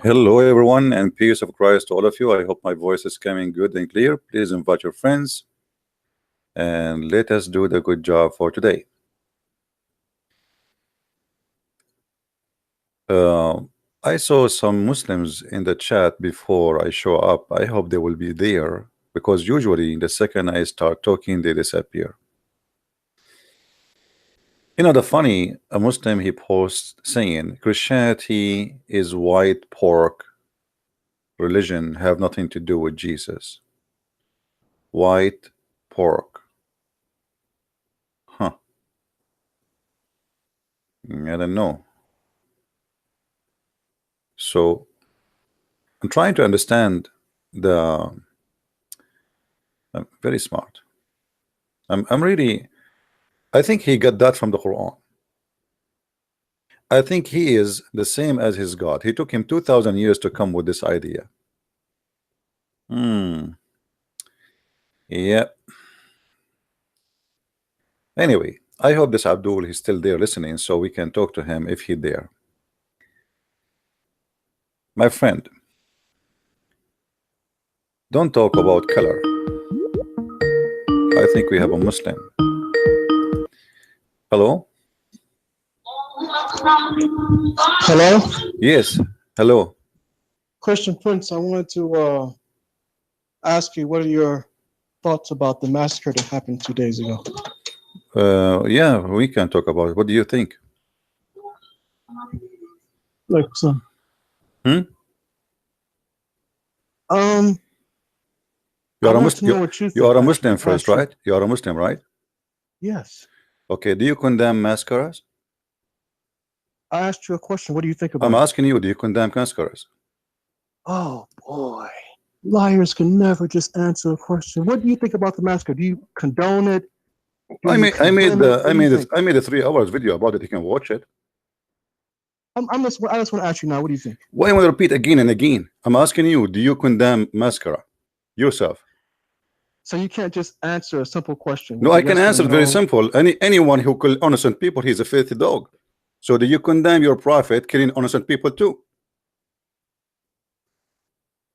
Hello, everyone, and peace of Christ to all of you. I hope my voice is coming good and clear. Please invite your friends and let us do the good job for today. I saw some Muslims in the chat before I show up. I hope they will be there because usually the second I start talking, they disappear. You know, the funny, a Muslim he posts saying Christianity is white pork religion, have nothing to do with Jesus. White pork. Huh. I don't know. So I'm trying to understand the I'm very smart. I'm really I think he got that from the Quran. I think he is the same as his God. He took him 2,000 years to come with this idea. Yeah. Anyway, I hope this Abdul is still there listening so we can talk to him if he's there. My friend, don't talk about color. I think we have a Muslim. Hello? Hello? Yes, hello. Christian Prince, I wanted to ask you, what are your thoughts about the massacre that happened 2 days ago? Yeah, we can talk about it. What do you think? Like some. You are a Muslim. You are a Muslim first, right? You are a Muslim, right? Yes. Okay. Do you condemn massacres? I asked you a question. What do you think about it? I'm asking you, do you condemn massacres? Oh boy, liars can never just answer a question. What do you think about the massacre? Do you condone it? I made a 3 hours video about it. You can watch it. I just want to ask you now. What do you think? Why want to repeat again and again? I'm asking you, do you condemn massacre yourself? So you can't just answer a simple question. No, I can answer it very simple. Anyone who kills innocent people, he's a filthy dog. So do you condemn your prophet killing innocent people too?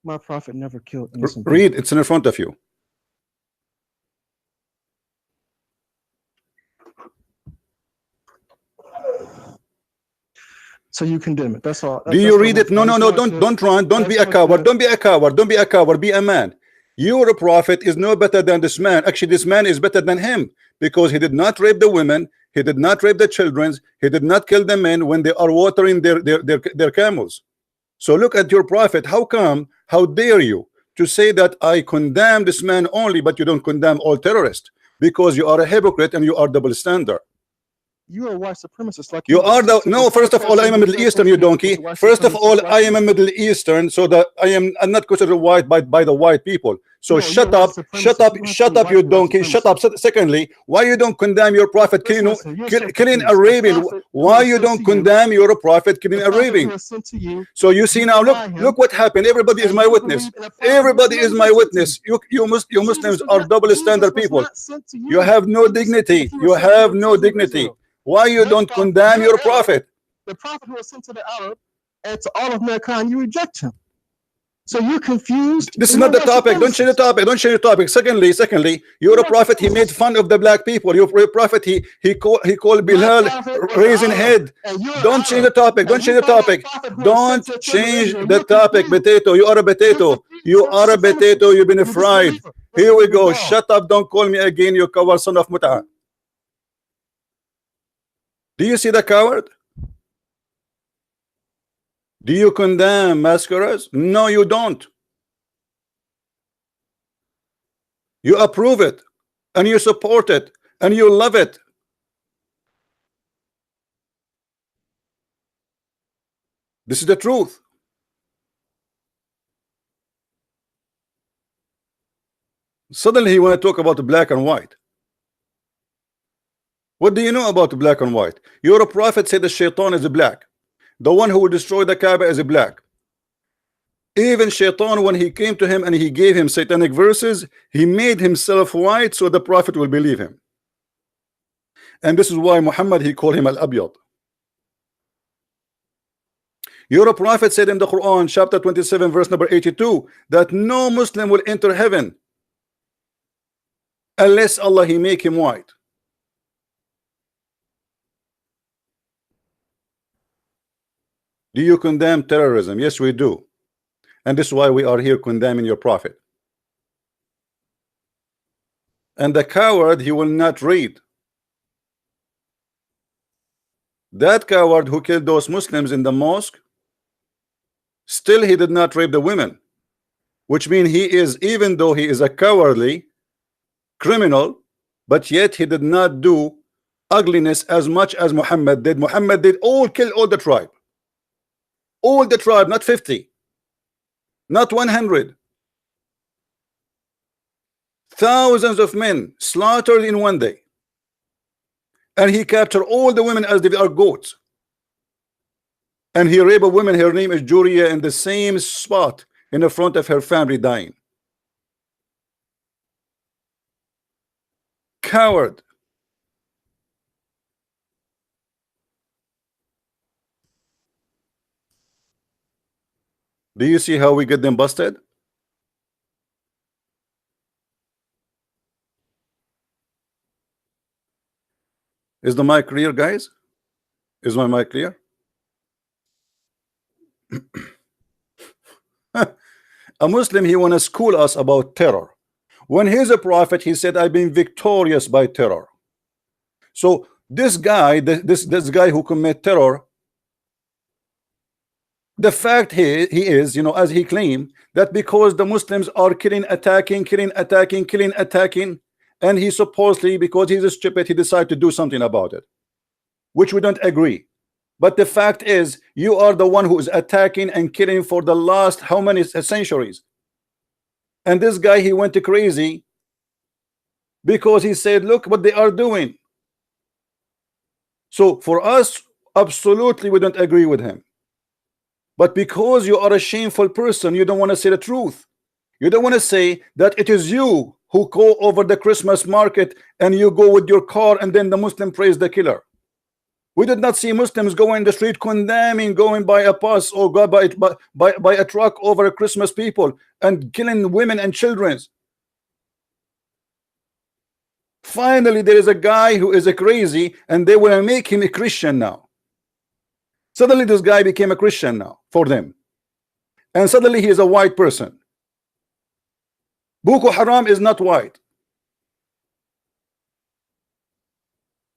My prophet never killed innocent people. Read, it's in front of you. So you condemn it. That's all. Do you read it? No, don't run. Don't be a coward. Don't be a coward. Don't be a coward. Be a man. Your prophet is no better than this man. Actually, this man is better than him because he did not rape the women. He did not rape the children. He did not kill the men when they are watering their camels. So look at your prophet. How come? How dare you to say that I condemn this man only, but you don't condemn all terrorists? Because you are a hypocrite and you are double standard. You are a white supremacist, like you are. No, first of all, I am a Middle Eastern, you donkey. First of all, I am a Middle Eastern, so that I'm not considered white by the white people. So shut up, you donkey. Shut up. Secondly, why you don't condemn your prophet killing Arabian? Why you don't condemn your prophet killing Arabian? So you see now, look what happened. Everybody is my witness. Everybody is my witness. You Muslims are double standard people. You have no dignity. You have no dignity. Why you don't condemn your prophet? The prophet who was sent to the Arab and to all of mankind, you reject him. So you're confused. This is not the topic. Don't change the topic. Don't change the topic. Secondly, you're a prophet. He made fun of the black people. You're a prophet. He called Bilal raising head. Don't change the topic. Don't change the topic. Don't change the topic. Potato. You are a potato. You are a potato. You've been fried. Here we go. Shut up. Don't call me again. You coward son of Mut'a. Do you see the coward? Do you condemn massacres? No, you don't. You approve it, and you support it, and you love it. This is the truth. Suddenly, he want to talk about the black and white. What do you know about black and white? Your prophet said the shaitan is black. The one who will destroy the Kaaba is black. Even shaitan, when he came to him and he gave him satanic verses, he made himself white so the prophet will believe him. And this is why Muhammad, he called him al-Abyad. Your prophet said in the Quran, chapter 27, verse number 82, that no Muslim will enter heaven unless Allah he make him white. Do you condemn terrorism? Yes, we do. And this is why we are here condemning your prophet. And the coward, he will not read. That coward who killed those Muslims in the mosque, still he did not rape the women, which means he is, even though he is a cowardly criminal, but yet he did not do ugliness as much as Muhammad did. Muhammad did kill all the tribe. All the tribe, not 50, not 100. Thousands of men slaughtered in one day. And he captured all the women as they are goats. And he raped a woman, her name is Juria, in the same spot in the front of her family dying. Coward. Do you see how we get them busted? Is the mic clear, guys? Is my mic clear? A Muslim, he want to school us about terror. When he's a prophet, he said, I've been victorious by terror. So this guy, this guy who commit terror, the fact he is, you know, as he claimed, that because the Muslims are killing, attacking, and he supposedly, because he's a stupid, he decided to do something about it, which we don't agree. But the fact is, you are the one who is attacking and killing for the last how many centuries. And this guy, he went crazy because he said, look what they are doing. So for us, absolutely we don't agree with him. But because you are a shameful person, you don't want to say the truth. You don't want to say that it is you who go over the Christmas market and you go with your car and then the Muslim praise the killer. We did not see Muslims go in the street condemning going by a bus or go by a truck over Christmas people and killing women and children. Finally, there is a guy who is a crazy and they will make him a Christian now. Suddenly this guy became a Christian now for them. And suddenly he is a white person. Boko Haram is not white.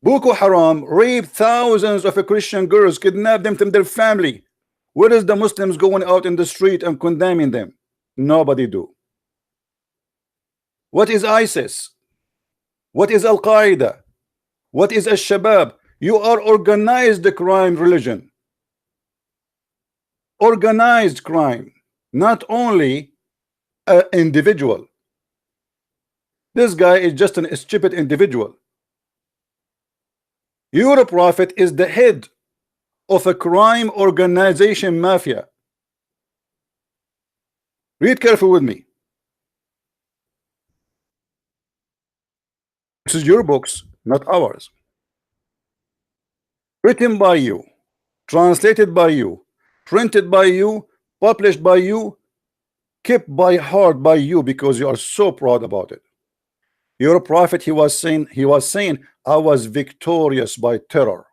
Boko Haram raped thousands of Christian girls, kidnapped them from their family. Where is the Muslims going out in the street and condemning them? Nobody do. What is ISIS? What is Al-Qaeda? What is Al-Shabaab? You are organized crime religion. Organized crime, not only an individual. This guy is just a stupid individual. Your prophet is the head of a crime organization mafia. Read carefully with me. This is your books, not ours. Written by you, translated by you, printed by you, published by you, kept by heart by you because you are so proud about it. Your prophet, he was saying, I was victorious by terror.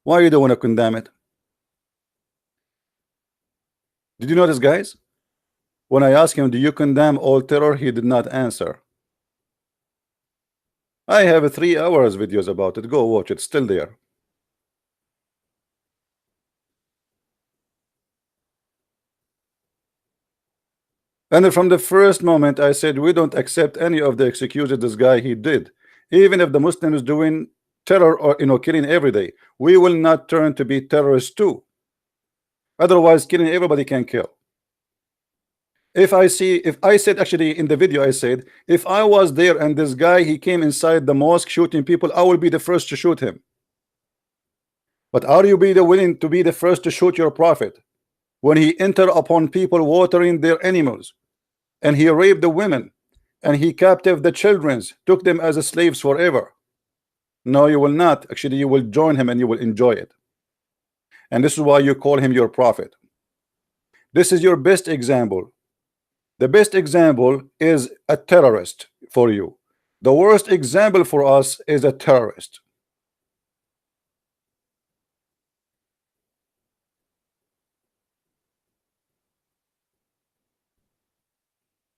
Why you don't want to condemn it? Did you notice, guys? When I asked him, do you condemn all terror? He did not answer. I have 3 hours videos about it. Go watch it. Still there. And from the first moment I said we don't accept any of the executions this guy he did. Even if the Muslim is doing terror or killing every day, we will not turn to be terrorists too. Otherwise killing everybody can kill. If I said actually in the video, I said if I was there and this guy he came inside the mosque shooting people, I will be the first to shoot him. But are you willing to be the first to shoot your prophet when he entered upon people watering their animals, and he raped the women, and he captive the children, took them as slaves forever? No, you will not. Actually, you will join him and you will enjoy it. And this is why you call him your prophet. This is your best example. The best example is a terrorist for you. The worst example for us is a terrorist.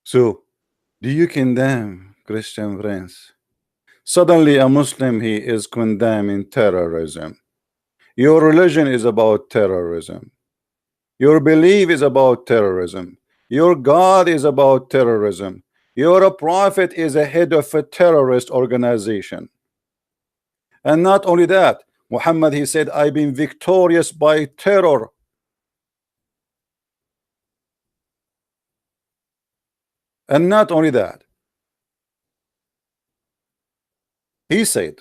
So, do you condemn Christian friends? Suddenly a Muslim, he is condemning terrorism. Your religion is about terrorism. Your belief is about terrorism. Your God is about terrorism. Your prophet is a head of a terrorist organization. And not only that, Muhammad, he said, I've been victorious by terror. And not only that, he said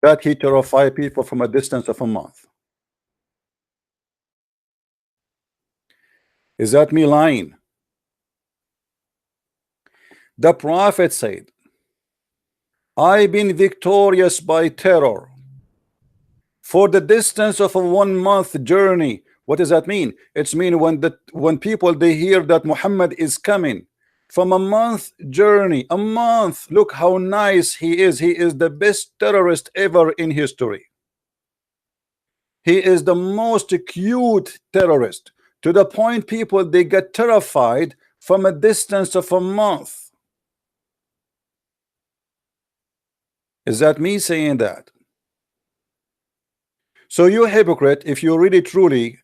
that he terrified people from a distance of a month. Is that me lying? The prophet said, I've been victorious by terror for the distance of a 1 month journey. What does that mean? It's mean when people they hear that Muhammad is coming from a month journey, a month. Look how nice he is. He is the best terrorist ever in history. He is the most cute terrorist, to the point people they get terrified from a distance of a month. Is that me saying that? So you hypocrite, if you really truly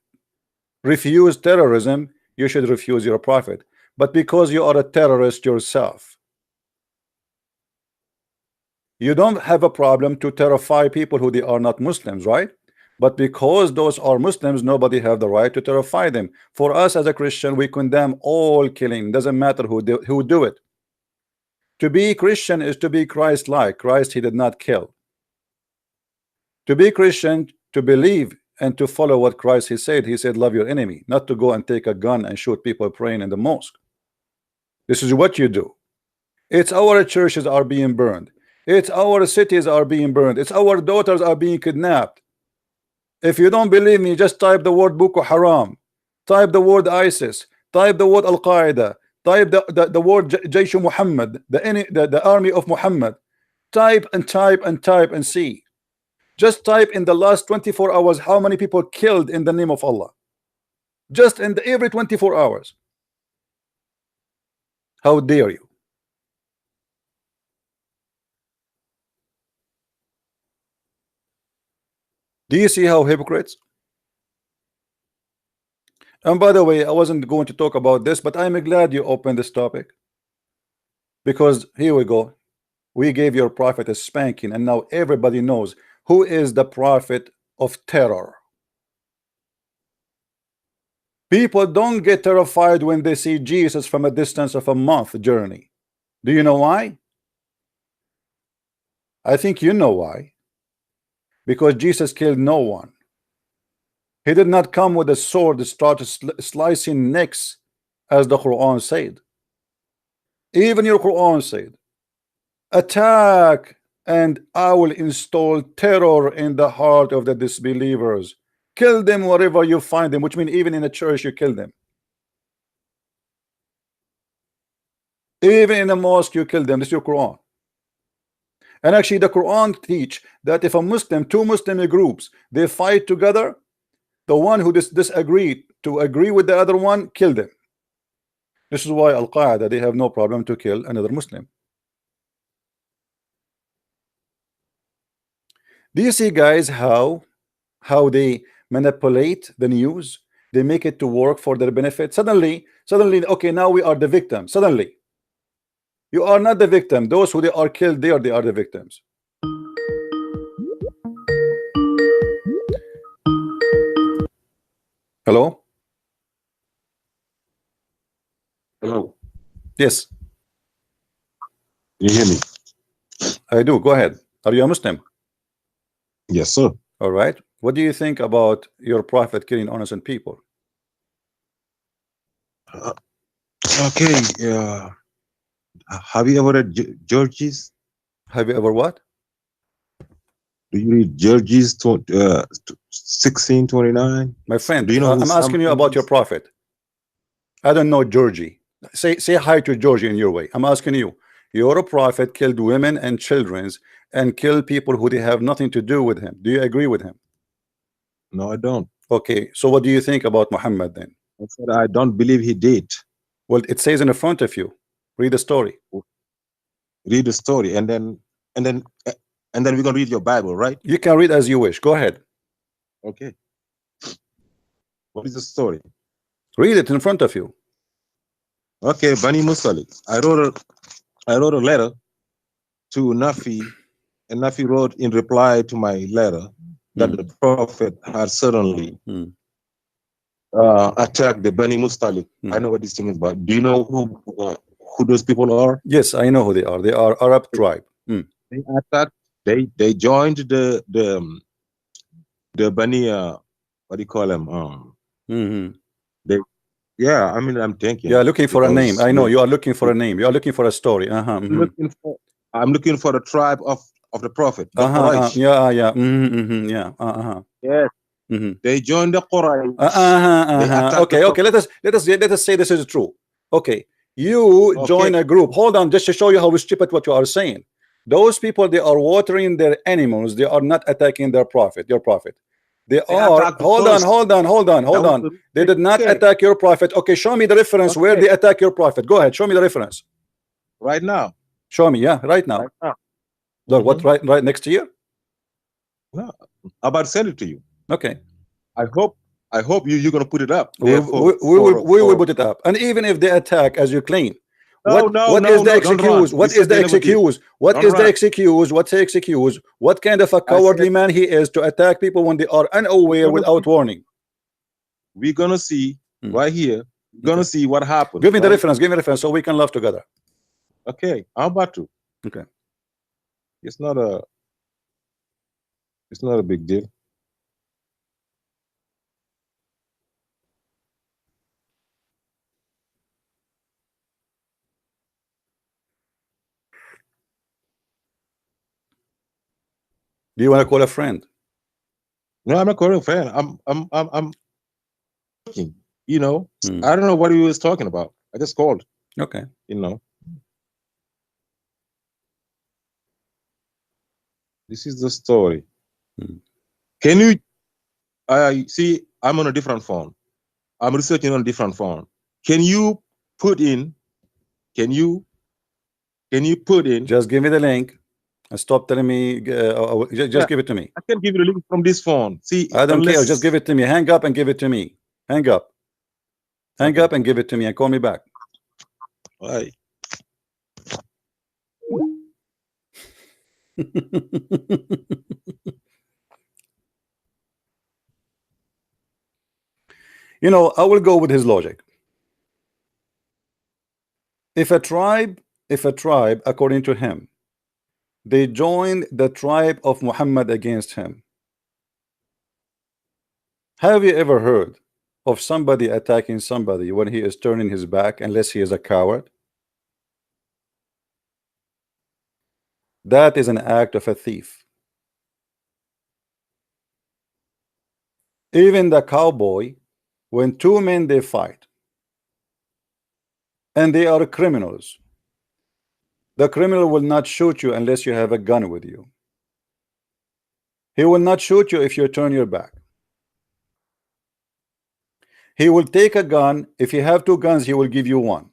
refuse terrorism, you should refuse your prophet. But because you are a terrorist yourself, you don't have a problem to terrify people who they are not Muslims, right? But because those are Muslims, nobody have the right to terrify them. For us as a Christian, we condemn all killing. Doesn't matter who do it. To be Christian is to be Christ-like. Christ, he did not kill. To be Christian, to believe and to follow what Christ he said, love your enemy, not to go and take a gun and shoot people praying in the mosque. This is what you do. It's our churches are being burned. It's our cities are being burned. It's our daughters are being kidnapped. If you don't believe me, just type the word Boko Haram, type the word ISIS, type the word Al Qaeda, type the word Jaish Muhammad, the army of Muhammad. Type and type and type and see. Just type in the last 24 hours how many people killed in the name of Allah. Just in every 24 hours. How dare you? Do you see how hypocrites? And by the way, I wasn't going to talk about this, but I'm glad you opened this topic, because here we go. We gave your prophet a spanking, and now everybody knows who is the prophet of terror. People don't get terrified when they see Jesus from a distance of a month journey. Do you know why? I think you know why. Because Jesus killed no one. He did not come with a sword to start slicing necks, as the Quran said. Even your Quran said, attack and I will install terror in the heart of the disbelievers. Kill them wherever you find them, which means even in the church you kill them. Even in the mosque you kill them. This is your Quran. And actually the Quran teach that if a Muslim, two Muslim groups, they fight together, the one who disagreed to agree with the other one, kill them. This is why Al Qaeda, they have no problem to kill another Muslim. Do you see, guys, how they manipulate the news? They make it to work for their benefit. Suddenly, okay, now we are the victim. Suddenly, you are not the victim. Those who they are killed there, they are the victims. Hello? Hello. Yes, You hear me? I do. Go ahead. Are you a Muslim? Yes, sir. All right. What do you think about your prophet killing innocent people? Okay. Have you ever read Judges? Have you ever what? Do you read Judges 16:29? My friend, Do you know who I'm asking you about your prophet. I don't know Georgie. Say hi to Georgie in your way. I'm asking you. Your prophet killed women and children and killed people who they have nothing to do with him. Do you agree with him? No, I don't. Okay, so what do you think about Muhammad then? I said I don't believe he did. Well, it says in the front of you. Read the story. Read the story, and then we're gonna read your Bible, right? You can read as you wish. Go ahead. Okay. What is the story? Read it in front of you. Okay, Bani Musalik. I wrote a letter to Nafi, and Nafi wrote in reply to my letter that the prophet had suddenly attacked the Bani Mustalik. I know what this thing is about. Do you know who those people are? Yes, I know who they are. They are Arab tribe. They attacked. They joined the Bani. What do you call them? They. Yeah, I mean, I'm thinking. Yeah, looking for a name. I know you are looking for a name. You are looking for a story. I'm looking for the tribe of the prophet. The Quraysh. Yeah. Yes. They joined the Quraysh. Okay. Let us say this is true. Okay. You join a group. Hold on, just to show you how stupid what you are saying. Those people, they are watering their animals. They are not attacking their prophet, your prophet. They are. Hold on. They did not attack your prophet. Okay, show me the reference where they attack your prophet. Go ahead, show me the reference. Right now. Show me, yeah, right now. Look, what right next to you? No, I'm about to send it to you. Okay. I hope you're gonna put it up. We will put it up. And even if they attack as you claim, what is the excuse? What is the excuse? What is the excuse? What's the excuse? What kind of a cowardly man he is to attack people when they are unaware without warning? We're gonna see right here. We're gonna see what happens. Give me the reference. Give me the reference so we can laugh together. Okay, I'm about to. Okay. It's not a big deal. Do you want to call a friend? No, I'm not calling a friend. I'm looking. You know, I don't know what he was talking about. I just called. Okay. You know. This is the story. Can you see? I'm on a different phone. I'm researching on a different phone. Can you put in? Can you put in? Just give me the link. And stop telling me. Just give it to me. I can give you the link from this phone. See, I don't care. Just give it to me. Hang up and give it to me. Hang up. Hang up and give it to me and call me back. All right. You know, I will go with his logic. If a tribe, according to him, they joined the tribe of Muhammad against him. Have you ever heard of somebody attacking somebody when he is turning his back, unless he is a coward? That is an act of a thief. Even the cowboy, when two men they fight and they are criminals, the criminal will not shoot you unless you have a gun with you. He will not shoot you if you turn your back. He will take a gun. If you have two guns, he will give you one.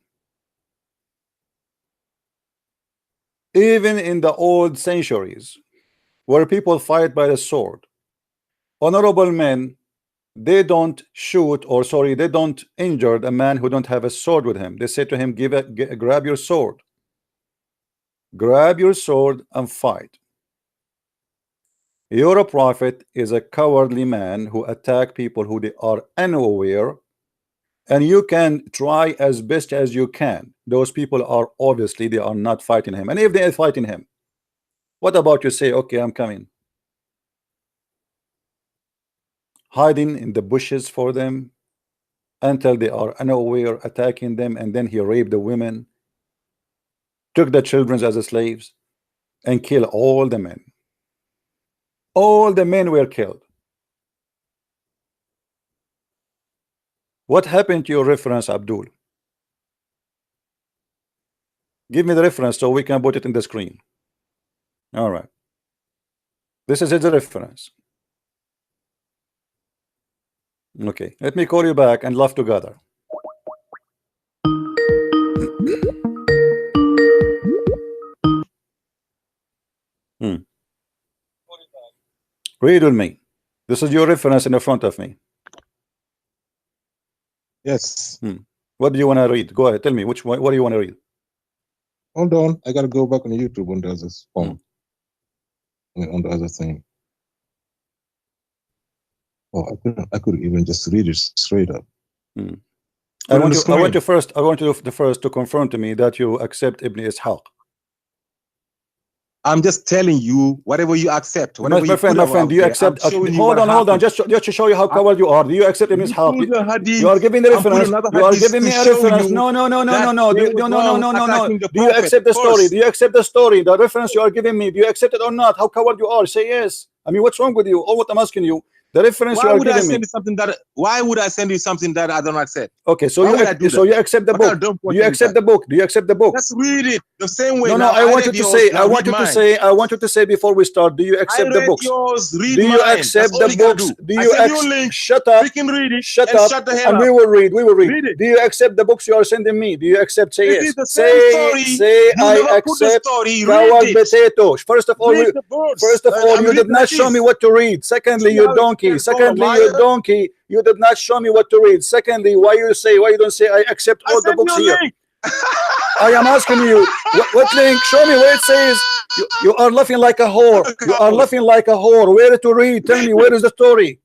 Even in the old centuries, where people fight by the sword, honorable men, they don't shoot, or sorry, they don't injure a man who don't have a sword with him. They say to him, grab your sword. Grab your sword and fight. Your prophet is a cowardly man who attack people who they are unaware, and you can try as best as you can. Those people are obviously they are not fighting him, and if they are fighting him, what about you say, okay, I'm coming, hiding in the bushes for them until they are unaware, attacking them, and then he raped the women. took the children as slaves and killed all the men. All the men were killed. What happened to your reference, Abdul? Give me the reference so we can put it in the screen. All right. This is its reference. Okay, let me call you back and laugh together. Read with me. This is your reference in the front of me. Yes. What do you want to read? Go ahead. Tell me what do you want to read? Hold on. I gotta go back on YouTube on the other phone. On the other thing. Oh, I could even just read it straight up. I want you first to confirm to me that you accept Ibn Ishaq. I'm just telling you, whatever you accept, whatever my friend, do you accept? Hold on, just to show you how coward you are. Do you accept Ibn Ishaq? You are giving the reference. You are giving me a reference. No. Do you accept the story? Do you accept the story? The reference you are giving me. Do you accept it or not? How coward you are? Say yes. I mean, what's wrong with you? Or what I'm asking you? The reference you are giving me. Why would I send you something that I don't accept? Okay, so you accept the book. Do you accept the book? Do you accept the book? Let's read it the same way. No, I want you to say before we start. Do you accept the books? Do you accept the books? Do you accept? Shut up. Shut up. And we will read. Do you accept the books you are sending me? Do you accept? Say yes. Say I accept. Coward potato. First of all, you did not show me what to read. Secondly, you donkey. Secondly, you donkey, you did not show me what to read. Secondly, why you don't say I accept all the books here? I am asking you, what link? Show me where it says. You are laughing like a whore. You are laughing like a whore. Where to read? Tell me, where is the story?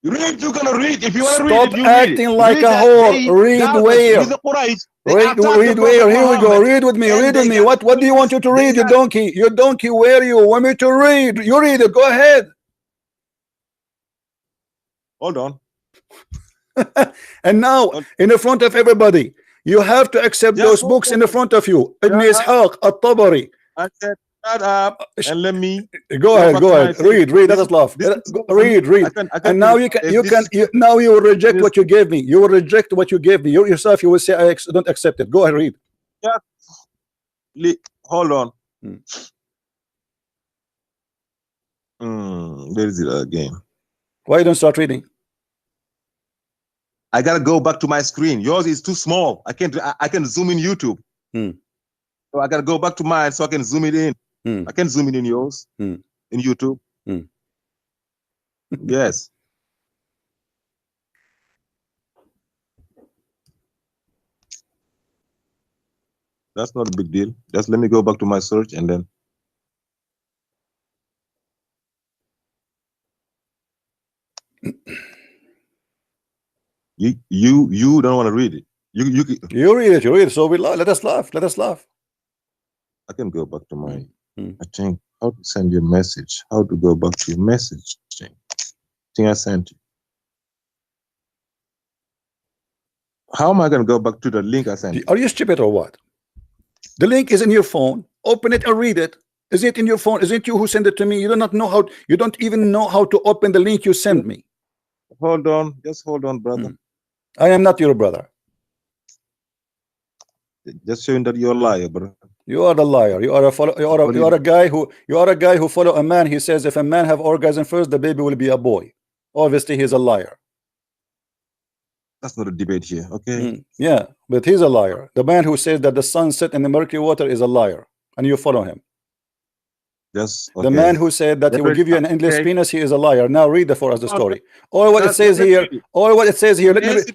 Read, you're gonna read. If you want to read, stop acting like a whore. Read where? Read where? Here we go. Read with me. Read with me. What do you want you to read, you donkey? You donkey, where you want me to read? You read it. Go ahead. Hold on. And now, in the front of everybody, you have to accept those books in the front of you. Ibn Ishaq, At-Tabari. I said, shut up and let me go ahead. Read. Let us laugh. Read. And now now you will reject what you gave me. You will reject what you gave me. You yourself, you will say I don't accept it. Go ahead, read. Yeah. Hold on. Where is it again? Why you don't start reading? I gotta go back to my screen. Yours is too small. I can zoom in YouTube. So I gotta go back to mine so I can zoom it in. I can zoom it in yours in YouTube. Yes. That's not a big deal. Just let me go back to my search and then. You don't want to read it. You read it. So let us laugh. I can go back to my. I think how to send you a message. How to go back to your message. I think I sent you. How am I going to go back to the link I sent you? Are you stupid or what? The link is in your phone. Open it and read it. Is it in your phone? Is it you who sent it to me? You do not know how. You don't even know how to open the link you sent me. Hold on. Just hold on, brother. I am not your brother. Just showing that you're a liar, bro. You are the liar. You are a guy who follow a man. He says if a man have orgasm first, the baby will be a boy. Obviously, he's a liar. That's not a debate here, okay? Yeah, but he's a liar. The man who says that the sun set in the murky water is a liar, and you follow him. Yes. The man who said that he will give you an endless penis, he is a liar. Now read for us the story. Or what it says here.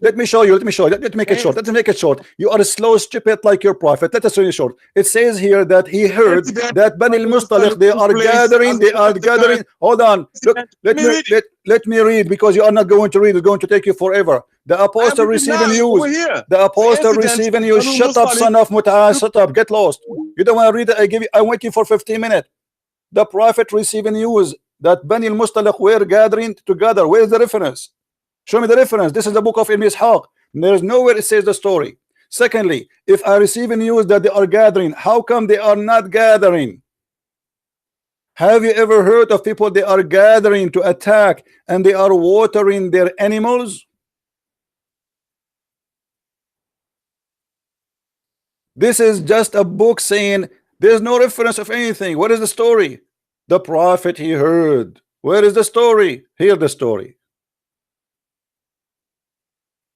Let me show you. Let me make it short. Let's make it short. You are slow, stupid like your prophet. Let us read it short. It says here that he heard that Bani al-Mustaliq, they are gathering. Hold on. Look, let me read, because you are not going to read. It's going to take you forever. The apostle receiving news. The apostle receiving news. Shut up, son of Mut'ah. Shut up. Get lost. You don't want to read it. I'm waiting for 15 minutes. The prophet receiving news that Bani al-Mustaliq were gathering together. Where is the reference? Show me the reference. This is the book of Ibn Ishaq. There is nowhere it says the story. Secondly, if I receive news that they are gathering, how come they are not gathering? Have you ever heard of people they are gathering to attack and they are watering their animals? This is just a book saying there's no reference of anything. What is the story? The prophet he heard. Where is the story? Hear the story.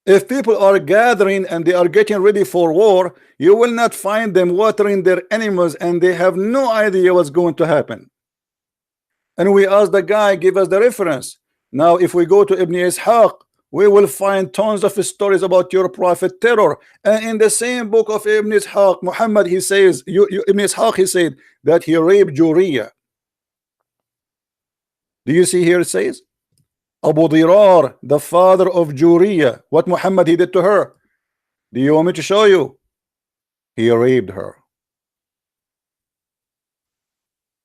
If people are gathering and they are getting ready for war, you will not find them watering their animals and they have no idea what's going to happen. And we ask the guy, give us the reference. Now if we go to Ibn Ishaq, we will find tons of stories about your prophet terror. And in the same book of Ibn Ishaq, Muhammad, he says, Ibn Ishaq, he said that he raped Juriya. Do you see here it says Abu Dirar, the father of Juriya, what Muhammad he did to her? Do you want me to show you? He raped her.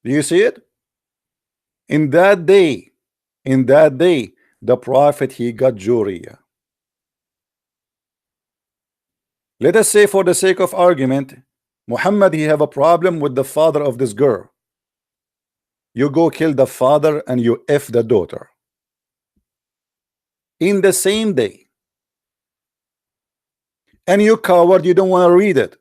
Do you see it? In that day, the prophet he got Juriya. Let us say for the sake of argument, Muhammad he have a problem with the father of this girl. You go kill the father and you F the daughter. In the same day. And you coward, you don't want to read it.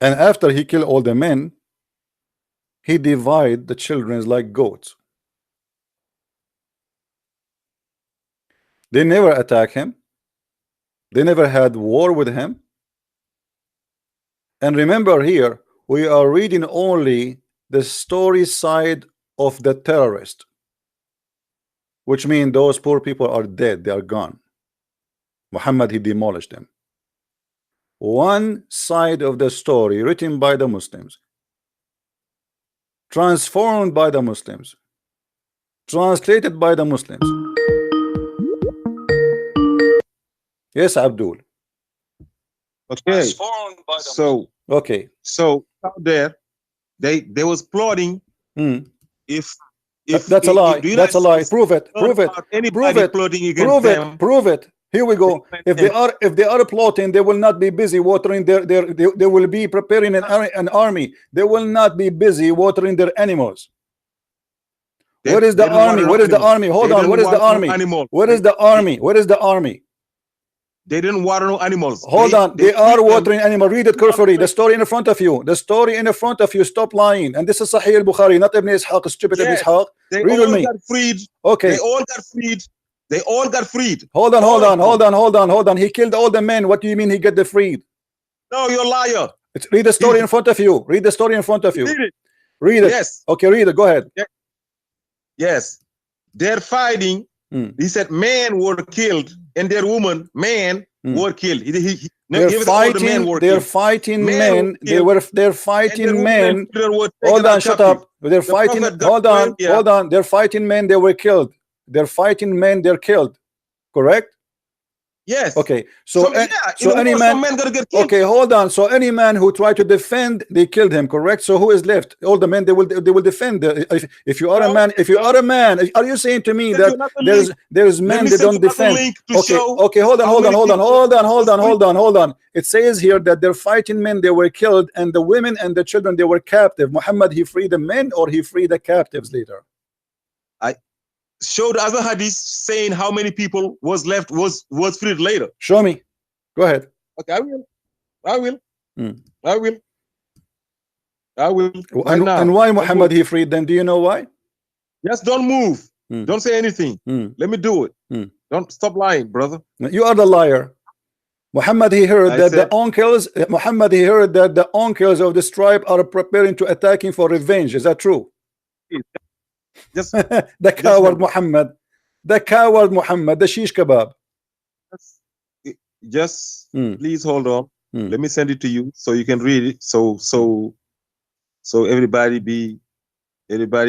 And after he killed all the men, he divide the children like goats. They never attack him. They never had war with him. And remember here, we are reading only the story side of the terrorist, which means those poor people are dead, they are gone. Muhammad he demolished them. One side of the story written by the Muslims, transformed by the Muslims, translated by the Muslims. Yes, Abdul. Okay. So okay. So out there, they was plotting. If that's a lie. That's a lie. Prove it. Prove it. Prove it. Prove it. Prove it. Here we go. If they are plotting, they will not be busy watering they will be preparing an army. They will not be busy watering their animals. Where is the army? Where is the army? Hold on. What is the army? Where is the army? Where is the army? They didn't water no animals. Hold on. They are watering animals. Read it carefully. The story in front of you. The story in front of you. Stop lying. And this is Sahih al-Bukhari, not Ibn Ishaq, stupid Ibn Ishaq. Read with me. Got freed. Okay. They all got freed. They all got freed. Hold on, hold on, hold on, hold on, hold on. He killed all the men. What do you mean he get the freed? No, you're a liar. Read the story in front of you. Read the story in front of you. Read it. Read it. Yes. Okay, read it. Go ahead. Yes. They're fighting. He said men were killed and their women, men were killed. They're fighting men. They're fighting men. Hold on, shut up. They're fighting. Hold on, hold on. They're fighting men. They were killed. They're fighting men. They're killed. Correct? Yes. Okay. So any man. Okay, hold on. So any man who tried to defend, they killed him. Correct. So who is left? All the men. They will defend. If you are a man, are you saying to me that there's men they don't defend? Okay. Okay. Hold on. It says here that they're fighting men. They were killed, and the women and the children they were captive. Muhammad he freed the men or he freed the captives later? Show the other hadith saying how many people was left was freed later. Show me. Go ahead. Okay, I will. And why Muhammad he freed them? Do you know why? Just don't move. Don't say anything. Let me do it. Don't stop lying, brother. You are the liar. Muhammad he heard that the uncles. Muhammad he heard that the uncles of this tribe are preparing to attack him for revenge. Is that true? Just the coward Muhammad, the shish kebab. Just please hold on. Let me send it to you so you can read it. So everybody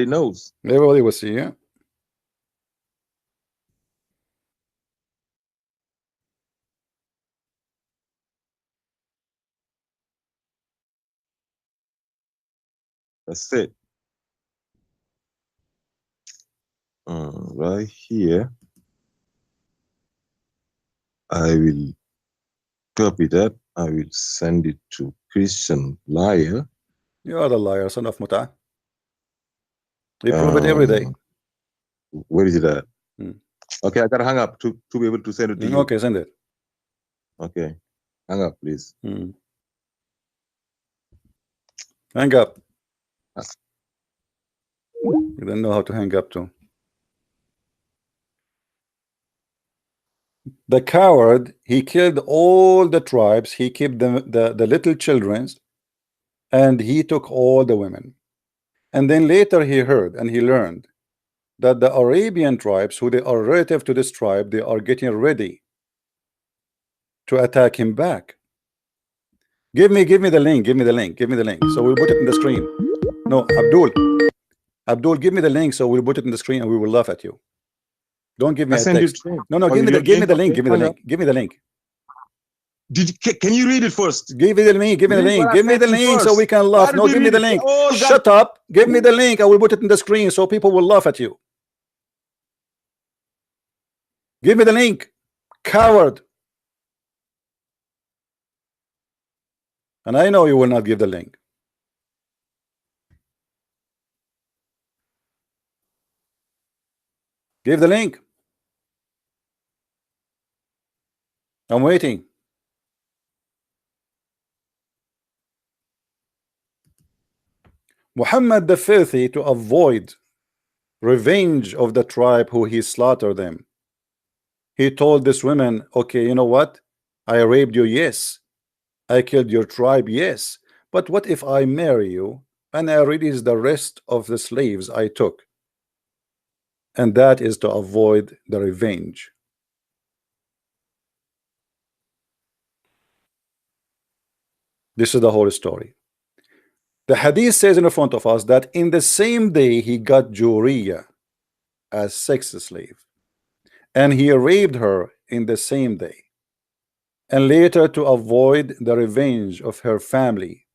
knows. Everybody will see. Yeah. That's it. Right here. I will copy that. I will send it to Christian Liar. You are the liar, son of Muta. You prove it every day. Where is it at? Hmm. Okay, I gotta hang up to be able to send it to you. Okay, send it. Okay, hang up, please. Hang up. You don't know how to hang up too. The coward, he killed all the tribes, he kept the little children, and he took all the women. And then later he heard and he learned that the Arabian tribes, who they are relative to this tribe, they are getting ready to attack him back. Give me the link, give me the link, give me the link. So we'll put it in the screen. No, Abdul, give me the link so we'll put it in the screen and we will laugh at you. Don't give me a text. No, give me the link, give me the link, give me the link. Can you read it first? Give me the link, give me the link, give me the link so we can laugh. No, give me the link. Shut up. Give me the link. I will put it in the screen so people will laugh at you. Give me the link, coward. And I know you will not give the link. Give the link. I'm waiting. Muhammad the filthy, to avoid revenge of the tribe who he slaughtered them, he told this woman, okay, you know what, I raped you, yes, I killed your tribe, yes, but what if I marry you and I release the rest of the slaves I took? And that is to avoid the revenge. This is the whole story. The hadith says in front of us that in the same day he got Juriya as sex slave, and he raped her in the same day. And later, to avoid the revenge of her family,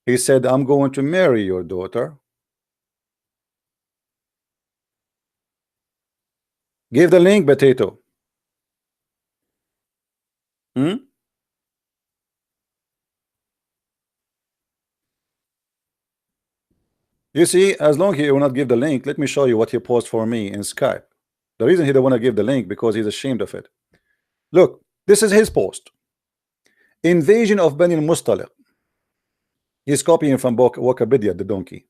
he said, I'm going to marry your daughter. Give the link, Potato. You see, as long as he will not give the link, let me show you what he posted for me in Skype. The reason he don't want to give the link because he's ashamed of it. Look, this is his post. Invasion of Bani al-Mustaliq. He's copying from Wikipedia, the donkey.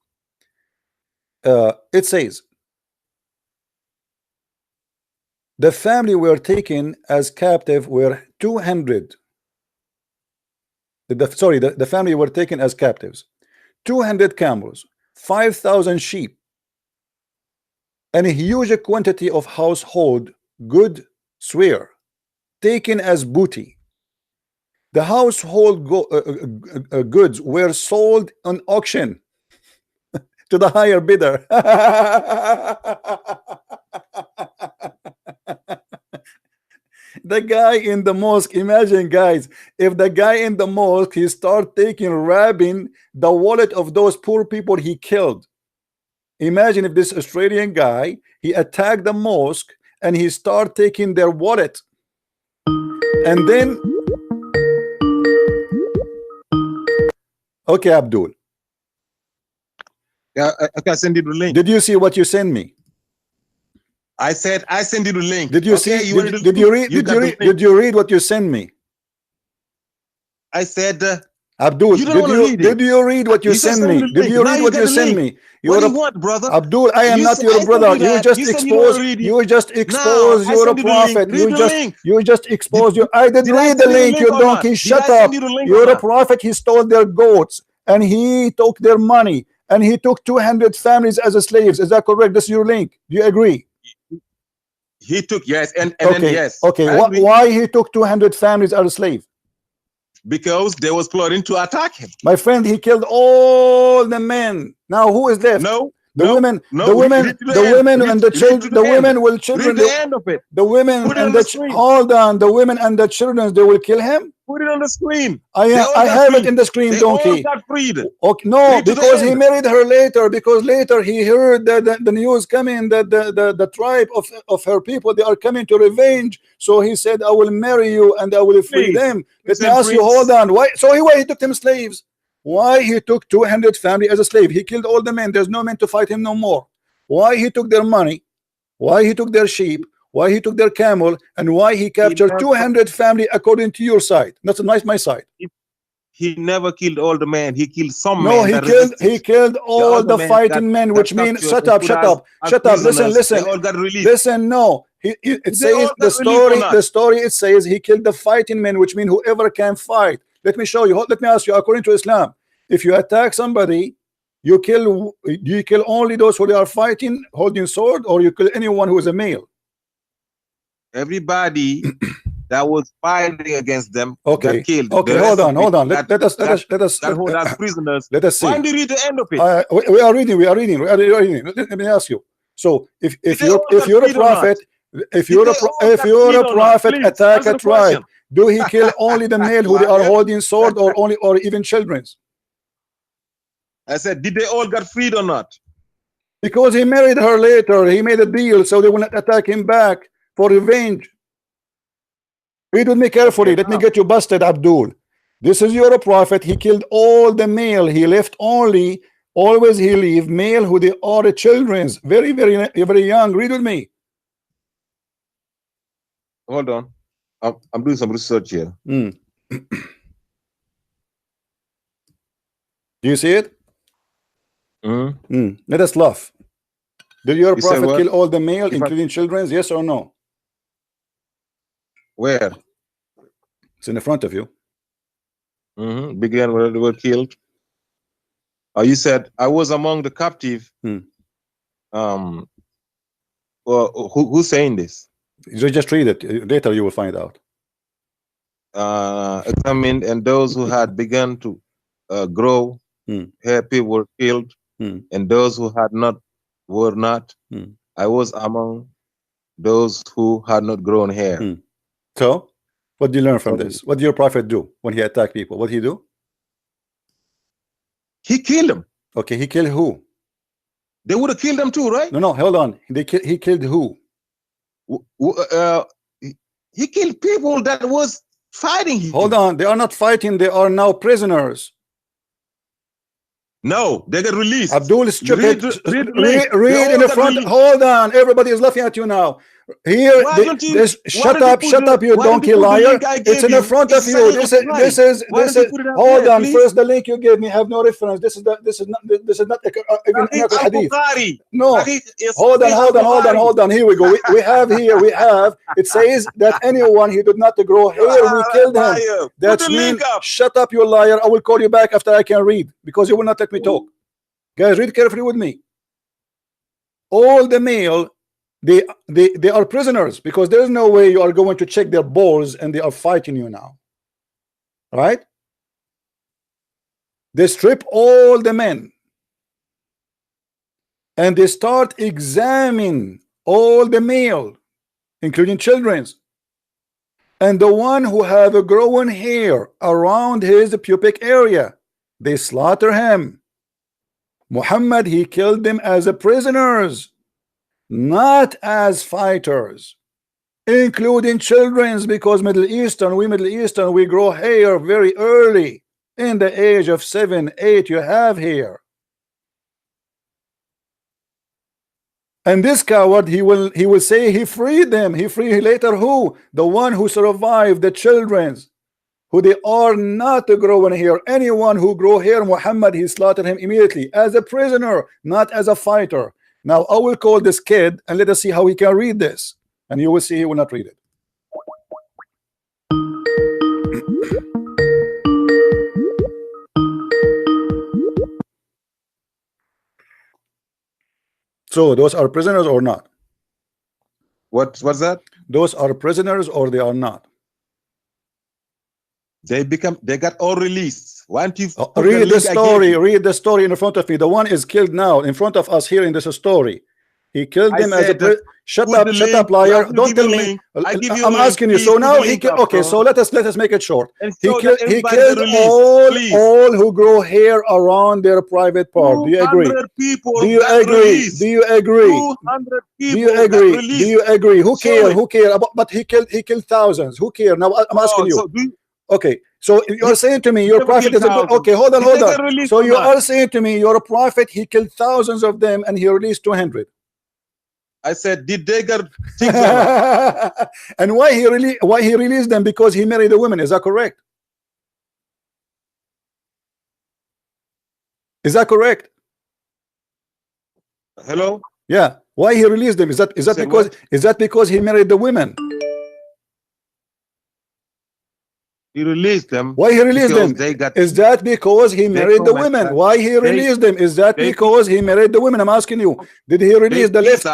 It says, the family were taken as captive were 200. The family were taken as captives. 200 camels, 5,000 sheep, and a huge quantity of household goods were taken as booty. The household goods were sold on auction to the higher bidder. The guy in the mosque, imagine guys, if the guy in the mosque, he start robbing the wallet of those poor people he killed. Imagine if this Australian guy, he attacked the mosque and he start taking their wallet. And then, okay, Abdul. Yeah, I can send you the link. Did you see what you sent me? I said I send you the link. Did you see? Did you read? Did you read what you sent me? I said, Abdul, did you read what you sent me? Did you read what you sent me? What do you want, brother? Abdul, I am not your brother. You just expose. You just expose. You're a prophet. You just expose. I did read the link. You donkey. Shut up. You're a prophet. He stole their goats and he took their money and he took 200 families as slaves. Is that correct? That's your link. Do you agree? He took, yes, and then yes. Okay, why he took 200 families as a slave? Because they was plotting to attack him. My friend, he killed all the men. Now who is left? The women and the children. The women will children. Read the end of it. The women and the hold on. The women and the children, they will kill him. Put it on the screen. I have it in the screen, they donkey. all got freed. Okay, no, Read to the because he end. married her later. Because later he heard that the news coming that the tribe of her people, they are coming to revenge. So he said, I will marry you and I will free Please. them. Let me Listen, ask you, Prince. hold on. Why? So why he took them slaves? Why he took 200 family as a slave? He killed all the men. There's no men to fight him no more. Why he took their money? Why he took their sheep? Why he took their camel? And why he captured 200 family according to your side? That's my side. He never killed all the men. He killed some No, men. he killed all other the men fighting men, which means shut up. Listen. They all got released. Listen, no. It says the story it says he killed the fighting men, which means whoever can fight. Let me show you. Let me ask you, according to Islam, if you attack somebody, you kill only those who are fighting, holding sword, or you kill anyone who is a male? Everybody that was fighting against them got killed. Okay, hold on. Let us hold as prisoners. Let us see. Why do you read the end of it? We are reading. Let me ask you. So if you're a prophet, if you're a prophet, attack a tribe, do he kill only the male who they are holding sword, or even children's? I said, did they all get freed or not? Because he married her later, he made a deal so they will not attack him back for revenge. Read with me carefully. Let me get you busted, Abdul. This is your prophet. He killed all the male. He left only, always he leave male who they are children's, very young. Read with me. Hold on. I'm doing some research here. Do you see it? Let us laugh. Did your prophet kill all the male, including children? Yes or no? Where? It's in the front of you. Began where they were killed. You said I was among the captive. Well, who's saying this? You just read it. Later you will find out. Examined, and those who had begun to grow hair, people were killed, and those who had not were not. I was among those who had not grown hair. So, what do you learn from this? What did your prophet do when he attacked people? What did he do? He killed them. Okay, he killed who? They would have killed them too, right? No, hold on. He killed who? He killed people that was fighting him. Hold on, they are not fighting. They are now prisoners. No, they get released. Abdul is stupid. Read in the front. Hold on, everybody is laughing at you now. Here, shut up, you donkey liar. It's in the front of you. This is. Hold on. First, the link you gave me have no reference. This is not even in a hadith. No. Hold on. Here we go. We have. It says that anyone who did not grow hair, we killed him. That means shut up, you liar. I will call you back after I can read, because you will not let me talk. Guys, read carefully with me. All the male, they are prisoners, because there's no way you are going to check their balls and they are fighting you now. Right? They strip all the men and they start examining all the male, including children's, and the one who have a growing hair around his pubic area, they slaughter him. Muhammad, he killed them as prisoners, not as fighters, including children's, because Middle Eastern, we grow hair very early. In the age of 7, 8, you have hair. And this coward, he will say he freed them. He freed later who? The one who survived, the children's, who they are not growing hair. Anyone who grow hair, Muhammad, he slaughtered him immediately as a prisoner, not as a fighter. Now I will call this kid and let us see how he can read this, and you will see he will not read it. So those are prisoners or not? What's that? Those are prisoners or they are not? They got all released. Why don't you read the story? Read the story in front of me. The one is killed now in front of us here in this story. He killed I them as a said that shut put up, the shut link. up, liar. I Don't give you tell a me. link. I give you a I'm link. asking you. Please So put now the he link killed. up, Okay, bro. so let us make it short. And He show killed that he everybody killed get released, please. all who grow hair around their private part. Do you agree? 200 people Do you got agree? released. Do you agree? 200 Do you people got agree? released. Do you agree? Who Show care? it. Who care? But he killed thousands. Who care? Now I'm asking Oh, you. so do you, Okay, so you're saying to me he your never prophet killed is a good. thousands. Okay, hold on, Did hold they on. get released So or you not? are saying to me your prophet, he killed thousands of them and he released 200. I said, did they get things or not? And why he released them? Because he married a woman. Is that correct? Is that correct? Hello? Yeah. Why he released them? Is that said because what? is that because he married the women? He released them. Why he released because them? they got Is that because he married the women? Why he released them? Is that because he married the women? I'm asking you. Did he release the left?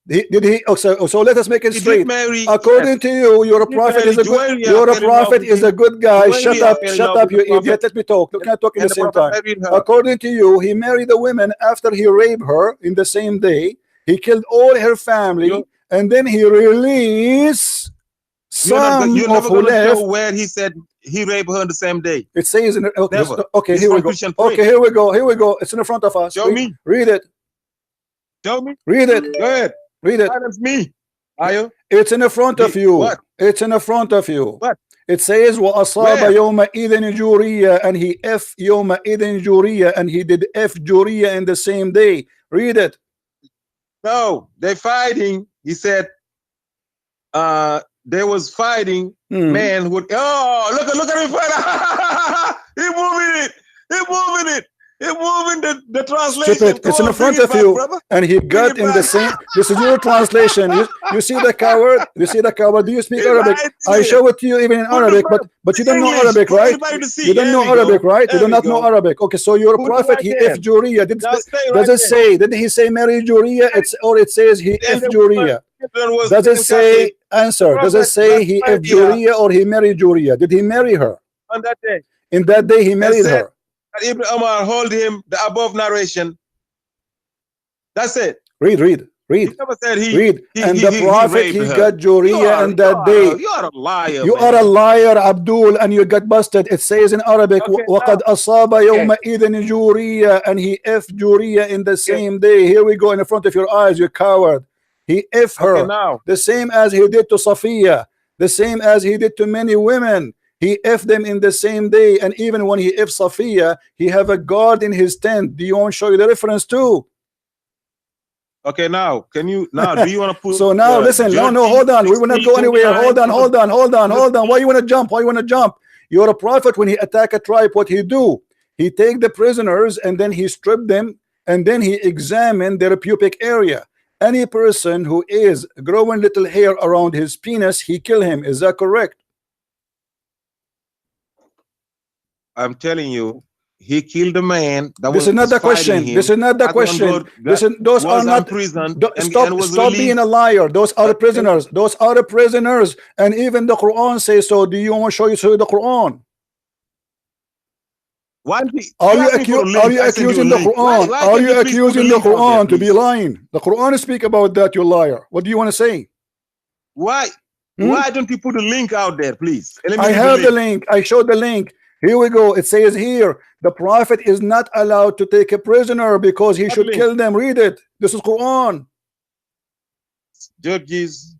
Did he? Oh, so let us make it He straight. did marry, According to you, your He did prophet marry is a good. Juwairiya, Your fell in love prophet with is him. a good guy. Shut Juwairiya up, fell in shut love up, with you the idiot. prophet. Let me talk. You can't talk at And the the same prophet time. married her. According to you, he married the women after he raped her in the same day. He killed all her family, and then he released some You're of never who going to show left. where he said he raped her on the same day. It says in the, okay, Never. okay, It's here we from go. Christian faith. Okay, here we go. Here we go. It's in the front of us. Show me. Read it. Show me. Read it. Go ahead. Read it. Silence me. Ayo. It's in the front of you. What? It's in the front of you. What? It says وَأَصَابَ Where? يَوْمَئِذٍ جُورِيَّةً, and he F يَوْمَئِذٍ جُورِيَّةً, and he did F Juriya in the same day. Read it. No, they fighting. He said they was fighting man would look at him fight. He moving it. He moving it. He moving the translation. Stupid. It's in the front of you, brother. and he got in the same. This is your translation. You see the coward. You see the coward. Do you speak Arabic? I show it to you even in Arabic, but you don't know Arabic, right? You don't know Arabic, right? You do not know Arabic. Okay, so your prophet he F Juriya. Does it say? Did he say Mary Juriya? It says he F Juriya. Does it say answer? Does it say he F Juriya or he married Juriya? Did he marry her? On that day. In that day he married her. Ibn Umar hold him the above narration. That's it. Read. He never said read. And the prophet he got Juriya in that day. You are a liar. You are a liar, Abdul, and you got busted. It says in Arabic, وَقَدْ أَصَابَ يَوْمَئِذٍ جُورِيَّةً, and he F Juriya in the same day. Here we go in the front of your eyes, you coward. He F her. The same as he did to Safiya. The same as he did to many women. He F them in the same day, and even when he F Safiya, he have a guard in his tent. Do you want to show you the reference too? Okay, now can you do you want to put so now listen, no, hold on. We will not go anywhere. Hold on. Why you want to jump? You're a prophet. When he attack a tribe, what he do? He take the prisoners and then he strip them and then he examine their pubic area. Any person who is growing little hair around his penis, he kill him. Is that correct? I'm telling you, he killed a man. This is not the question. This is not the question. Those are not. Stop being a liar. Those are the prisoners. Those are the prisoners. And even the Quran says so. Do you want to show you the Quran? Are you accusing the Quran? Are you accusing the Quran to be lying? The Quran speak about that, you liar. What do you want to say? Why don't you put a link out there, please? I have the link. I showed the link. Here we go. It says here, the prophet is not allowed to take a prisoner because he should kill them. Read it. This is Quran. Judges,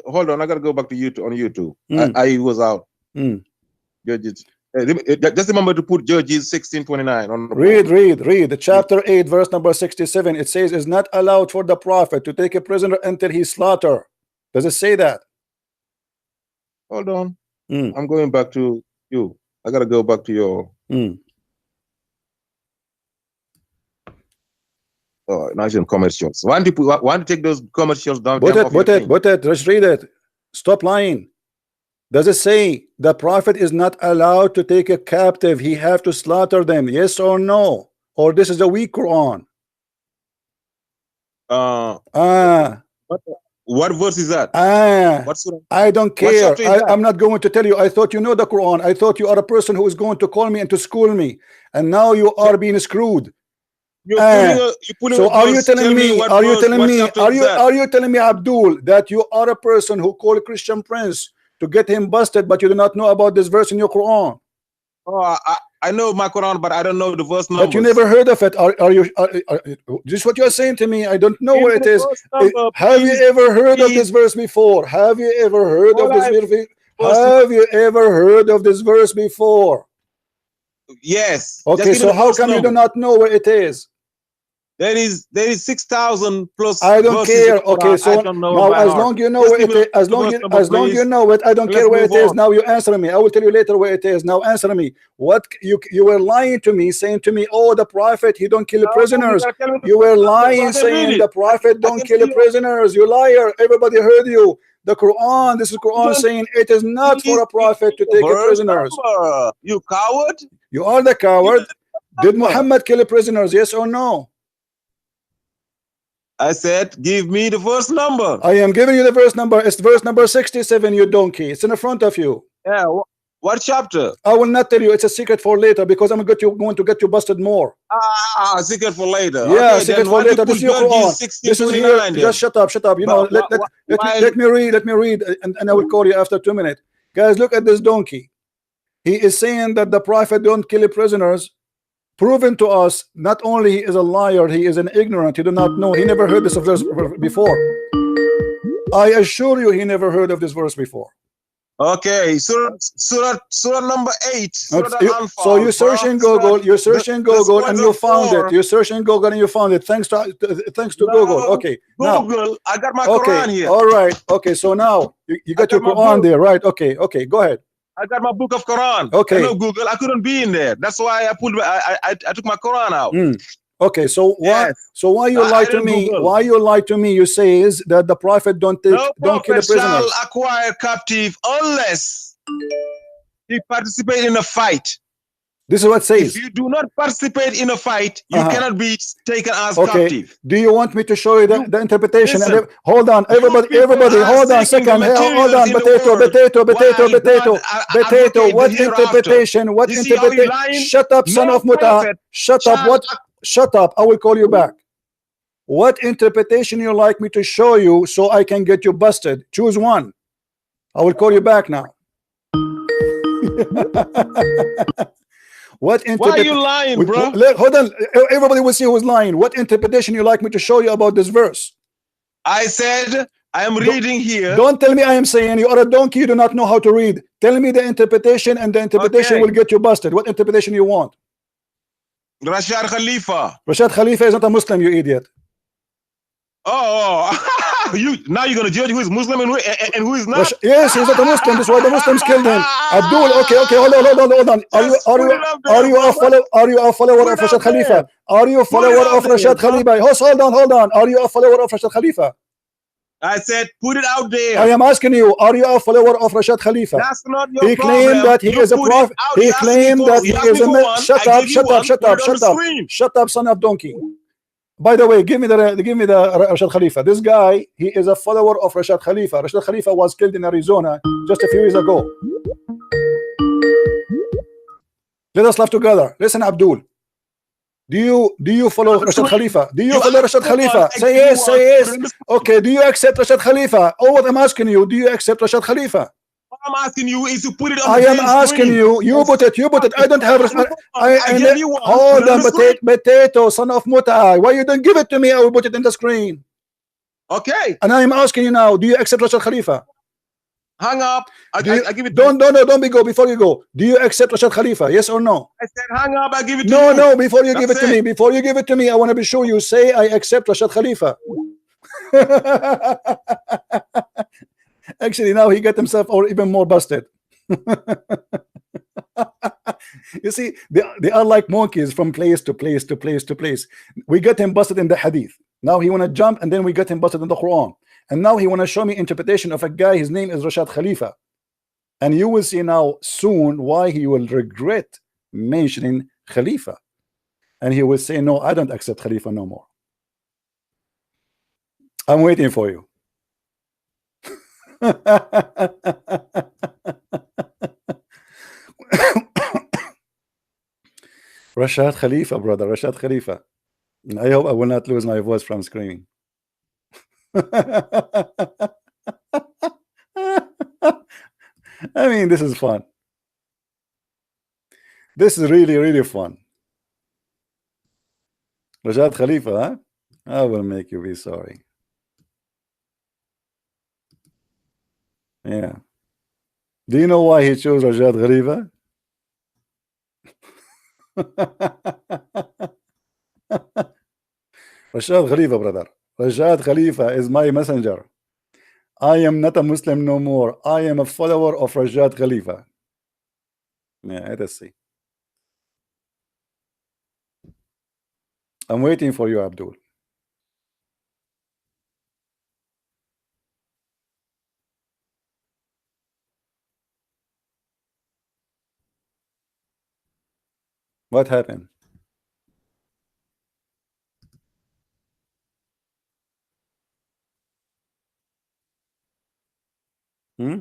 hold on. I gotta go back to YouTube on YouTube. I was out. Judges. Just remember to put Judges 16:29 on the read the chapter 8 verse number 67. It says is not allowed for the prophet to take a prisoner until he slaughter. Does it say that? Hold on. I'm going back to you. I gotta go back to your nice commercials. Why don't you take those commercials down? Put it. Just read it. Stop lying. Does it say the prophet is not allowed to take a captive? He have to slaughter them. Yes or no? Or this is a weak Quran? What verse is that? I don't care. I'm not going to tell you. I thought you know the Quran. I thought you are a person who is going to call me and to school me, and now you are being screwed. So are you telling me, are you telling me, Abdul, that you are a person who called Christian Prince to get him busted, but you do not know about this verse in your Quran? Oh, I know my Quran, but I don't know the verse numbers. But you never heard of it. This is what you're saying to me? I don't know where it is. Have you ever heard of this verse before? Have you ever heard of this verse? Have you ever heard of this verse before? Yes. Okay, so how come you do not know where it is? There is 6,000 plus. I don't care. Okay, so now as long you know where it is, as long you know it, I don't care where it is. Now you answer me. I will tell you later where it is. Now answer me. What you were lying to me, saying to me, oh, the prophet, he don't kill prisoners. You were lying, saying the prophet don't kill prisoners. You liar. Everybody heard you. The Quran, this is Quran saying it is not for a prophet to take prisoners. You coward. You are the coward. Did Muhammad kill prisoners? Yes or no? I said, give me the verse number. I am giving you the verse number. It's verse number 67, you donkey. It's in the front of you. Yeah. What chapter? I will not tell you. It's a secret for later because I'm going to get you busted more. Secret for later. Yeah, okay, secret for later. This is your Quran. This is here. Just shut up. Shut up. You know, let me read. Let me read, and I will call you after 2 minutes. Guys, look at this donkey. He is saying that the prophet don't kill prisoners. Proven to us, not only he is a liar, he is an ignorant. He do not know. He never heard this verse before. I assure you, he never heard of this verse before. Okay, surah number 8. So you search in Google. You search in Google and you found it. You search in Google and you found it. Thanks to Google. Okay. Google. I got my Quran here. All right. Okay. So now you got your Quran there, right? Okay. Okay. Go ahead. I got my book of Quran. Okay. I know Google. I couldn't be in there. That's why I took my Quran out. Okay. So why? Yes. So why you lie to me? Google. Why you lie to me? You say is that the prophet don't kill a prisoner. Shall acquire captive unless he participate in a fight. This is what it says. If you do not participate in a fight, you cannot be taken as captive. Do you want me to show you the interpretation? Listen, hold on, everybody, hold on a second. Hold on, potato. What interpretation? What interpretation? Shut up, son of Muta. Shut up. What? Shut up. I will call you back. What interpretation you like me to show you so I can get you busted? Choose one. I will call you back now. Why are you lying, bro? Hold on. Everybody will see who's lying. What interpretation you like me to show you about this verse? I said I am reading here. Don't tell me I am saying you are a donkey. You do not know how to read. Tell me the interpretation, and the interpretation will get you busted. What interpretation you want? Rashad Khalifa. Rashad Khalifa is not a Muslim, you idiot. Oh. Now you're gonna judge who is Muslim and who is not. Yes, he's not a Muslim. That's why the Muslims killed him. Abdul, okay, hold on. Are you a follower of Rashad Khalifa? Are you a follower of Rashad Khalifa? Hold on. Are you a follower of Rashad Khalifa? I said, put it out there. I am asking you, are you a follower of Rashad Khalifa? That's not your He claimed that he is a prophet. He claimed that he is a. Shut up, son of donkey. By the way, give me the Rashad Khalifa. This guy, he is a follower of Rashad Khalifa. Rashad Khalifa was killed in Arizona just a few years ago. Let us laugh together. Listen, Abdul. Do you follow Rashad Khalifa? Do you follow Rashad Khalifa? Say yes. Okay. Do you accept Rashad Khalifa? Oh, what I'm asking you, do you accept Rashad Khalifa? What I'm asking you is to put it on I am asking you. You put it. I don't have. Hold on, potato, son of Muta. Why you don't give it to me? I will put it in the screen. Okay. And I am asking you now. Do you accept Rashad Khalifa? Hang up. I give it. Don't go. Before you go, do you accept Rashad Khalifa? Yes or no? I said hang up. I give it to you. No. Before you give it to me. Before you give it to me, I want to be sure you say I accept Rashad Khalifa. Actually, now he got himself even more busted. You see, they are like monkeys from place to place. We got him busted in the hadith. Now he want to jump, and then we got him busted in the Quran. And now he want to show me interpretation of a guy. His name is Rashad Khalifa. And you will see now soon why he will regret mentioning Khalifa. And he will say, no, I don't accept Khalifa no more. I'm waiting for you. Rashad Khalifa, brother. Rashad Khalifa. I hope I will not lose my voice from screaming. I mean, this is fun. This is really, really fun. Rashad Khalifa, huh? I will make you be sorry. Yeah. Do you know why he chose Rashad Khalifa? Rashad Khalifa, brother. Rashad Khalifa is my messenger. I am not a Muslim no more. I am a follower of Rashad Khalifa. Yeah, let us see. I'm waiting for you, Abdul. What happened? Hmm?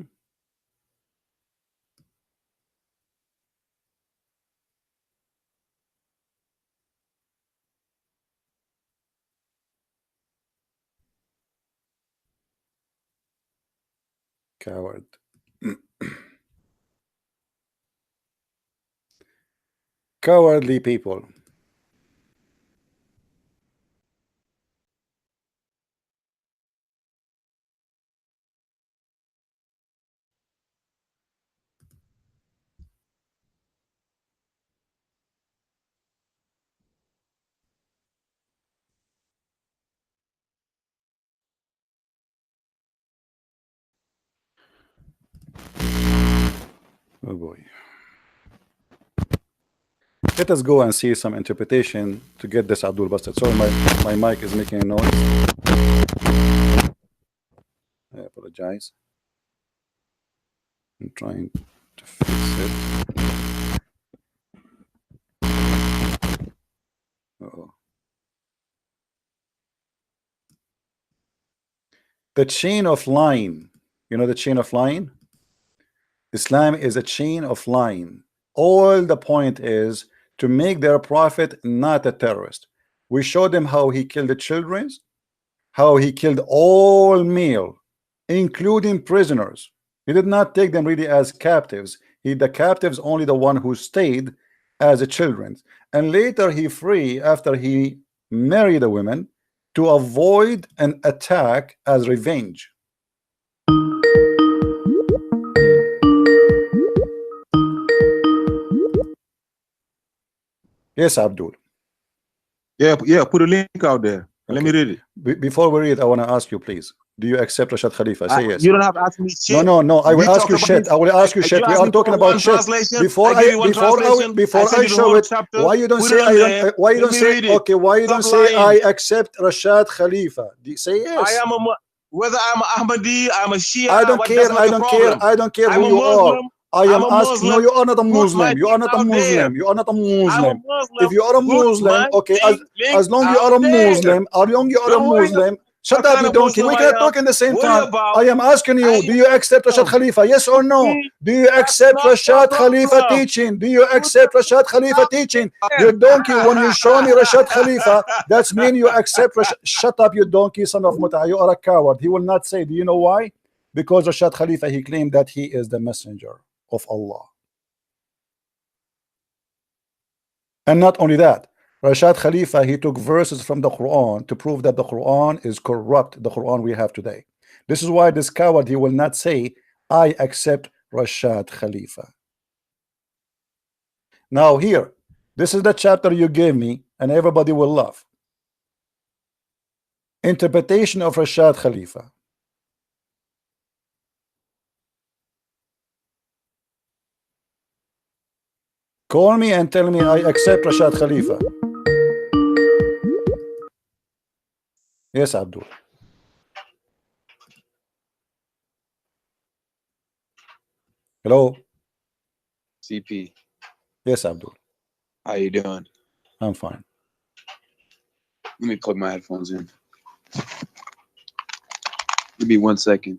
Coward. Cowardly people. Oh boy. Let us go and see some interpretation to get this Abdul busted. Sorry, my mic is making a noise. I apologize. I'm trying to fix it. Uh-oh. The chain of line. You know the chain of line? Islam is a chain of line. All the point is to make their prophet not a terrorist. We showed them how he killed the children, how he killed all male, including prisoners. He did not take them really as captives. The captives only the one who stayed as a children. And later he free after he married the women to avoid an attack as revenge. Yes, Abdul. Yeah, put a link out there. And let me read it. Before we read it, I want to ask you, please. Do you accept Rashad Khalifa? Say yes. You don't have to ask me shit. No. I will ask you shit. I will ask you shit. We are talking about shit. Before I show it, why you don't say why you don't say okay? Why you don't say I accept Rashad Khalifa? Say yes. Whether I'm a Ahmadi, I'm a Shia. I don't care. I don't care who you are. I am asking. No, you are not a Muslim. You are not a Muslim. You are not a Muslim. If you are a Muslim, okay, as long you are a Muslim, shut up, you donkey. We cannot talk in the same time. I am asking you, do you accept Rashad Khalifa? Yes or no? Do you accept Rashad Khalifa teaching? Do you accept Rashad Khalifa teaching? You donkey, when you show me Rashad Khalifa, that's mean you accept Rashad. Shut up, you donkey, son of Muta. You are a coward. He will not say. Do you know why? Because Rashad Khalifa, he claimed that he is the messenger of Allah. And not only that, Rashad Khalifa, he took verses from the Quran to prove that the Quran is corrupt, the Quran we have today. This is why this coward, he will not say, I accept Rashad Khalifa. Now here, this is the chapter you gave me, and everybody will love. Interpretation of Rashad Khalifa. Call me and tell me I accept Rashad Khalifa. Yes, Abdul. Hello. CP. Yes, Abdul. How you doing? I'm fine. Let me plug my headphones in. Give me 1 second.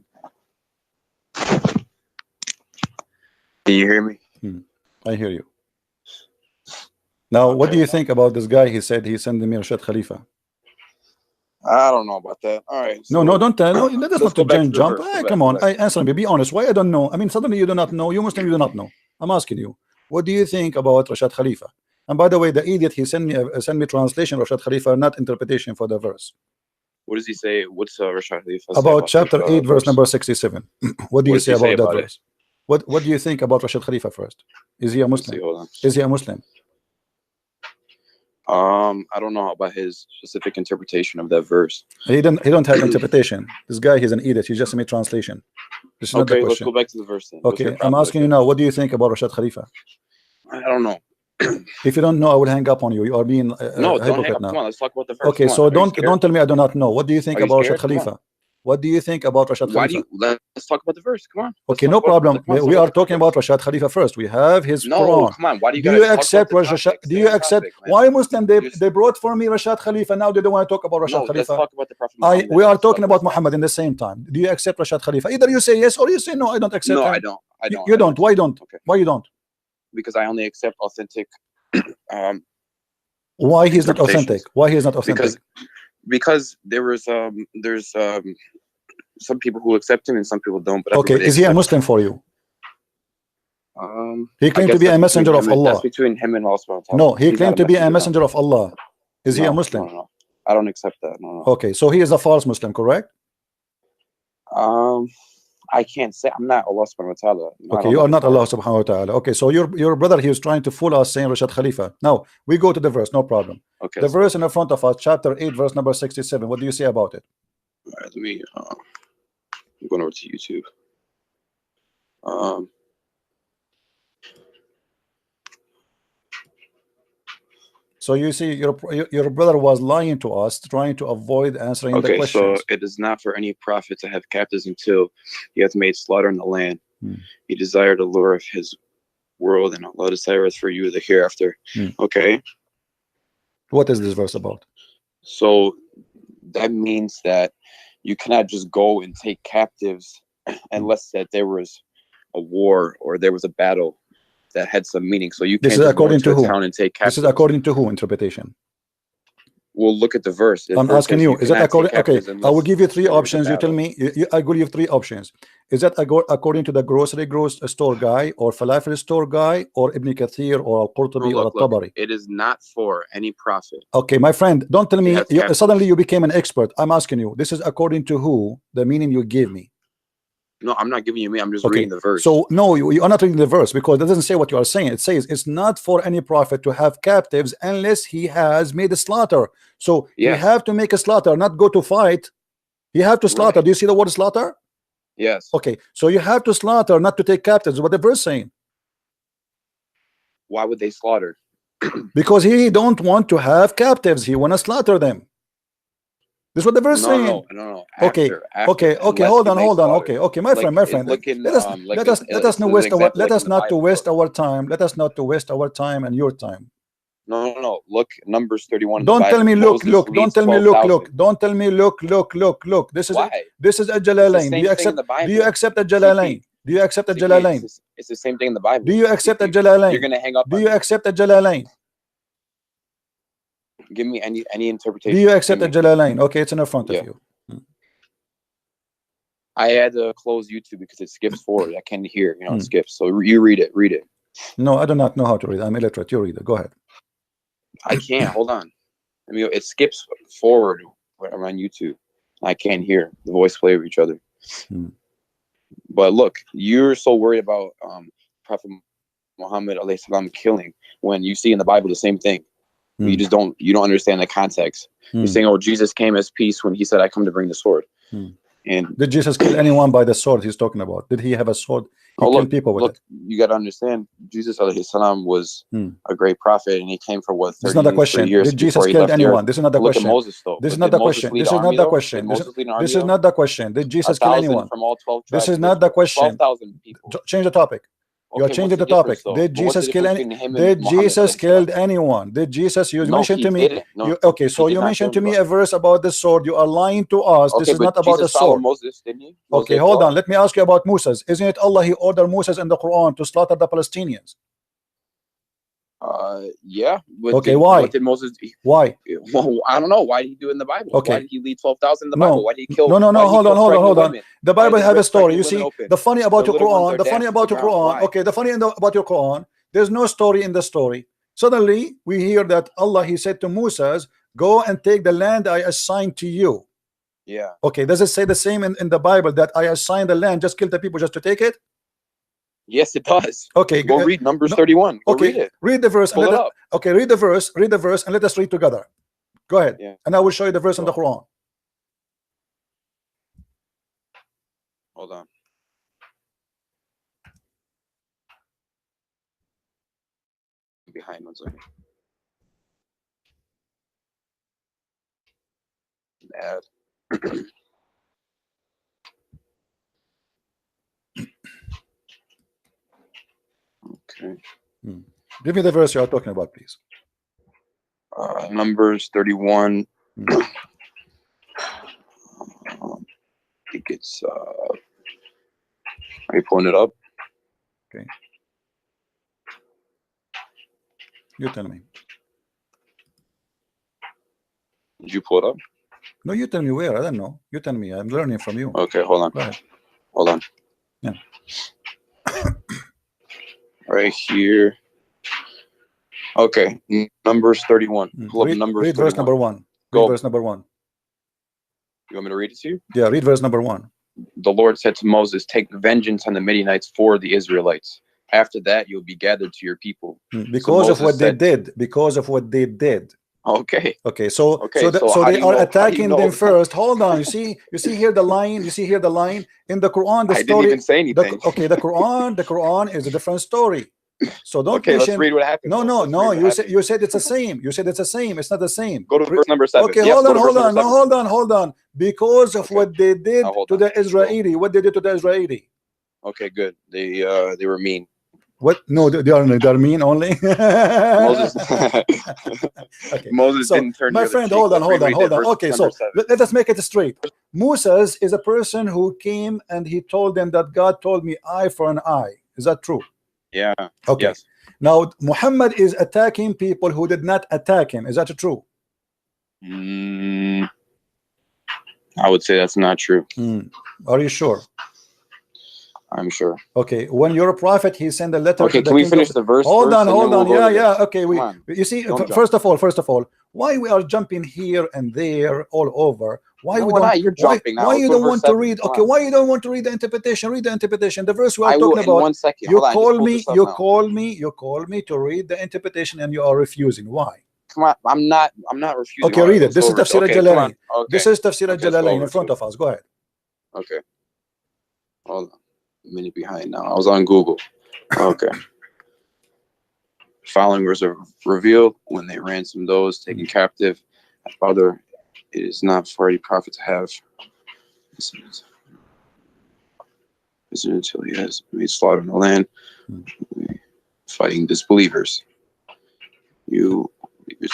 Can you hear me? I hear you. Now, what do you think about this guy? He said he sent me Rashad Khalifa. I don't know about that. All right. No, no, don't tell. No, that's let's not go to back to jump. the verse. Hey, Go come back, on. go back. Answer me. Be honest. Why I don't know? I mean, suddenly you do not know. You Muslim, you do not know. I'm asking you. What do you think about Rashad Khalifa? And by the way, the idiot, he sent me translation of Rashad Khalifa, not interpretation for the verse. What does he say? What's Rashad Khalifa say About chapter the 8, verse number 67. What do you does say he say about that about it? verse? What do you think about Rashad Khalifa first? Is he a Let's see, Muslim? hold on. Is he a Muslim? I don't know about his specific interpretation of that verse. He don't have interpretation. This guy, he's an idiot. He just made translation. This is not the Okay, let's question. go back to the verse then. What's your Okay, I'm asking you now. What do you think about Rashad Khalifa? I don't know. If you don't know, I will hang up on you. You are being No, a don't hang hypocrite up. now. Come on, let's talk about the verse. Okay, Come so on. Are you don't tell me I do not know. What do you think Are you about Rashad scared? Come on. Khalifa? What do you think about Rashad Why do Khalifa? you let's talk about the verse? Come on. Let's Okay, talk no about- problem. come on, We let's are talk talking about about Rashad Khalifa first. We have his No, Quran. come on. Why do you Do gotta you talk about accept the Rashad? topic? Do Stay you on accept? topic, man. Why Muslim? Just- They brought for me Rashad Khalifa. Now they don't want to talk about Rashad No, let's Khalifa. talk about the Prophet Muhammad. We are Let's talking talk about Muhammad in the same time. Do you accept Rashad Khalifa? Either you say yes or you say no. I don't accept No, him. I don't. I don't. You I don't. Why don't? Okay. Why you don't? Because I only accept authentic. Why he's not Interpretations. authentic? Why he's not authentic? Because there's some people who accept him and some people don't. But Okay, everybody is he a accepts Muslim for you? him. He I claimed to guess be a that's messenger between of him- That's Allah. between him and Allah subhanahu wa ta'ala. No, he He's claimed not to be a no. messenger of Allah. Is he a No, Muslim? No. I don't accept that. No. Okay, so he is a false Muslim, correct? I can't say I'm not Allah subhanahu wa ta'ala. Okay, you are not Allah subhanahu wa ta'ala. Okay, so your brother, he is trying to fool us saying Rashad Khalifa. Now, we go to the verse, no problem. Okay. The verse in the front of us, chapter 8, verse number 67. What do you say about it? All right, let me. I'm going over to YouTube. So you see, your brother was lying to us, trying to avoid answering the Okay, questions. so it is not for any prophet to have captives until he hath made slaughter in the land. He desired the lure of his world, and Allah desireth for you the hereafter. Okay. What is this verse about? So that means that you cannot just go and take captives unless that there was a war or there was a battle that had some meaning. So you This can't is just go according into to a who? town and take captives. This is according to who interpretation? We'll look at the verse. The I'm verse asking says you, is that cannot take according? Okay, captives I will unless give you three there was a options. You tell battle. me. I will give three options. Is that according to the grocery store guy, or falafel store guy, or Ibn Kathir, or Al-Qurtubi, or Look, Al-Tabari? it is not for any prophet. Okay, my friend, don't tell me. Yes, Suddenly you became an expert. I'm asking you. This is according to who? The meaning you give me. No, I'm not giving you me. I'm just Okay, reading the verse. so no, you are not reading the verse because it doesn't say what you are saying. It says it's not for any prophet to have captives unless he has made a slaughter. So you Yes. have to make a slaughter, not go to fight. You have to slaughter. Right. Do you see the word slaughter? Yes. Okay, so you have to slaughter, not to take captives. What the verse saying? Why would they slaughter? Because he don't want to have captives. He want to slaughter them. This is what the verse saying. No. Okay, After, okay, unless hold you on. make slaughter. Okay, my friend. Look in, Let us like let us an- let us not an waste our example let like us in the not to Bible. waste our time. Let us not to waste our time and your time. No. Look, Numbers 31. Don't tell me look. Moses Don't leads tell me 12,000. look. Don't tell me look. This is Why? this is a It's the Jalalain. same thing in the Bible. Do you accept a CP. Jalalain? Do you accept a CP, Jalalain? It's the same thing in the Bible. Do you accept a CP. Jalalain? You're gonna hang up. Do on you me. accept a Jalalain? Give me any interpretation. Do you accept a Give me. Jalalain? Okay, it's in front of Yeah. you. I had to close YouTube because it skips forward. I can't hear. It Hmm. skips. So you read it. Read it. No, I do not know how to read. I'm illiterate. You read it. Go ahead. I can't. Hold on. I mean, it skips forward when I'm on YouTube. I can't hear the voice play of each other. Hmm. But look, you're so worried about Prophet Muhammad alayhi salam killing when you see in the Bible the same thing. Hmm. You just don't understand the context. You're saying, "Oh, Jesus came as peace when he said, I come to bring the sword." And Did Jesus kill anyone by the sword he's talking about? Did he have a sword? He killed people with look, it. you got to understand, Jesus alayhi salam was a great prophet, and he came for what? This is not the question. years Did Jesus before he kill left the anyone? earth. This is not the Look question. at Moses, though. This is But not did the Moses question. lead This an is not army, the though? question. Did This Moses lead an army, is though? not the question. Did Jesus kill 1,000 anyone? from all 12 This tribes is not the question. 12,000 people. Change the topic. You are Okay, changing what's the topic. difference, though? Did But what's the Jesus kill difference any? between him and Did Muhammad Jesus alayhi killed salam? anyone? Did Jesus? You No, mentioned he to me. didn't. No, Okay, he so did you not mentioned to kill me anyone. a verse about the sword. You are lying to us. This Okay, is not but about the Jesus followed sword. Moses, didn't he? Okay, Mosaic hold law? on. Let me ask you about Moses. Isn't it Allah? He ordered Moses in the Quran to slaughter the Palestinians. Yeah. Okay, why? What did Moses? Why? Well, I don't know. Why did he do it in the Bible? Okay. Why did he lead 12,000 in the No. Bible? Why did he kill? No, why did he hold kill on. pregnant women? The Why Bible did he have a rip story. pregnant You women see, open? the funny about The your little ones Quran, are the funny dashed to about the your ground. Quran. Why? Okay, the funny about your Quran. There's no story in the story. Suddenly, we hear that Allah, He said to Moses, "Go and take the land I assigned to you." Yeah. Okay, does it say the same in the Bible that I assigned the land, just kill the people just to take it? Yes, it does. Okay, Go read Numbers 31. Go okay, read it. read the verse. Pull And it let up. okay, read the verse, and let us read together. Go ahead, Yeah. and I will show you the verse in the Quran. Hold on. Behind one second. Add. Okay. Give me the verse you are talking about, please. Numbers 31. I think it's. Are you pulling it up? Okay. You tell me. Did you pull it up? No, you tell me where. I don't know. You tell me. I'm learning from you. Okay, hold on. Go ahead. Hold on. Yeah. Right here. Okay, Numbers 31. Pull up Numbers read 31. verse number 1. Go. Read verse number 1. You want me to read it to you? Yeah, read verse number 1. The Lord said to Moses, "Take vengeance on the Midianites for the Israelites. After that, you'll be gathered to your people." Because so of what they did. Because of what they did. Okay. Okay, so so they are attacking them that? first. Hold on, you see here the line. You see here the line in the Quran. The I story. didn't even say anything. The Quran is a different story. So don't okay, mention. let's read what happened. No. You said it's the same. You said it's the same. It's not the same. Go to verse number 7. Okay, yep, hold on. Because of what they did to the Israeli. What they did to the Israeli. Okay, good. They were mean. What? No, they are mean only. Moses. Okay. Moses didn't turn. My friend, hold on. Okay, so let us make it straight. Moses is a person who came and he told them that God told me eye for an eye. Is that true? Yeah. Okay. Yes. Now Muhammad is attacking people who did not attack him. Is that true? I would say that's not true. Are you sure? I'm sure. Okay, when you're a prophet, he sent a letter to the can we finish the verse? Hold on. We'll Yeah. Okay, you see, first of all, why we are jumping here and there all over? Why we don't? You're jumping now. Why you don't want to 7. read? Okay, why you don't want to read the interpretation? Read the interpretation. The verse we are I will talking about. in 1 second. You call me to read the interpretation, and you are refusing. Why? Come on, I'm not refusing. Okay, read it. This is Tafsir al-Jalalain. This is Tafsir al-Jalalain in front of us. Go ahead. Okay. Hold on. A minute behind now. I was on Google. Okay. Following was revealed when they ransomed those taken captive. Father, it is not for a prophet to have until he has made slaughter in the land, fighting disbelievers. You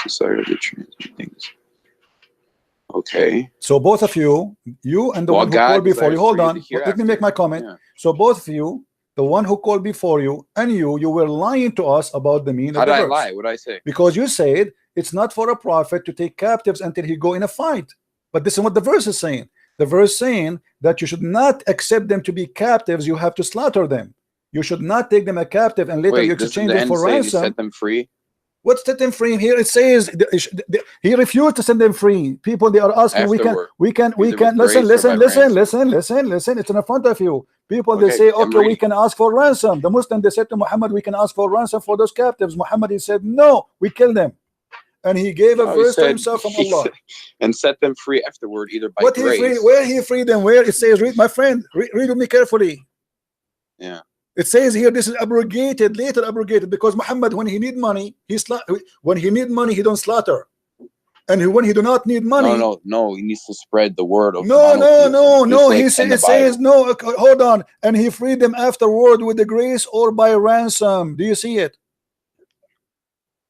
desire to transmit things. Okay. So both of you and the one who called before you. Hold on. Let me make my comment. Yeah. So both of you, the one who called before you and you were lying to us about the meaning of the verse. How did I lie? What did I say? Because you said it's not for a prophet to take captives until he go in a fight. But this is what the verse is saying. The verse saying that you should not accept them to be captives. You have to slaughter them. You should not take them a captive and later you exchange them for ransom. Set them free. What's set them free here? It says he refused to set them free. People, they are asking, Afterward. we can listen. It's in front of you. People, they say, okay, we can ask for ransom. The Muslim, they said to Muhammad, we can ask for ransom for those captives. Muhammad, he said, no, we kill them. And he gave a verse to himself from Allah. And set them free afterward, either by grace. Where he freed them? Where it says, read, my friend, read with me carefully. Yeah. It says here this is abrogated, later abrogated, because Muhammad, when he need money, he don't slaughter, and when he do not need money, no, he needs to spread the word of no. He says no. Hold on, and he freed them afterward with the grace or by ransom. Do you see it?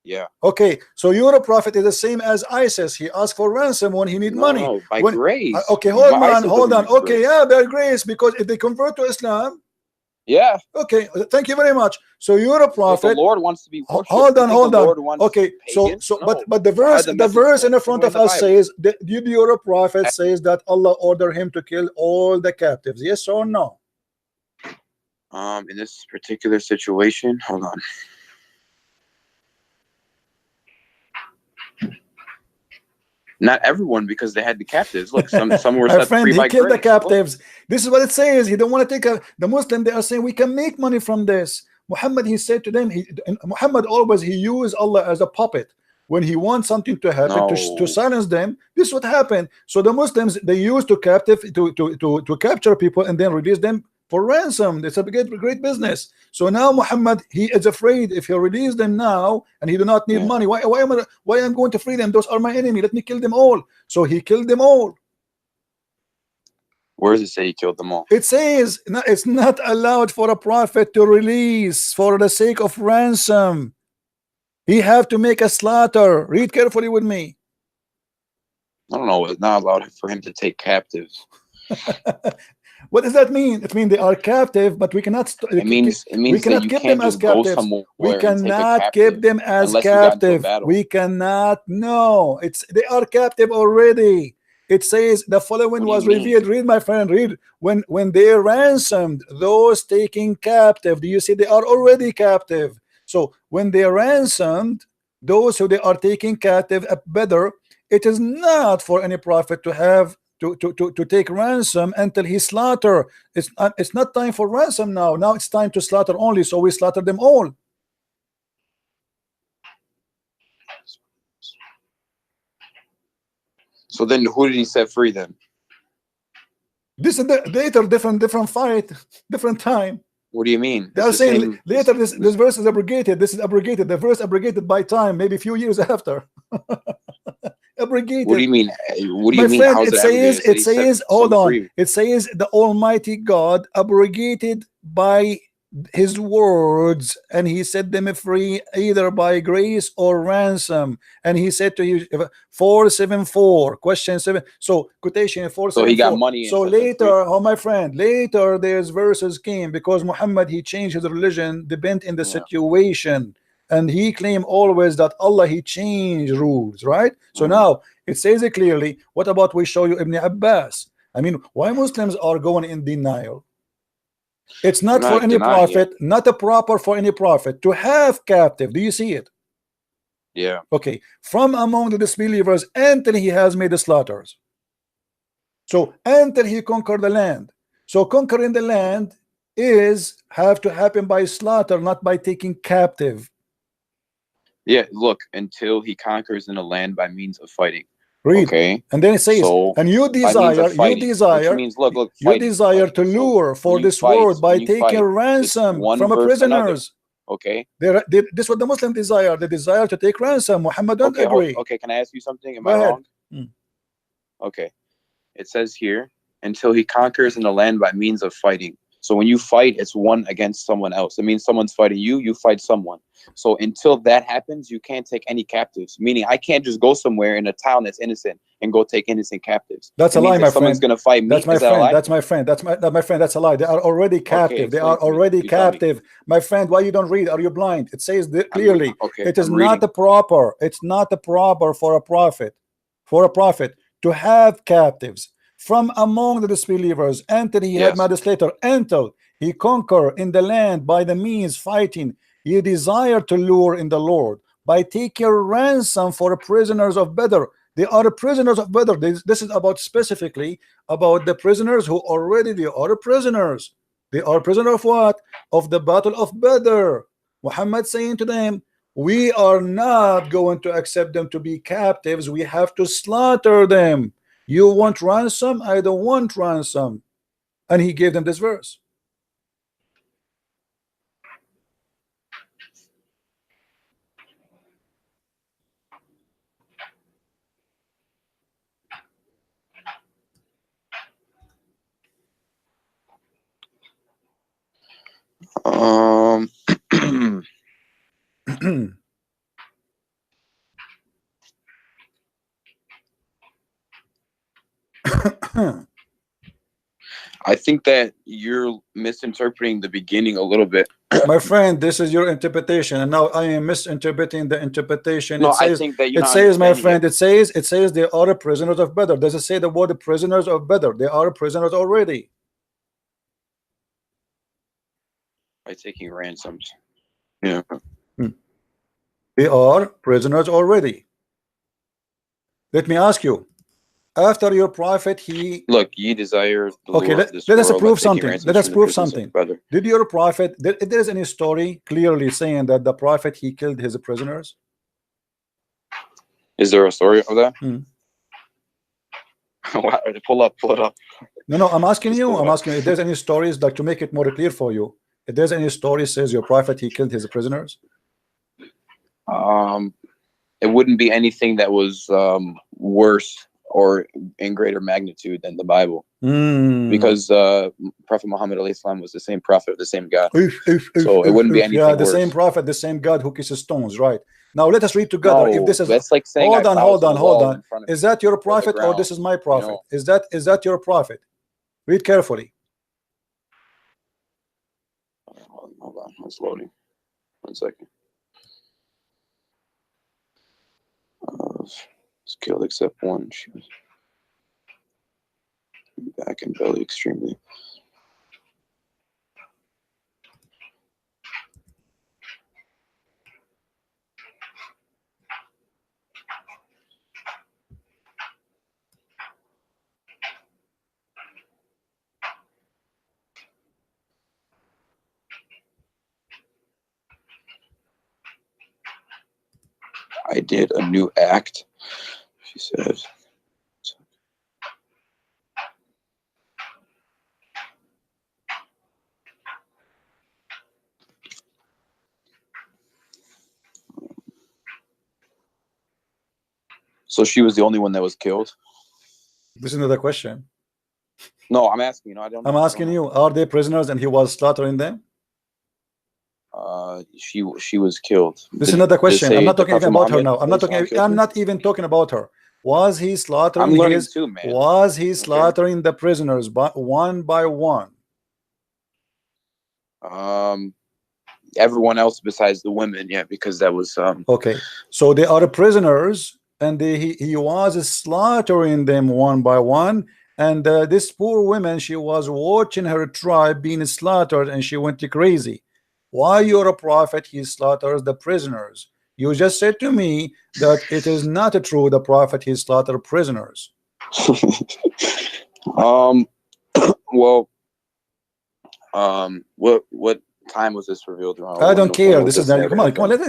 Yeah. Okay, so your prophet is the same as ISIS. He asked for ransom when he need money. No, by grace. Okay, hold on. Okay, yeah, by grace, because if they convert to Islam. Yeah. Okay, thank you very much. So you're a So if the prophet. Lord wants to be worshipped, Hold you on, think hold the on. Lord wants Okay, pagans? so No. but the So how verse the the message verse in go? the front Show me of in the us Bible. says that you're a prophet says that Allah ordered him to kill all the captives. Yes or no? In this particular situation, hold on. Not everyone, because they had the captives. Look, some were My set friend, free he by killed the grace. Look. captives. This is what it says. He don't want to take the Muslim. They are saying we can make money from this. Muhammad, he said to them, Muhammad always he used Allah as a puppet. When he wants something to happen to No. silence them, this is what happened. So the Muslims, they used to capture people and then release them for ransom. It's a great business. So now Muhammad, he is afraid if he release them now and he do not need Yeah. money. Why am I going to free them? Those are my enemy. Let me kill them all. So he killed them all. Where does it say he killed them all? It says it's not allowed for a prophet to release for the sake of ransom. He have to make a slaughter. Read carefully with me. I don't know. It's not allowed for him to take captives. What does that mean? It means they are captive, but we cannot. It means we that cannot you keep can't them as just go captives. somewhere We and take a cannot keep captive them as unless you got into a captive. battle. We cannot. No, they are captive already. It says the following What do you was mean? revealed. Read, my friend. Read. When they ransomed those taken captive. Do you see they are already captive? So when they ransomed those who they are taking captive at Badr, it is not for any prophet to have to take ransom until he slaughter. It's not time for ransom now. Now it's time to slaughter only. So we slaughter them all. So then who did he set free then? This is the later different fight, different time. What do you mean? They It's are the saying same, later this verse is abrogated. This is abrogated. The verse abrogated by time, maybe a few years after. Abrogated. What do you mean? What do you My mean? friend, How's it it abrogated? says, He set hold some on. free. It says the Almighty God abrogated by his words, and he set them free either by grace or ransom. And he said to you, 474, question 7. So quotation So he got 474. money and So set them free. later, oh my friend, later there's verses came because Muhammad he changed his religion depend in the situation. And he claimed always that Allah he changed rules, right? So now it says it clearly. What about we show you Ibn Abbas? I mean, why Muslims are going in denial? It's not for any prophet, not a proper for any prophet to have captive. Do you see it? Yeah. Okay. From among the disbelievers until he has made the slaughters. So until he conquered the land. So conquering the land is have to happen by slaughter, not by taking captive. Yeah, look, until he conquers in the land by means of fighting. Read. Okay. And then it says, so, and you desire, which means, look, you desire to lure for this world by taking ransom from a prisoners. Okay. This is what the Muslim desire. They desire to take ransom. Muhammad don't agree. Okay, can I ask you something? Am Go I ahead. wrong? Okay. It says here, until he conquers in the land by means of fighting. So when you fight, it's one against someone else. It means someone's fighting you, you fight someone. So until that happens, you can't take any captives. Meaning I can't just go somewhere in a town that's innocent and go take innocent captives. That's a lie, my friend. Someone's gonna fight me. That's my friend. That's my friend. That's my friend. That's a lie. They are already captive. They are already captive. My friend, why you don't read? Are you blind? It says clearly. It is not a proper. It's not a proper for a prophet. For a prophet to have captives from among the disbelievers until he had legislator, until he conquer in the land by the means fighting. He desire to lure in the Lord by taking ransom for prisoners of Badr. They are prisoners of Badr. This is about specifically about the prisoners who already they are prisoners. They are prisoner of what? Of the battle of Badr. Muhammad saying to them, we are not going to accept them to be captives. We have to slaughter them. You want ransom? I don't want ransom. And he gave them this verse. I think that you're misinterpreting the beginning a little bit. My friend, this is your interpretation, and now I am misinterpreting the interpretation. No, It says, I think that you're it not says, my understanding friend, it says they are prisoners of Badr. Does it say the word prisoners of Badr? They are prisoners already. by taking ransoms. Yeah. They are prisoners already. Let me ask you, after your prophet, he Look, ye desire the okay. lure of this Let us world by prove taking something. ransoms Let us from the prove prisons of something. Badr. Did your prophet? There is any story clearly saying that the prophet he killed his prisoners? Is there a story of that? Hmm. Pull it up. No, I'm asking Just you. pull it I'm up. asking you if there's any stories like to make it more clear for you. If there's any story says your prophet he killed his prisoners. It wouldn't be anything that was worse or in greater magnitude than the Bible, because Prophet Muhammad alayhi salam was the same prophet, the same God. So it wouldn't be anything yeah, the worse. same prophet, the same God who kisses stones, right? Now let us read together. No, If this is that's like saying hold I on, bow hold to on, the hold wall on. in front of Is that your or the prophet or ground, this is my prophet? know? Is that your prophet? Read carefully. Hold on, it's loading. 1 second. It's killed except one. She was back and belly extremely. I did a new act, she said. So she was the only one that was killed? This is another question. No, I'm asking you. I don't know. I'm asking you, are they prisoners and he was slaughtering them? She was killed. This is another question. I'm not talking even about her now. I'm not even even talking about her. Was he slaughtering I'm learning his too, man. was he slaughtering the prisoners one by one? Everyone else besides the women, yeah, because that was okay. So they are prisoners and he was slaughtering them one by one, and this poor woman, she was watching her tribe being slaughtered and she went crazy. Why you're a prophet he slaughters the prisoners? You just said to me that it is not true the prophet he slaughtered prisoners. well, what time was this revealed around? I don't care. This is come on. Let's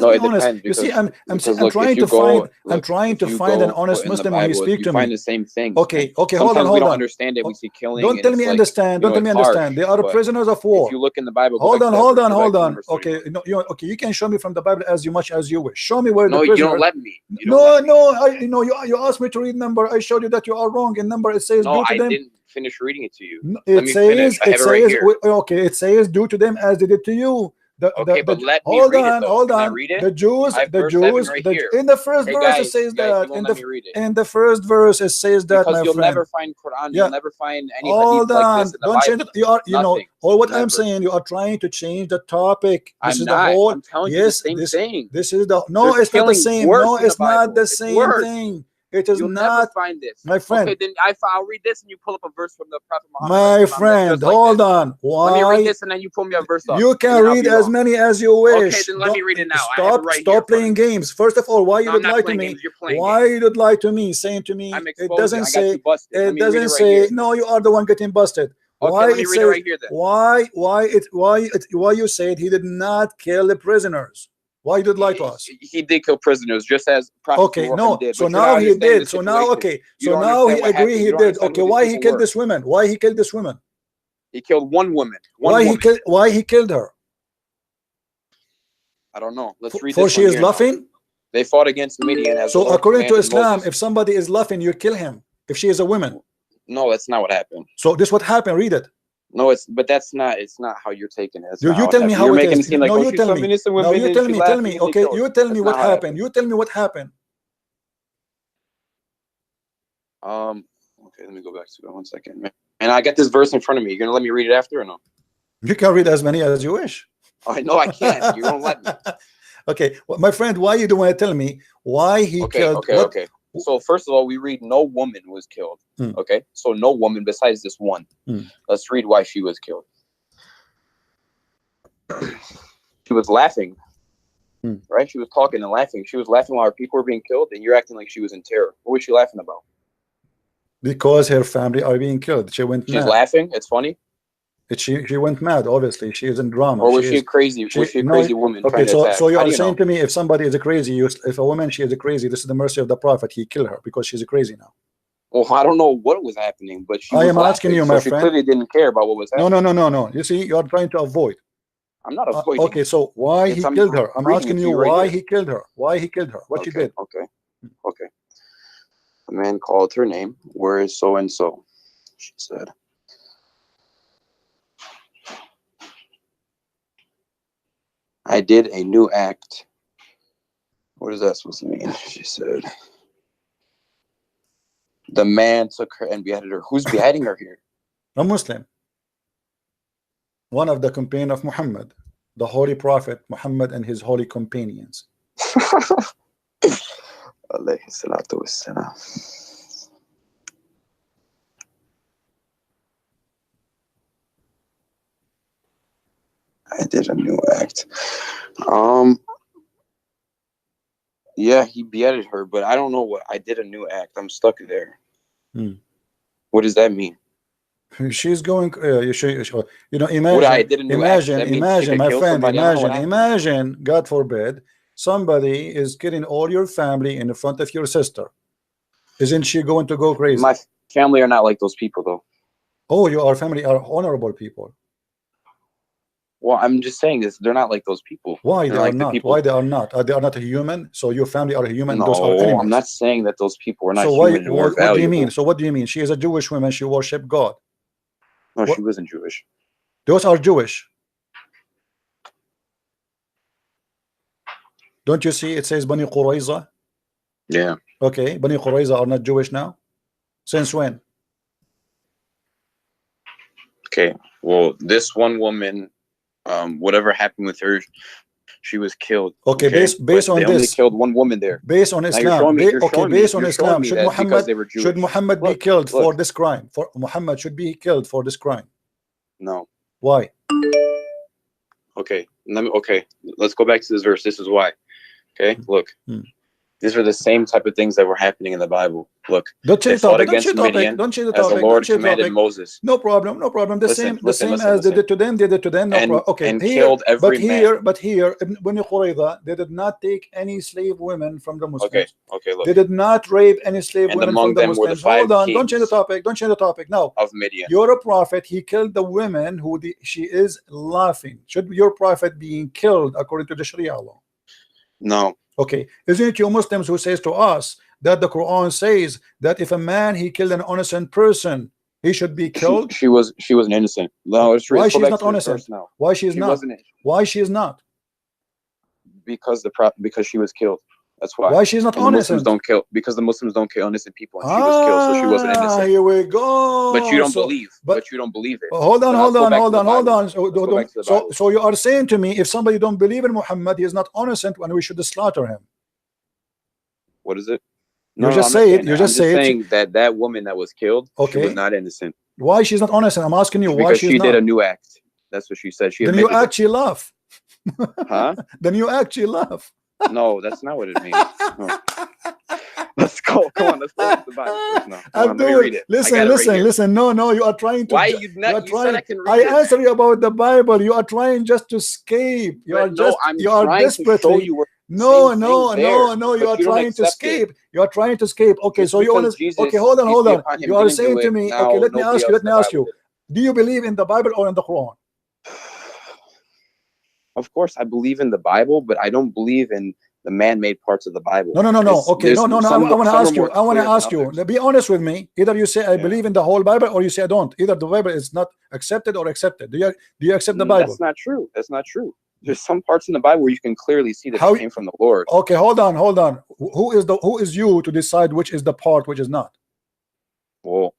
no, be honest. Depends, you see, I'm look, trying to find. I'm trying to find an honest Muslim when he speaks to me. Find the same thing. Okay, Sometimes hold on. we don't understand it. We see killing. Don't tell me understand. Don't tell me understand. They are prisoners of war. If you look in the Bible, hold on. Okay, no, okay, you can show me from the Bible as much as you wish. Show me where the prisoner. You don't let me. No, you asked me to read number. I showed you that you are wrong in number. It says no, due to them. Didn't finish reading it to you. It says okay. It says due to them as they did to you. But let me read it, though. Hold Can I on. read it? The Jews, in the first verse it says that. In the first verse it says that, because my you'll friend. never find Quran. Yeah. You'll never find any hold hadith on. like this in the Don't Bible. change it. You are, all what Never. I'm saying, you are trying to change the topic. This I'm is not. the whole. I'm telling you yes, the same thing. This is the no. They're it's not the same. worse No, in it's the not Bible. the It's same worse. thing. It is You'll not. never find this, my friend. Okay, then I'll read this, and you pull up a verse from the Prophet Muhammad. My friend, hold on. Why? Let me read this, and then you pull me a verse up. You can read as many as you wish. Okay, then let me read it now. Stop playing games. First of all, why you would lie to me? Why you would lie to me, saying to me it doesn't say. It doesn't say. No, you are the one getting busted. Why it says? Why you said he did not kill the prisoners? Why did lie to us? He did kill prisoners, just as Prophet Muhammad did. So now he did. So now, okay. So now he agreed he did. Okay, why he killed this woman? Why he killed this woman? He killed one woman. Why he killed her? I don't know. Let's read. For she is laughing. They fought against Midian. So according to Islam, if somebody is laughing, you kill him. If she is a woman. No, that's not what happened. So this what happened. Read it. No, it's not how you're taking it. You tell me how it is. No, you tell me. No, you tell me. Okay, you tell me what happened. You tell me what happened. Okay, let me go back to it 1 second. And I got this verse in front of me. You're gonna let me read it after or no? You can read as many as you wish. I know I can't. You don't let me. Okay, well, my friend, why you don't want to tell me why he killed? Okay. So first of all, we read no woman was killed. Okay, so no woman besides this one. Let's read why she was killed. She was laughing, right? She was talking and laughing. She was laughing while her people were being killed, and you're acting like she was in terror. What was she laughing about? Because her family are being killed. She went mad. She's laughing. It's funny. She went mad. Obviously, she is in drama. Or was she crazy? Was she a crazy woman? Okay, so you are saying know? to me, if somebody is a crazy, if a woman she is a crazy, this is the mercy of the Prophet. He killed her because she's a crazy now. Well, I don't know what was happening, but she I was am laughing, asking you, so my she friend. clearly didn't care about what was happening. No. You see, you are trying to avoid. I'm not avoiding. Okay, so why he killed her? I'm asking you why he killed her. Why he killed her? What she did? Okay. A man called her name. Where is so and so? She said. I did a new act. What is that supposed to mean? She said. The man took her and beheaded her. Who's beheading her here? A Muslim. One of the companions of Muhammad, the holy prophet Muhammad and his holy companions. Alayhi salatu wassalam. I did a new act. Yeah, he beheaded her, but I don't know what I did a new act. I'm stuck there. What does that mean? She's going. Imagine, my friend. Imagine, God forbid, somebody is killing all your family in front of your sister. Isn't she going to go crazy? My family are not like those people, though. Oh, your family are honorable people. Well, I'm just saying this. They're not like those people. Why they are not? Why they are not? They are not a human. So your family are a human. No, those are animals. I'm not saying that those people are not human. So what do you mean? So what do you mean? She is a Jewish woman. She worship God. No, she wasn't Jewish. Those are Jewish. Don't you see? It says Bani Qurayza. Yeah. Okay, Bani Qurayza are not Jewish now. Since when? Okay. Well, this one woman, whatever happened with her, she was killed. Okay, based on they this, only killed one woman there. Based on Islam. Based on Islam, should Muhammad be killed for this crime? For Muhammad should be killed for this crime? No. Why? Okay. Let's go back to this verse. This is why. Okay, look. These are the same type of things that were happening in the Bible. Look, don't change the topic. Don't change the topic. As the Lord commanded Moses. No problem. The same as they did to them. They did to them. No problem. Okay, and killed every man. But here, Bani Qurayza, they did not take any slave women from the Muslims. Okay. Look. They did not rape any slave women from the Muslims. Were the 5 Hold on. Don't change the topic. Now, of Midian. You're a prophet. He killed the women who she is laughing. Should your prophet being killed according to the Sharia law? No. Okay, isn't it you Muslims who says to us that the Quran says that if a man he killed an innocent person, he should be killed? She was an innocent. No, why she's not innocent? Why she is not? Why she is not? Because she was killed. That's why. Why she's not innocent? Muslims don't kill because the Muslims don't kill innocent people, and she was killed, so she wasn't innocent. Here we go. But you don't believe. But you don't believe it. Hold on. So you are saying to me, if somebody don't believe in Muhammad, he is not innocent, and we should slaughter him. What is it? No, you just say it. You're just saying that woman that was killed, she was not innocent. Why she's not innocent? I'm asking you why she's not. Because she did a new act. That's what she said. Then you actually laugh. Huh? Then you actually laugh. No, that's not what it means. No. Let's go. Come on, let's go to the Bible. No. Let me read it. Listen. No, you are trying to. Why you not? You said I can read it. I answer you about the Bible. You are trying just to escape. You are desperately. No. You are trying to escape. You are trying to escape. Okay, so you want to. Okay, hold on. You are saying to me. Okay, let me ask you. Do you believe in the Bible or in the Quran? Of course, I believe in the Bible, but I don't believe in the man-made parts of the Bible. No. Okay, no. I want to ask you. Be honest with me. Either you say I believe in the whole Bible, or you say I don't. Either the Bible is not accepted or accepted. Do you accept the Bible? That's not true. There's some parts in the Bible where you can clearly see that it came from the Lord. Okay, hold on. Who is you to decide which is the part which is not? Well,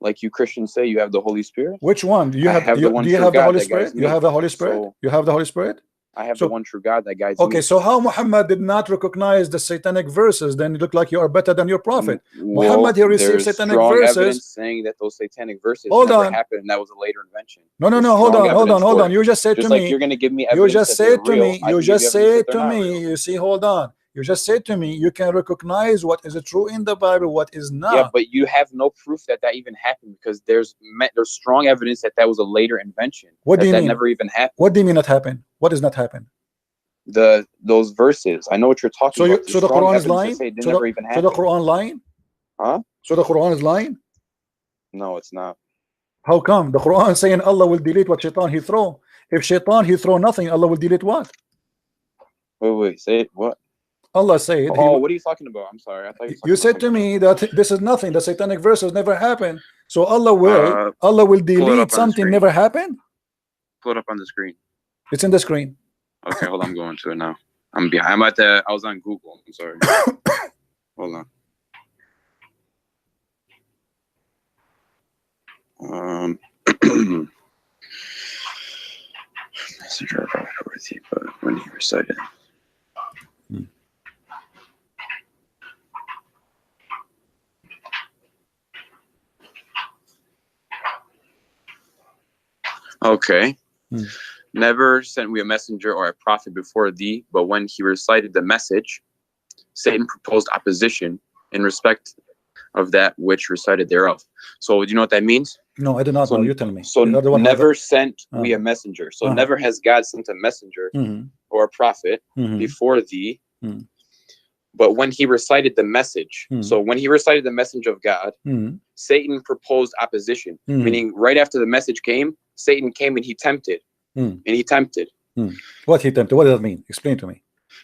Like you Christians say, you have the Holy Spirit. Which one? Do you I have, have the one do you true have the God Holy that guides Spirit? You me. have the Holy Spirit? So You have the Holy Spirit? I have So- the one true God that guides me. Okay, so how Muhammad did not recognize the satanic verses? Then you look like you are better than your prophet. Well, Muhammad, he received there's satanic strong verses. evidence saying that those satanic verses Hold never on. happened, and that was a later invention. No, There's hold strong on, evidence hold for on. it. You just said Just to like me, you're going to give me you evidence just that they're said to real, me, I you can give just you evidence that said they're to not me, real. you see, hold on. You just said to me, you can recognize what is true in the Bible, what is not. Yeah, but you have no proof that that even happened, because there's strong evidence that that was a later invention. What do you that mean? Never even happened. What do you mean not happen? What does not happen? Those verses. I know what you're talking about. So the Strong Quran is evidence lying? to say they So never the, even so happened. the Quran lying? Huh? So the Quran is lying? No, it's not. How come? The Quran is saying Allah will delete what shaitan he throw. If shaitan he throw nothing, Allah will delete what? Wait, say it. What? Allah said. Oh, what are you talking about? I'm sorry. I thought You said to me that this is nothing. The satanic verses never happened. So Allah will delete something never happened. Pull it up on the screen. It's in the screen. Okay, hold on. I'm going to it now. I'm behind. I was on Google. I'm sorry. Hold on. Messenger of God with you, but when he recited. Okay. Never sent we a messenger or a prophet before thee, but when he recited the message, Satan proposed opposition in respect of that which recited thereof. So do you know what that means? No, I do not know. You tell me. So never sent we a messenger. So never has God sent a messenger or a prophet before thee. But when he recited the message, so when he recited the message of God, Satan proposed opposition, meaning right after the message came, Satan came and he tempted. And he tempted. What he tempted? What does that mean? Explain to me.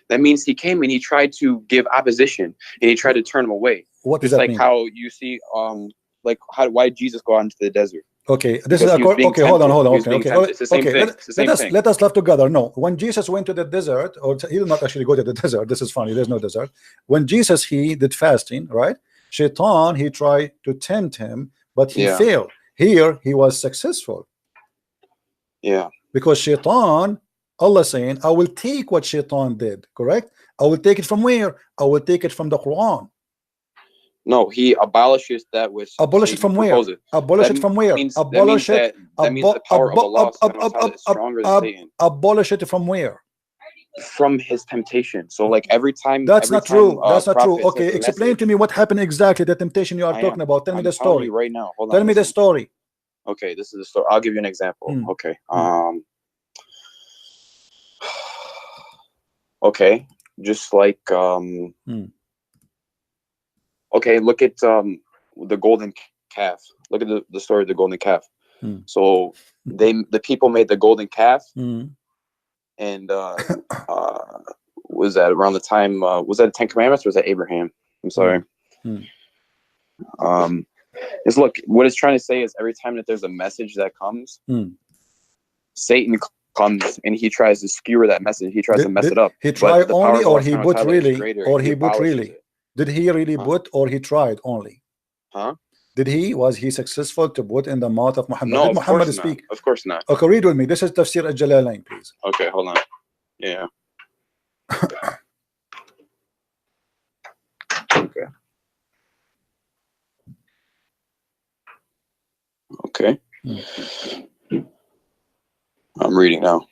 That means he came and he tried to give opposition and he tried to turn him away. What does Just that like mean? how you see, why did Jesus go out into the desert? Okay, this is okay. Hold on. Okay. It's the same thing. Let us laugh together. No, when Jesus went to the desert, or he did not actually go to the desert. This is funny. There's no desert. When Jesus he did fasting, right? Shaitan he tried to tempt him, but he failed. Here he was successful. Yeah. Because Shaitan, Allah saying, I will take what Shaitan did. Correct? I will take it from where? I will take it from the Quran. No, he abolishes that which abolish it from where? Abolish it from where? Abolish it. That means the power of Allah is stronger than Satan. Abolish it from where? From his temptation. So like every time. That's not true. That's not true. Okay, explain message, to me what happened exactly. The temptation you are talking about. Tell me the story right now. Hold on. Tell me the story. Okay, this is the story. I'll give you an example. Okay. Okay. Just like okay, look at the golden calf. Look at the story of the golden calf. So the people made the golden calf, and was that around the time? Was that 10 Commandments or was that Abraham? I'm sorry. Is look, what it's trying to say is every time that there's a message that comes, Satan comes and he tries to skewer that message. He tries to mess it up. He tried only, or he put really, or he put really. Did he really put, or he tried only? Huh? Was he successful to put in the mouth of Muhammad? No, Did Muhammad speak? Of course not. Okay, read with me. This is Tafsir al-Jalalain, please. Okay, hold on. Yeah. Okay. Okay. I'm reading now.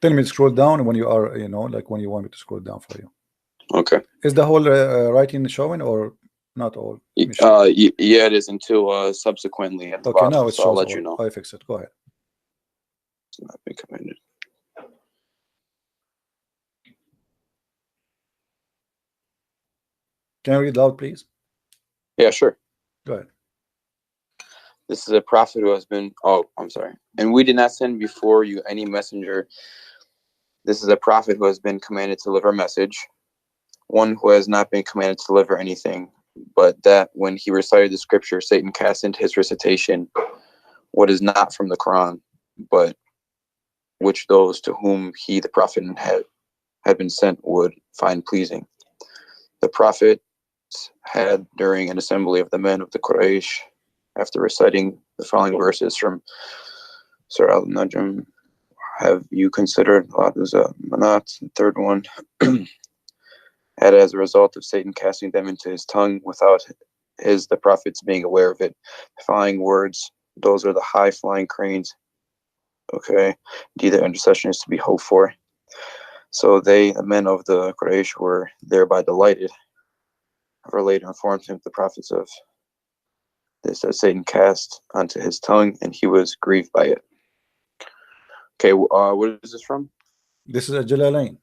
Tell me to scroll down when you are, like when you want me to scroll down for you. Okay. Is the whole writing showing or not all? Yeah, it is until subsequently at the bottom. Now it's so I'll let you know. I fix it. Go ahead. It's not been commanded. Can you read loud, please? Yeah, sure. Go ahead. This is a prophet who has been. Oh, I'm sorry. And we did not send before you any messenger. This is a prophet who has been commanded to deliver a message. One who has not been commanded to deliver anything, but that when he recited the scripture, Satan cast into his recitation what is not from the Quran, but which those to whom he, the prophet, had been sent would find pleasing. The prophet had, during an assembly of the men of the Quraysh, after reciting the following verses from Surah Al-Najm, have you considered Manat, the third one, had as a result of Satan casting them into his tongue without the prophets being aware of it? The following words, those are the high-flying cranes. Okay, indeed their intercession is to be hoped for. So they, the men of the Quraysh, were thereby delighted. However, later informed him, the prophets of this, that Satan cast onto his tongue, and he was grieved by it. Okay, what is this from? This is a Jalalain.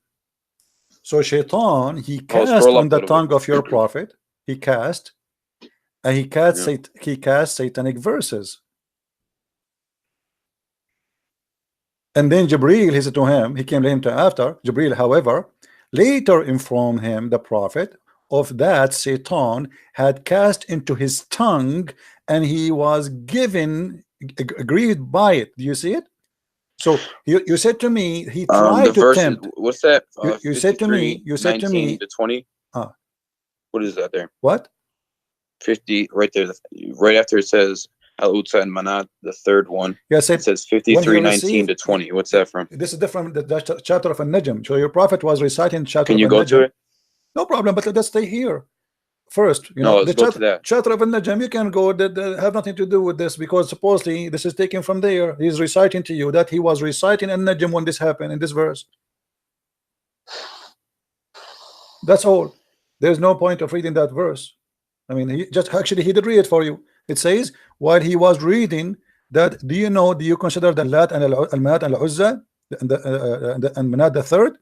So Shaitan, he cast scroll on up the a little tongue bit. of your prophet. He cast, and he cast satanic verses. And then Jibreel, he said to him, he came to him after. Jibreel, however, later informed him, the prophet, of that Satan had cast into his tongue, and he was grieved by it. Do you see it? So you said to me, he tried the to verses, tempt. what's that? You said to me, 19 to 20. What is that there? What? 50, right there, right after it says Al-Utsa and Manat, the third one. Yes, it says 53, 19 to 20. What's that from? This is different. The chapter of An-Najm. So your prophet was reciting chapter. Can you of go An-Najm. to it? No problem, but let's stay here first. You No, know, let's the go to that. chapter of An-Najm, you can go. That have nothing to do with this, because supposedly this is taken from there. He's reciting to you that he was reciting An-Najm when this happened in this verse. That's all. There's no point of reading that verse. I mean, he did read it for you. It says, while he was reading that, do you consider the Lat and Al-Manat and Al-Uzza and Manat the third?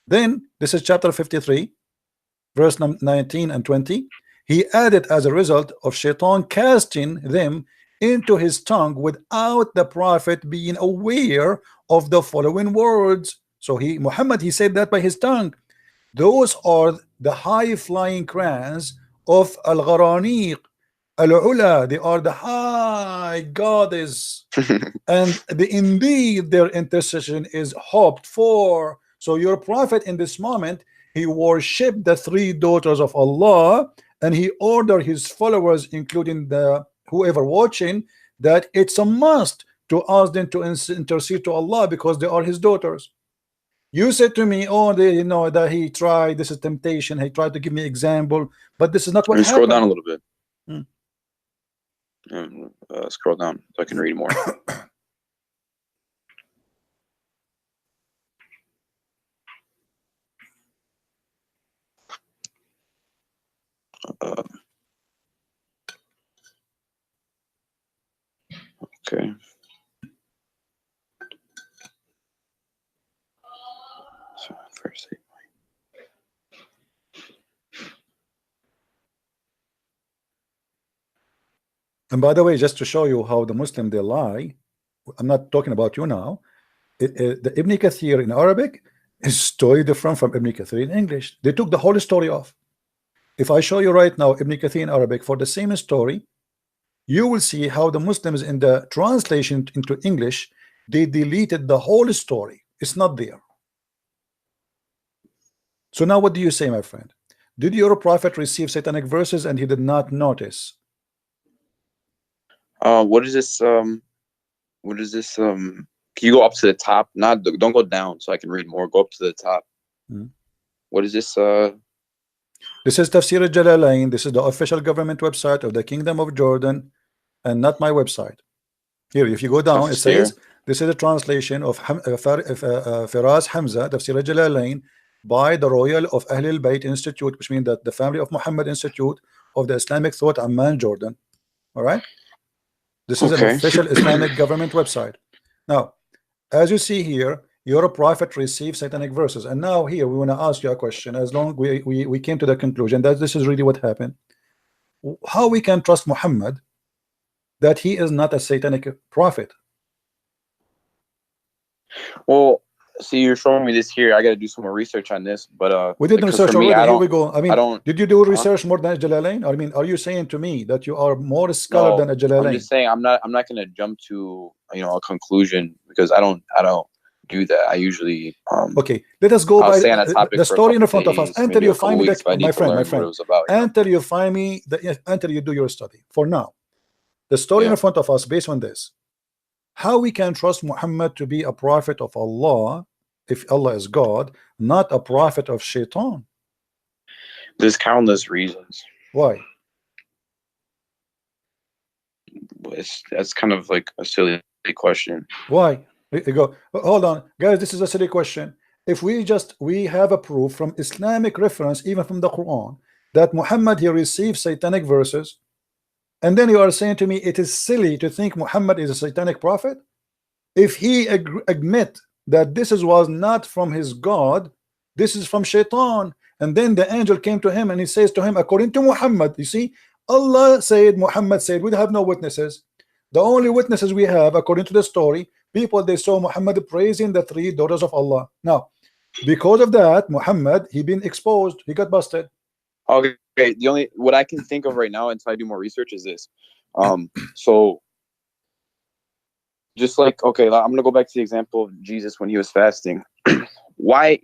Then this is chapter 53, verse 19 and 20. He added, as a result of Shaitan casting them into his tongue without the prophet being aware of the following words. So Muhammad, he said that by his tongue. Those are the high-flying crayons of Al-Gharaniq, Al-Ula. They are the high goddess, and indeed their intercession is hoped for. So your prophet in this moment, he worshipped the three daughters of Allah, and he ordered his followers, including the whoever watching, that it's a must to ask them to intercede to Allah because they are his daughters. You said to me, oh, that he tried, this is temptation, he tried to give me example, but this is not what happened. Scroll down a little bit. Hmm. Scroll down so I can read more. Okay. So first, and by the way, just to show you how the Muslim they lie, I'm not talking about you now. The Ibn Kathir in Arabic is totally different from Ibn Kathir in English. They took the whole story off. If I show you right now Ibn Kathir in Arabic for the same story, you will see how the Muslims in the translation into English, they deleted the whole story. It's not there. So now what do you say, my friend? Did your prophet receive satanic verses and he did not notice? What is this? What is this? Can you go up to the top? Don't go down so I can read more. Go up to the top. What is this? This is Tafsir al-Jalalain. This is the official government website of the Kingdom of Jordan, and not my website. Here, if you go down, it says this is a translation of Firas Hamza, Tafsir al-Jalalain, by the Royal of Ahl al-Bayt Institute, which means that the family of Muhammad Institute of the Islamic Thought, Amman, Jordan. All right. This is an official Islamic government website. Now, as you see here, your prophet received satanic verses, and now here we want to ask you a question. As long we came to the conclusion that this is really what happened, how we can trust Muhammad that he is not a satanic prophet? Well, see, you're showing me this here. I got to do some more research on this, but we did research already. Here we go. I mean, did you do research more than Jalalain? I mean, are you saying to me that you are more scholar than a Jalalain? I'm just saying I'm not going to jump to a conclusion, because I don't do that. I usually okay. Let us go by the story in front of us until you find me, my friend. About, until you find me, until you do your study. For now, The story Yeah. in front of us based on this. How we can trust Muhammad to be a prophet of Allah if Allah is God, not a prophet of Shaitan? There's countless reasons. Why? That's kind of like a silly question. Why? You go, hold on, guys, this is a silly question. If we have a proof from Islamic reference, even from the Quran, that Muhammad he received satanic verses, and then you are saying to me it is silly to think Muhammad is a satanic prophet? If he admit that this was not from his God, this is from Shaitan, and then the angel came to him and he says to him, according to Muhammad, you see, Allah said, Muhammad said, we have no witnesses. The only witnesses we have, according to the story, people they saw Muhammad praising the 3 daughters of Allah. Now, because of that, Muhammad he been exposed, he got busted. Okay, the only what I can think of right now until I do more research is this. So just like, okay, I'm gonna go back to the example of Jesus when he was fasting. Why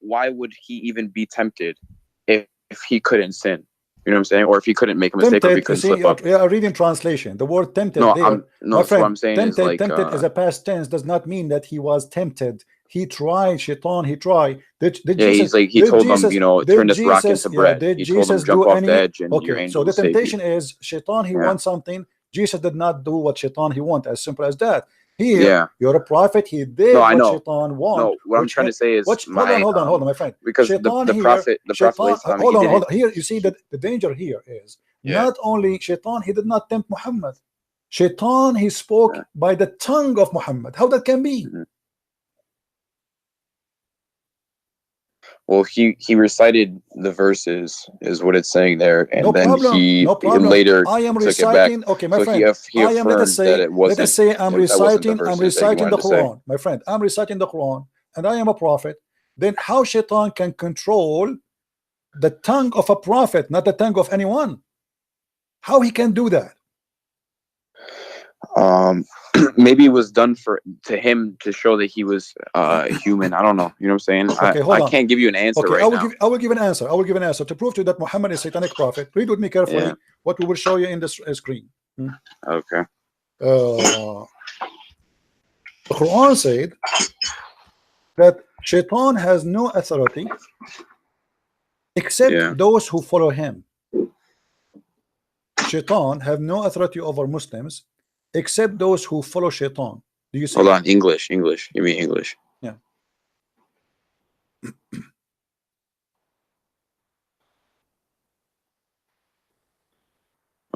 would he even be tempted if he couldn't sin? You know what I'm saying? Or if he couldn't make a mistake, or if he couldn't slip up. Yeah, reading translation. The word tempted. No, there, no. So what I'm saying tempted, is like tempted as a past tense does not mean that he was tempted. He tried, Shaitan. He tried. Did Jesus, he's like he told them, turn this rock into bread. Did He Jesus told them jump do off any? the edge, and your Okay, angel so the will save you. temptation is Shaitan. He wants something. Jesus did not do what Shaitan he want. As simple as that. Here, you're a prophet. He did what Shaitan want. No, what I'm trying to say is, hold on, my friend. Because Shaitan the prophet, hold on. Here, you see that the danger here is not only Shaitan, he did not tempt Muhammad. Shaitan, he spoke by the tongue of Muhammad. How that can be? Well, he recited the verses, is what it's saying there, and he later I am took reciting. it back. Okay, my so friend. He affirmed that it wasn't. Let us say I'm reciting the Quran, my friend. I'm reciting the Quran, and I am a prophet. Then how Shaitan can control the tongue of a prophet, not the tongue of anyone? How he can do that? Maybe it was done to him to show that he was human. I don't know. You know what I'm saying? Okay, I can't give you an answer right now. I will give an answer. I will give an answer to prove to you that Muhammad is a satanic prophet. Read with me carefully what we will show you in the screen. Okay. The Quran said that Shaitan has no authority except those who follow him. Shaitan have no authority over Muslims except those who follow Shaitan. Do you see? Hold on, English. You mean English? Yeah.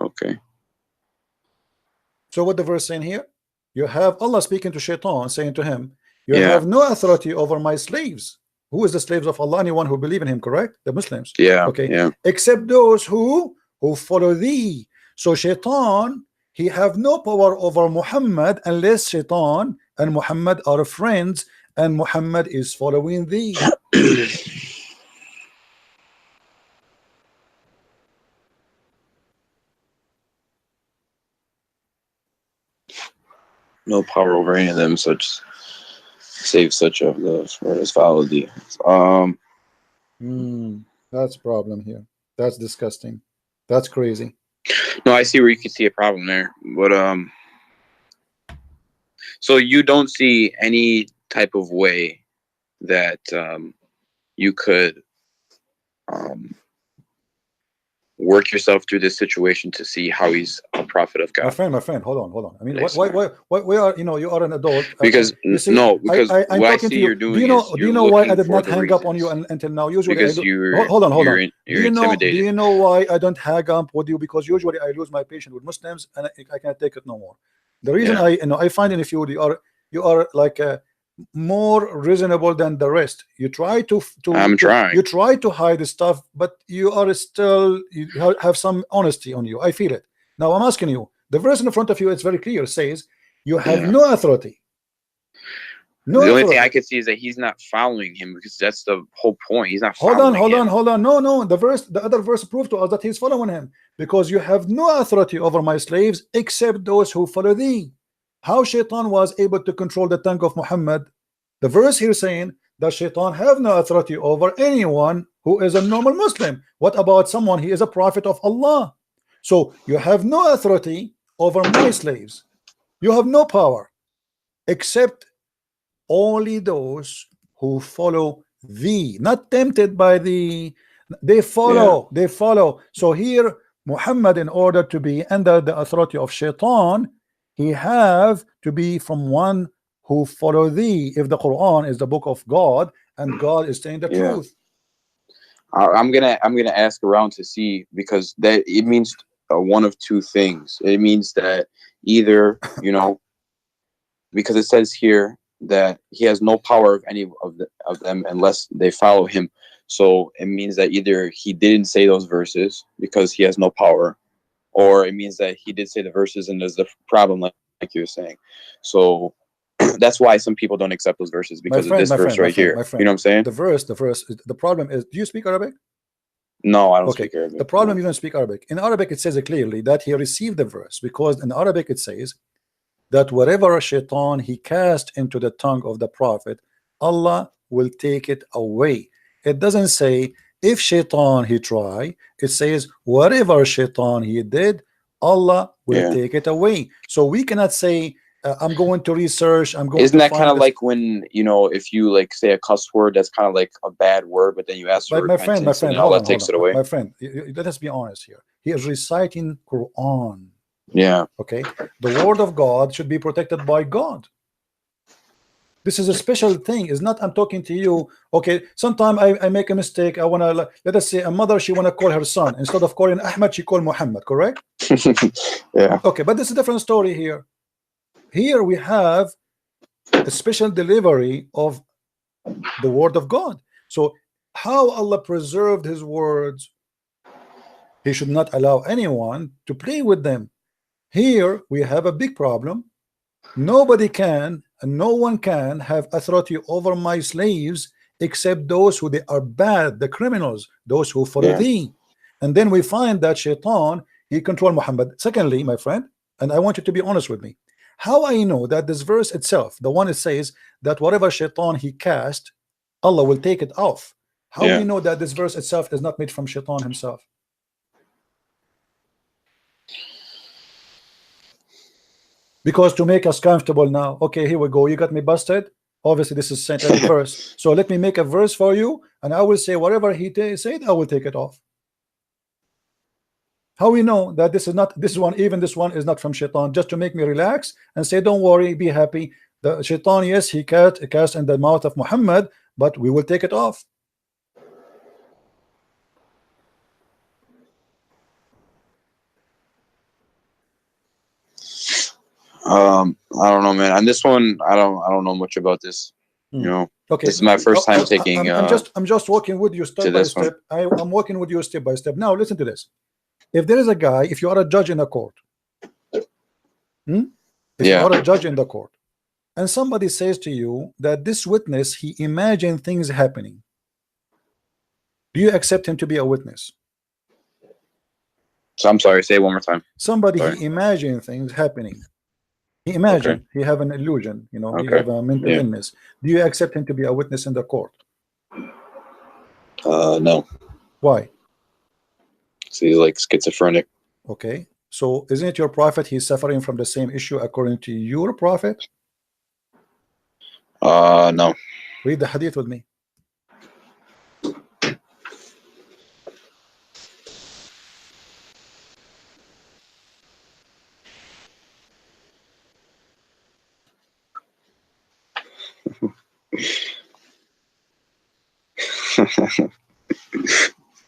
Okay. So what the verse saying here? You have Allah speaking to Shaitan, saying to him, you have no authority over my slaves. Who is the slaves of Allah? Anyone who believe in him, correct? The Muslims. Yeah. Okay. Yeah. Except those who follow thee. So Shaitan, he have no power over Muhammad unless Shaitan and Muhammad are friends and Muhammad is following thee. No power over any of them, save such of those who has followed thee. That's problem here. That's disgusting. That's crazy. No, I see where you can see a problem there, but so you don't see any type of way that you could work yourself through this situation to see how he's a prophet of God. My friend, hold on. I mean, why are you are an adult? Because I'm what I talking see to you. you're doing. Do you know why I did not hang up on you until now? Usually, because hold on. You're intimidated. Do you know why I don't hang up with you? Because usually I lose my patience with Muslims and I can't take it no more. The reason I find in if you are like more reasonable than the rest. You try to trying. You try to hide stuff, but you are still, you have some honesty on you. I feel it. Now I'm asking you, the verse in front of you, it's very clear. It says you have no authority. The only thing I could see is that he's not following him, because that's the whole point. He's not following him. Hold on. No. The other verse proved to us that he's following him, because you have no authority over my slaves except those who follow thee. How Shaitan was able to control the tongue of Muhammad? The verse here saying that Shaitan have no authority over anyone who is a normal Muslim. What about someone he is a prophet of Allah? So you have no authority over my slaves. You have no power except only those who follow thee, not tempted by thee. They follow, they follow. So here Muhammad, in order to be under the authority of shaitan, he have to be from one who follow thee, if the Quran is the book of God and God is saying the truth. I'm gonna ask around to see, because that it means one of two things. It means that either, you know, because it says here that he has no power of any of them unless they follow him. So it means that either he didn't say those verses because he has no power, or it means that he did say the verses and there's the problem, like you were saying. So that's why some people don't accept those verses, because of this verse right here. You know what I'm saying? The verse, the problem is, do you speak Arabic? No, I don't speak Arabic. The problem, you don't speak Arabic. In Arabic, it says clearly that he received the verse, because in Arabic it says that whatever shaitan he cast into the tongue of the prophet, Allah will take it away. It doesn't say if shaitan he try. It says whatever shaitan he did, Allah will take it away. So we cannot say I'm going to research. I'm going. Isn't that kind of like when, you know, if you like say a cuss word that's kind of like a bad word, but then you ask for repentance, and Allah takes it away? My friend, let us be honest here. He is reciting Quran. Yeah. Okay. The word of God should be protected by God. This is a special thing. It's not I'm talking to you. Okay. Sometimes I make a mistake. I want to, let us say a mother, she want to call her son. Instead of calling Ahmed, she called Muhammad, correct? Yeah. Okay. But this is a different story here. Here we have a special delivery of the word of God. So how Allah preserved his words, he should not allow anyone to play with them. Here we have a big problem. Nobody can and no one can have authority over my slaves except those who they are bad, the criminals, those who follow thee. And then we find that shaitan, he control Muhammad. Secondly, my friend, and I want you to be honest with me, how I know that this verse itself, the one it says that whatever shaitan he cast, Allah will take it off. How we know that this verse itself is not made from shaitan himself? Because to make us comfortable now, okay, here we go. You got me busted. Obviously, this is satanic verse. So let me make a verse for you, and I will say whatever he said, I will take it off. How we know that this is not this one, even this one is not from shaitan, just to make me relax and say, don't worry, be happy. The shaitan, yes, he cast in the mouth of Muhammad, but we will take it off. I don't know, man. On this one, I don't know much about this. You know, okay. This is my first time taking. I'm just walking with you step by step. I'm walking with you step by step. Now listen to this. If there is a guy, if you are a judge in a court, if you are a judge in the court, and somebody says to you that this witness, he imagined things happening, do you accept him to be a witness? So I'm sorry, say it one more time. Somebody he imagined things happening. He imagined, he have an illusion, you know, he have a mental illness. Do you accept him to be a witness in the court? No. Why? So he's like schizophrenic. Okay, so isn't it your prophet? He's suffering from the same issue according to your prophet? No. Read the hadith with me.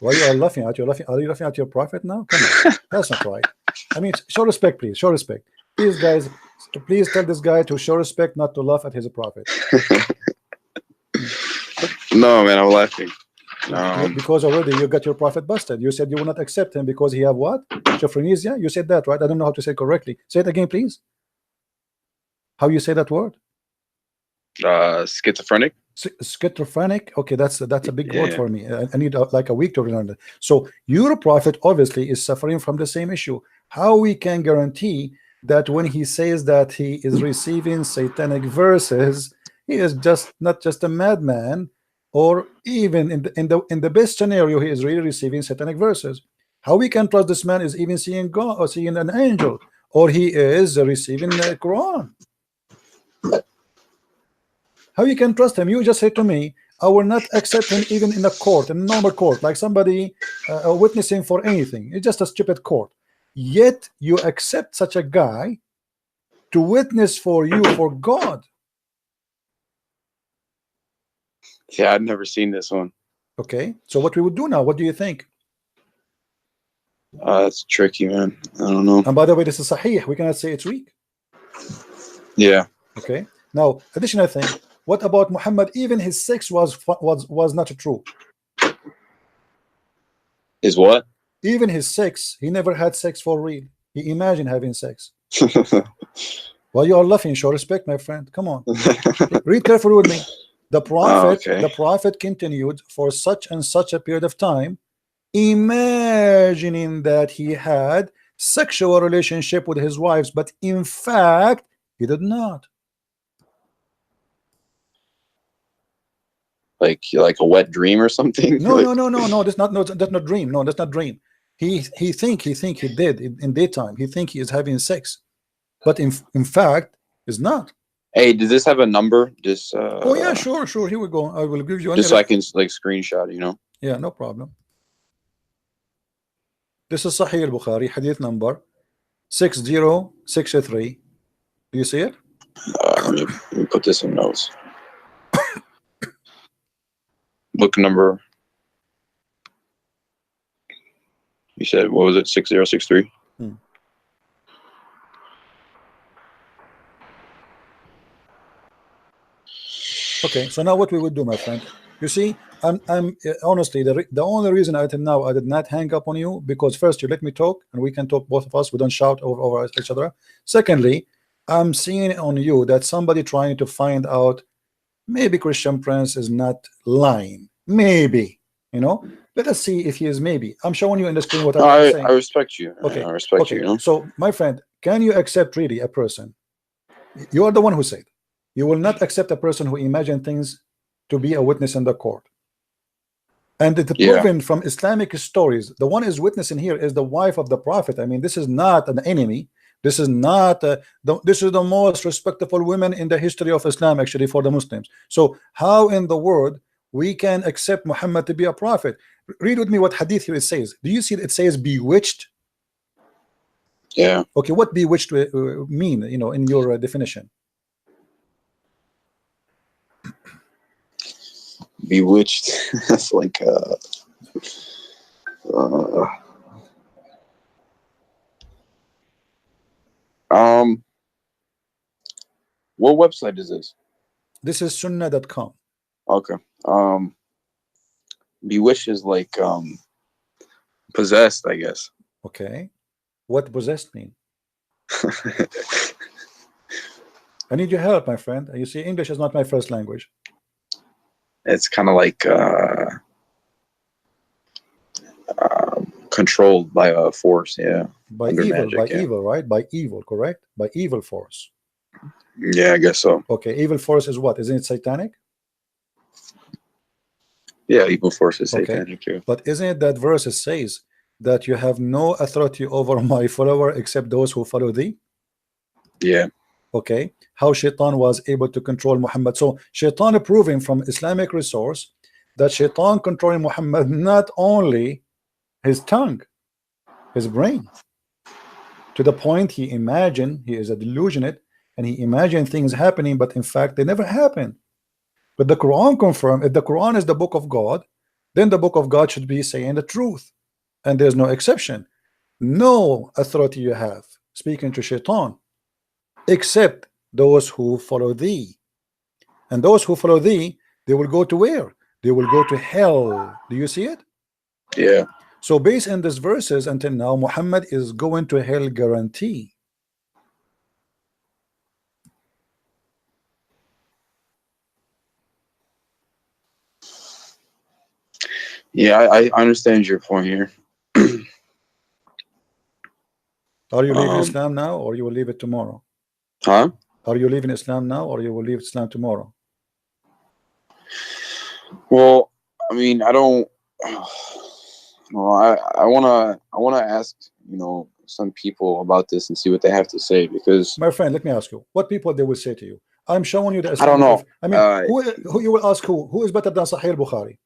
Why you are laughing at? Are you laughing at your prophet now? Come on, that's not right. I mean, show respect, please. Show respect, please, guys. Please tell this guy to show respect, not to laugh at his prophet. No, man, I'm laughing. Because already you got your prophet busted. You said you will not accept him because he have what? Schizophrenia. You said that, right? I don't know how to say it correctly. Say it again, please. How you say that word? Schizophrenic. Schizophrenic. Okay, that's a big word for me. I need like a week to learn it. So your prophet obviously is suffering from the same issue. How we can guarantee that when he says that he is receiving satanic verses, he is not just a madman, or even in the best scenario, he is really receiving satanic verses? How we can trust this man is even seeing God or seeing an angel or he is receiving the Quran. How you can trust him? You just said to me, I will not accept him even in a court, in a normal court, like somebody witnessing for anything. It's just a stupid court. Yet you accept such a guy to witness for you for God. Yeah, I've never seen this one. Okay, so what we would do now? What do you think? That's tricky, man. I don't know. And by the way, this is sahih. We cannot say it's weak. Yeah. Okay. Now, additional thing. What about Muhammad? Even his sex was not true. Is what? Even his sex, he never had sex for real. He imagined having sex. Well, you are laughing. Show respect, my friend. Come on. Read carefully with me. The prophet, okay. the prophet continued for such and such a period of time, imagining that he had sexual relationship with his wives, but in fact, he did not. Like a wet dream or something? No, Like, no. That's not dream. No, that's not dream. He think he did in daytime. He think he is having sex, but in fact, is not. hey, does this have a number? Just Oh yeah, sure. Here we go. I will give you. Just so I can like screenshot it, you know? Yeah, no problem. This is Sahih al-Bukhari, hadith number 6063. Do you see it? Let me put this in notes. Book number. You said, what was it? 6063? Okay, so now what we would do, my friend, you see, I'm honestly, the only reason until now I did not hang up on you, because first you let me talk and we can talk, both of us, we don't shout over each other. Secondly, I'm seeing on you that somebody trying to find out maybe Christian Prince is not lying, maybe, you know. Let us see if he is. Maybe I'm showing you in the screen what I'm saying. I respect you. Okay, I respect you, you know? So my friend, can you accept really a person? You are the one who said you will not accept a person who imagine things to be a witness in the court. And it's proven from Islamic stories. The one is witnessing here is the wife of the prophet. I mean, this is not an enemy. This is not this is the most respectable women in the history of Islam, actually, for the Muslims. So how in the world we can accept Muhammad to be a prophet? Read with me what hadith here it says. Do you see it says bewitched? Yeah. Okay, what bewitched mean, you know, in your definition? Bewitched. That's like what website is this? This is sunnah.com. Okay. Bewitched is like possessed, I guess. Okay, what possessed mean? I need your help, my friend. You see, English is not my first language. It's kind of like controlled by a force, yeah. By Under evil, magic, by yeah. evil, right? By evil, correct? By evil force. Yeah, I guess so. Okay, evil force is what? Isn't it satanic? Yeah, evil force is Okay. satanic, yeah. But isn't it that verse says that you have no authority over my follower except those who follow thee? Yeah. Okay, how Shaitan was able to control Muhammad. So Shaitan proving from Islamic resource that Shaitan controlling Muhammad, not only his tongue, his brain, to the point he imagined, he is a delusionate, and he imagined things happening, but in fact they never happened. But the Quran confirmed, if the Quran is the book of God, then the book of God should be saying the truth, and there's no exception. No authority you have speaking to Shaitan except those who follow thee, and those who follow thee, they will go to where? They will go to hell. Do you see it? Yeah. So based on these verses, until now Muhammad is going to hell, guarantee. Yeah, I understand your point here. Are you leaving Islam now, or you will leave it tomorrow? Huh? Are you leaving Islam now, or you will leave Islam tomorrow? Well, I mean, I don't. Well, I wanna ask, you know, some people about this and see what they have to say, because My friend, let me ask you, what people they will say to you? I'm showing you the I don't know. I mean, who you will ask who is better than Sahih Bukhari?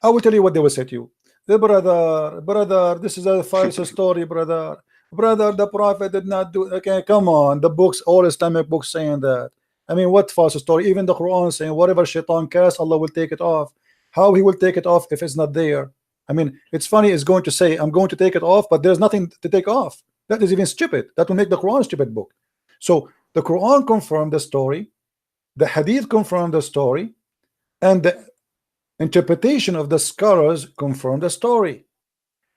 I will tell you what they will say to you. The brother, this is a false story, brother. The Prophet did not do. Okay, come on, the books, all Islamic books saying that. I mean, what false story? Even the Quran saying whatever shaitan casts, Allah will take it off. How he will take it off if it's not there? I mean, it's funny. It's going to say I'm going to take it off, but there's nothing to take off. That is even stupid. That will make the Quran a stupid book. So the Quran confirmed the story, the Hadith confirmed the story, and the interpretation of the scholars confirmed the story.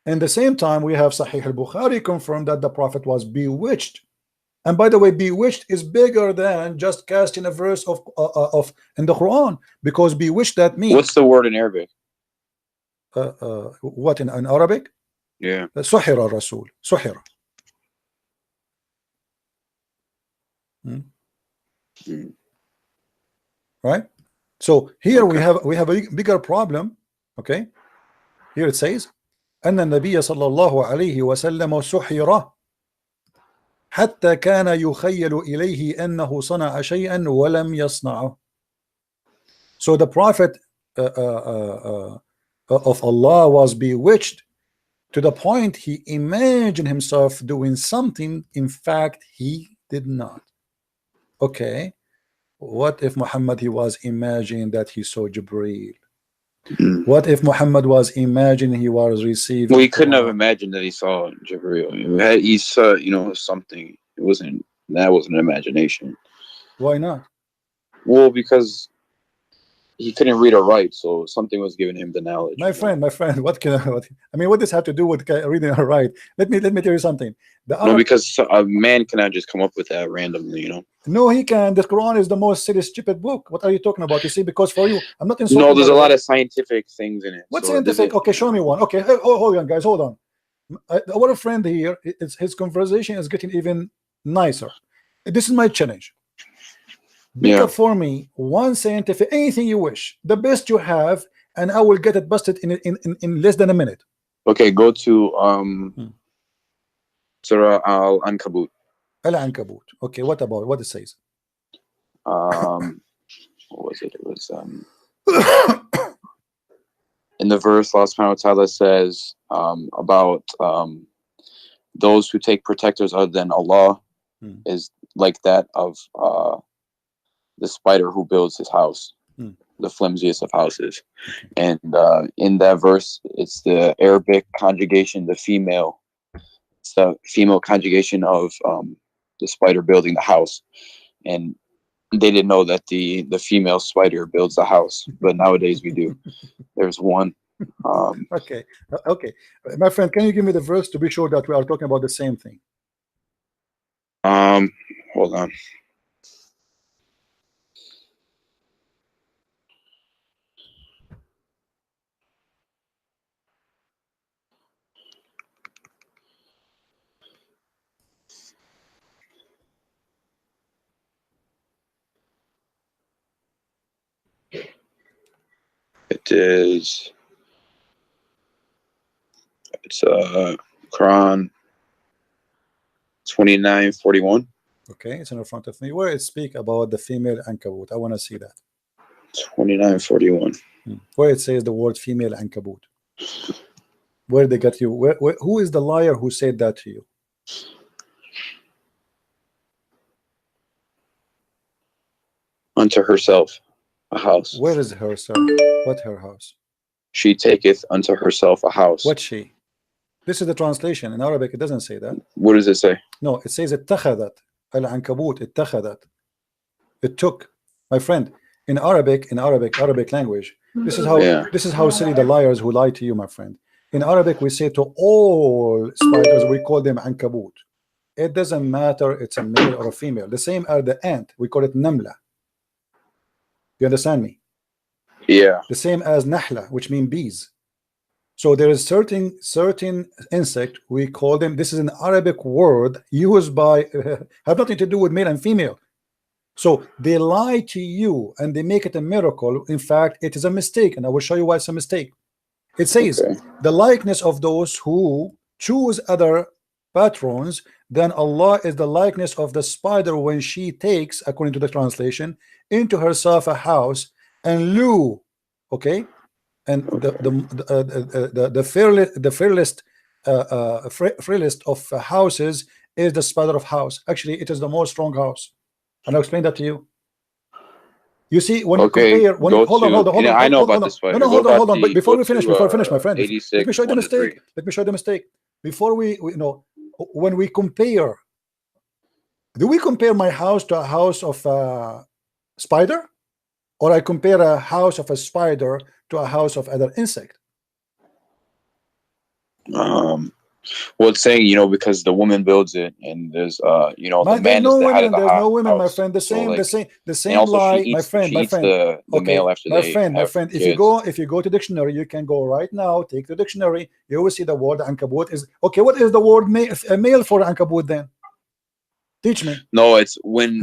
In the same time, we have Sahih al-Bukhari confirmed that the Prophet was bewitched. And by the way, bewitched is bigger than just casting a verse of in the Quran, because bewitched, that means what's the word in Arabic? What in Arabic? Yeah. Suhira Rasul. Suhira. Right? So here we have a bigger problem. Okay, here it says أن النبي صلى الله عليه وسلم سحر حتى كان يخيل إليه أنه صنع شيئا ولم يصنعه. So the Prophet of Allah was bewitched to the point he imagined himself doing something, in fact he did not. Okay, what if Muhammad he was imagining that he saw Jibreel? What if Muhammad was imagining he was receiving? Well, he couldn't have imagined that he saw Jibreel. He saw, you know, something. That wasn't an imagination. Why not? Well, because he couldn't read or write, so something was giving him the knowledge. My friend, what does have to do with reading or write? Let me tell you something. No, because a man cannot just come up with that randomly, you know. No, he can. The Quran is the most silly, stupid book. What are you talking about? You see, because for you, I'm not insulting. No, there's a lot of scientific things in it. What's scientific? Okay, show me one. Okay, hold on, guys, hold on. Our friend here, his conversation is getting even nicer. This is my challenge. Pick up for me one scientific, anything you wish, the best you have, and I will get it busted in less than a minute. Okay, go to Surah Al-Ankabut. Al-Ankabut. Okay, what it says? What was it? It was in the verse, Allah subhanahu wa ta'ala says about those who take protectors other than Allah is like that of the spider who builds his house, the flimsiest of houses. And in that verse, it's the Arabic conjugation, the female conjugation of the spider building the house. And they didn't know that the female spider builds the house, but nowadays we do. There's one. Okay, my friend, can you give me the verse to be sure that we are talking about the same thing? Hold on. It's Quran 29:41. Okay, it's in front of me. Where it speak about the female ankabut. I want to see that. 29:41. Where it says the word female ankabut. Where they got you? Who is the liar who said that to you? Unto herself a house. Where is herself? What her house? She taketh unto herself a house. What she? This is the translation. In Arabic, it doesn't say that. What does it say? No, it says اتخذت. Al-Ankabut, اتخذت. It took. My friend, in Arabic language, this is how silly the liars who lie to you, my friend. In Arabic, we say to all spiders, we call them ankabut. It doesn't matter it's a male or a female. The same as the ant, we call it namla. You understand me? Yeah. The same as nahla, which mean bees. So there is certain insect, we call them, this is an Arabic word used by have nothing to do with male and female. So they lie to you and they make it a miracle. In fact, it is a mistake, and I will show you why it's a mistake. It says the likeness of those who choose other patrons, then Allah is the likeness of the spider when she takes, according to the translation, into herself a house, and Lu, okay, and the frailest of houses is the spider of house. Actually, it is the most strong house, and I'll explain that to you. You see, when you compare, when hold on, I know about this spider. No, hold on. But before we finish, my friend, 86, let me show you the 1 to 3. mistake. Let me show you the mistake. Before we know, when we compare, do we compare my house to a house of a spider, or I compare a house of a spider to a house of other insect? Well, it's saying, because the woman builds it, and there's the man is the head of the house. There's no women, my friend. The same and also lie, she eats, my friend. She eats the male after my they friend. have If kids. you go to dictionary, you can go right now. Take the dictionary. You will see the word ankabut is okay. What is the word male for ankabut then? Teach me. No, it's when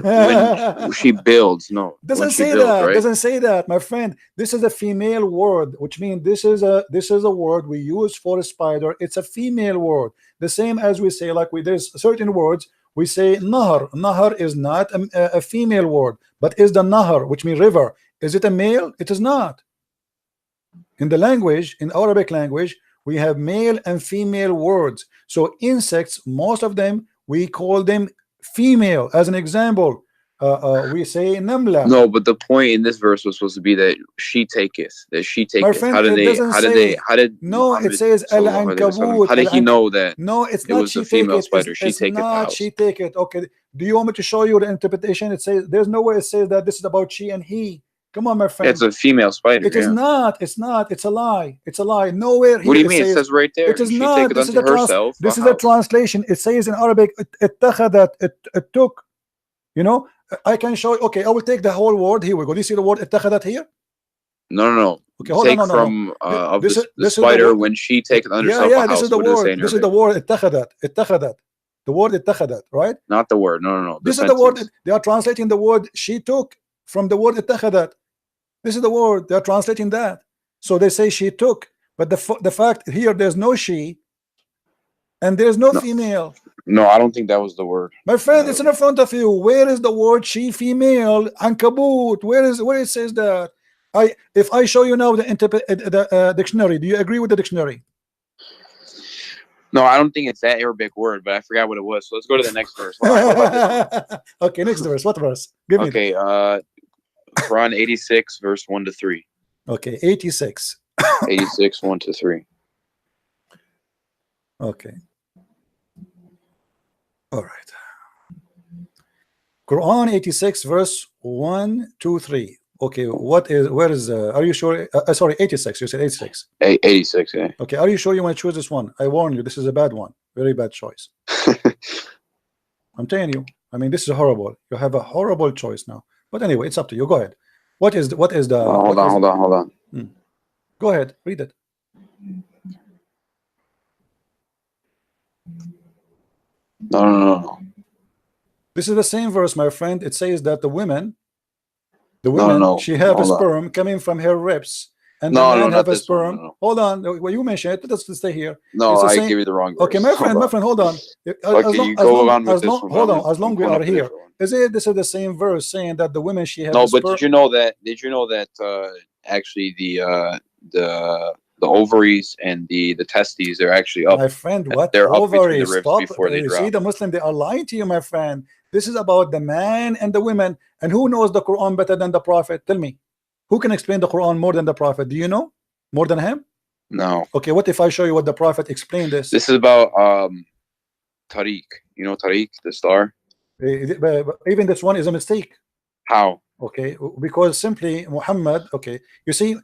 she builds. No, doesn't when she say builds, that. right? Doesn't say that, my friend. This is a female word, which means this is a word we use for a spider. It's a female word. The same as we say, like there's certain words we say nahar. Nahar is not a female word, but is the nahar, which means river. Is it a male? It is not. In the language, in Arabic language, we have male and female words. So insects, most of them, we call them female. As an example, we say namla. No, but the point in this verse was supposed to be that she taketh. That she taketh. My friend, no, it says al-ankabut. How did he know that? No, it's it not was she the female take it. spider. She take it. Not she take it. Okay. Do you want me to show you the interpretation? It says there's no way it says that this is about she and he. Come on, my friend. It's a female spider. It is not. It's not. It's a lie. It's a lie. Nowhere here. What do you mean? It says right there. It is she not. This is herself. This is a translation. It says in Arabic, it took. I can show you. Okay, I will take the whole word. Here we go. Do you see the word ittakhadat here? No. Okay, hold on. From the spider when she takes on herself a house. This is the word. This is the word ittakhadat. Ittakhadat. The word ittakhadat, right? Not the word. No. This is the word. They are translating the word she took from the word ittakhadat. This is the word. They are translating that. So they say she took, but the fact here there's no she, and there's no female. No, I don't think that was the word. My friend, it's in front of you. Where is the word she female ankabut? Where it says that? If I show you now the dictionary, do you agree with the dictionary? No, I don't think it's that Arabic word, but I forgot what it was. So let's go to the next verse. Okay, next verse. What verse? Give me. Okay, Quran 86, verse 1 to 3. Okay, 86. 86, 1 to 3. Okay. All right. Quran 86, verse 1, 2, 3. Okay, where is, are you sure? Sorry, 86. You said 86. 86, yeah. Okay, are you sure you want to choose this one? I warn you, this is a bad one. Very bad choice. I'm telling you. I mean, this is horrible. You have a horrible choice now. But anyway, it's up to you. Go ahead. What is the hold on. Go ahead, read it. No. This is the same verse, my friend. It says that the women, she have a sperm coming from her ribs, and the man have a sperm. Hold on, well, you mentioned it. Let's stay here. No, I give you the wrong verse. Okay, my friend, hold on. As long we are here, this is the same verse saying that the women she has. No, but did you know that actually the ovaries and the testes are actually up? My friend, what they're ovaries? up between the ribs before they drop. See, the Muslim, they are lying to you, my friend. This is about the man and the women. And who knows the Quran better than the Prophet? Tell me, who can explain the Quran more than the Prophet? Do you know more than him? No. Okay, what if I show you what the Prophet explained this? This is about Tariq. You know Tariq, the star. Even this one is a mistake. How? Okay, because simply Muhammad. Okay, you see,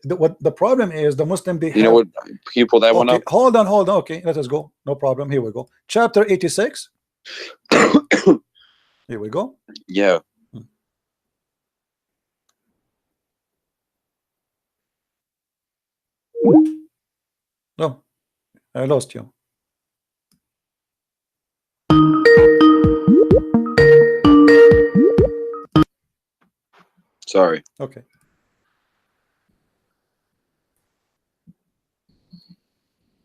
what the problem is, the Muslim, they you know what? People that one up. Hold on. Okay, let us go. No problem. Here we go. Chapter 86. Here we go. Yeah. No, I lost you. Sorry. Okay.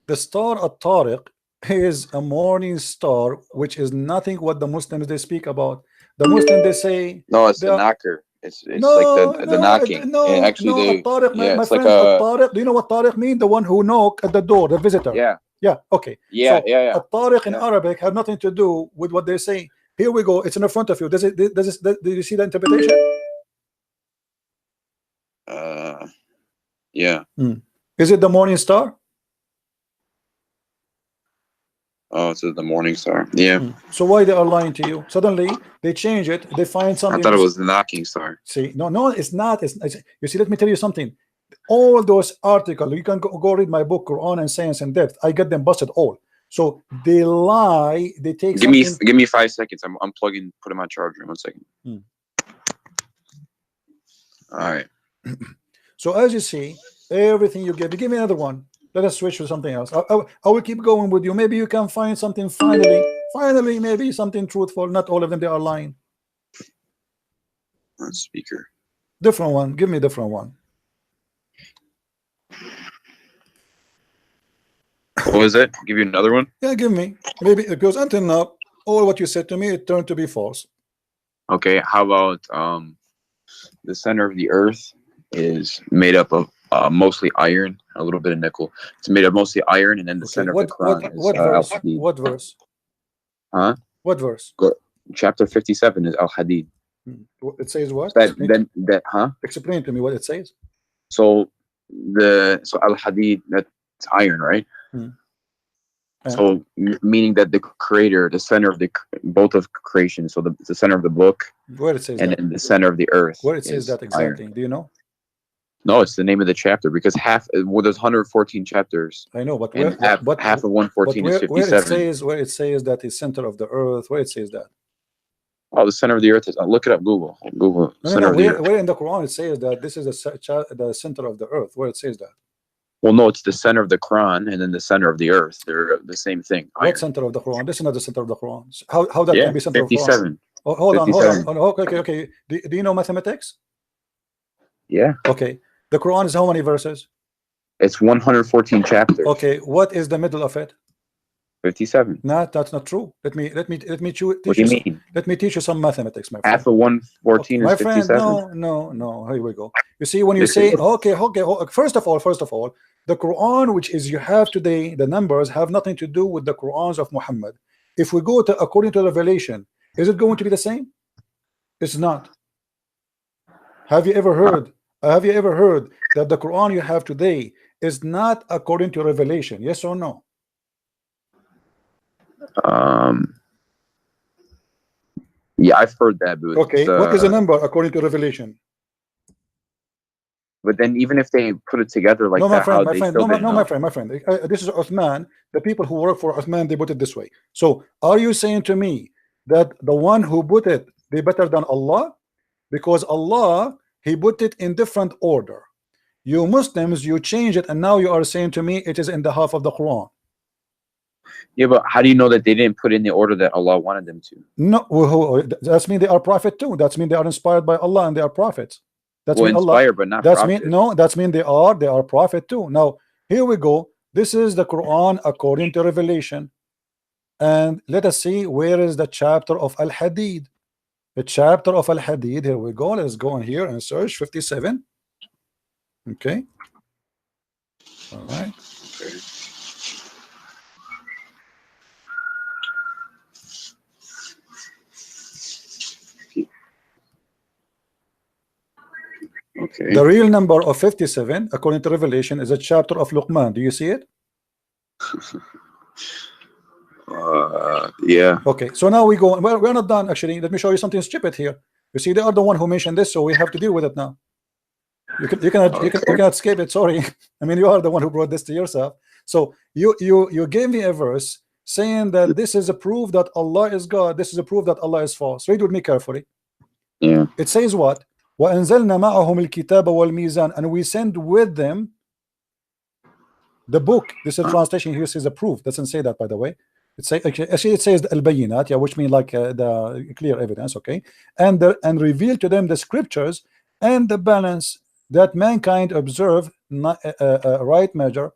The star at-Tariq is a morning star, which is nothing what the Muslims they speak about. The Muslims they say No, it's they the are, knocker. It's no, like the knocking. no, Actually, no. they At-Tariq, yeah, my it's like friend, a At-Tariq. Do you know what Tariq mean? The one who knock at the door, the visitor. yeah, Yeah. Okay. yeah, So yeah. At-Tariq in Yeah. Arabic have nothing to do with what they say. Here we go. It's in the front of you. Does it? Do you see the interpretation? Yeah. Is it the morning star? Oh, it's the morning star. Yeah. So why they are lying to you? Suddenly they change it. They find I something. thought it was the knocking star. See, no, it's not. You see, let me tell you something. All those articles, you can go read my book, Quran and Science in Depth. I get them busted all. So they lie. They take Give something. me 5 seconds. I'm unplugging, putting my charger in 1 second. All right. So as you see, everything you give me another one. Let us switch to something else. I will keep going with you. Maybe you can find something finally, maybe something truthful. Not all of them, they are lying. On speaker. Different one. Give me a different one. What was it? Give you another one? Yeah, give me. Maybe because until now, all what you said to me, it turned to be false. Okay. How about the center of the earth is made up of mostly iron, a little bit of nickel. It's made of mostly iron, and then the center of the Quran is verse? Al-Hadid. What verse? Huh? What verse? Chapter 57 is Al-Hadid. It says what? Huh? Explain to me what it says. So Al-Hadid, that's iron, right? So meaning that the creator, the center of both of creation, so the center of the book, where it says and that? then the center of the earth, where it says that exactly? Iron. Do you know? No, it's the name of the chapter, because there's 114 chapters. I know, but half of 114 is 57. Where it says that is center of the earth, where it says that? Oh, the center of the earth is. Look it up. Google. Where in the Quran it says that this is the center of the earth? Where it says that? Well, no, it's the center of the Quran and then the center of the earth. They're the same thing. What center of the Quran? This is not the center of the Quran. How that can be center 57. of the Quran? Oh, hold on. Okay. Do you know mathematics? Yeah. Okay. The Quran is how many verses? It's 114 chapters. Okay. What is the middle of it? 57. No, that's not true. Let me teach you. What do you mean? Let me teach you some mathematics, my friend. Half of 114 is 57. My friend, no. Here we go. You see, when you say okay. First of all, the Quran, which is you have today, the numbers have nothing to do with the Qurans of Muhammad. If we go to according to Revelation, is it going to be the same? It's not. Have you ever heard? Have you ever heard that the Quran you have today is not according to Revelation? Yes or no? Yeah, I've heard that. But okay, what is the number according to Revelation? But then, even if they put it together like my friend. This is Uthman. The people who work for Uthman, they put it this way. So, are you saying to me that the one who put it, they better than Allah? Because Allah, He put it in different order. You Muslims, you change it, and now you are saying to me it is in the half of the Quran. Yeah, but how do you know that they didn't put in the order that Allah wanted them to? No, that's mean they are prophet too. That's mean they are inspired by Allah and they are prophets. That's well, inspired, but not prophet. That's mean they are prophet too. Now here we go. This is the Quran according to Revelation, and let us see where is the chapter of Al-Hadid. The chapter of Al-Hadid. Here we go. Let's go in here and search 57. Okay. All right. Okay. The real number of 57, according to Revelation, is a chapter of Luqman. Do you see it? Yeah. Okay. So now we go. Well, we're not done actually. Let me show you something stupid here. You see, they are the one who mentioned this, so we have to deal with it now. You cannot escape it. Sorry. I mean, you are the one who brought this to yourself. So you gave me a verse saying that this is a proof that Allah is God. This is a proof that Allah is false. Read with me carefully. Yeah. It says what? وَأَنزَلْنَا مَعَهُمُ الْكِتَابَ وَالْمِيزَانَ, and we send with them the book. This is a translation here says a proof. Doesn't say that, by the way. Actually it says al-bayinat, yeah, which means like the clear evidence. Okay, and reveal to them the scriptures and the balance that mankind observe right measure,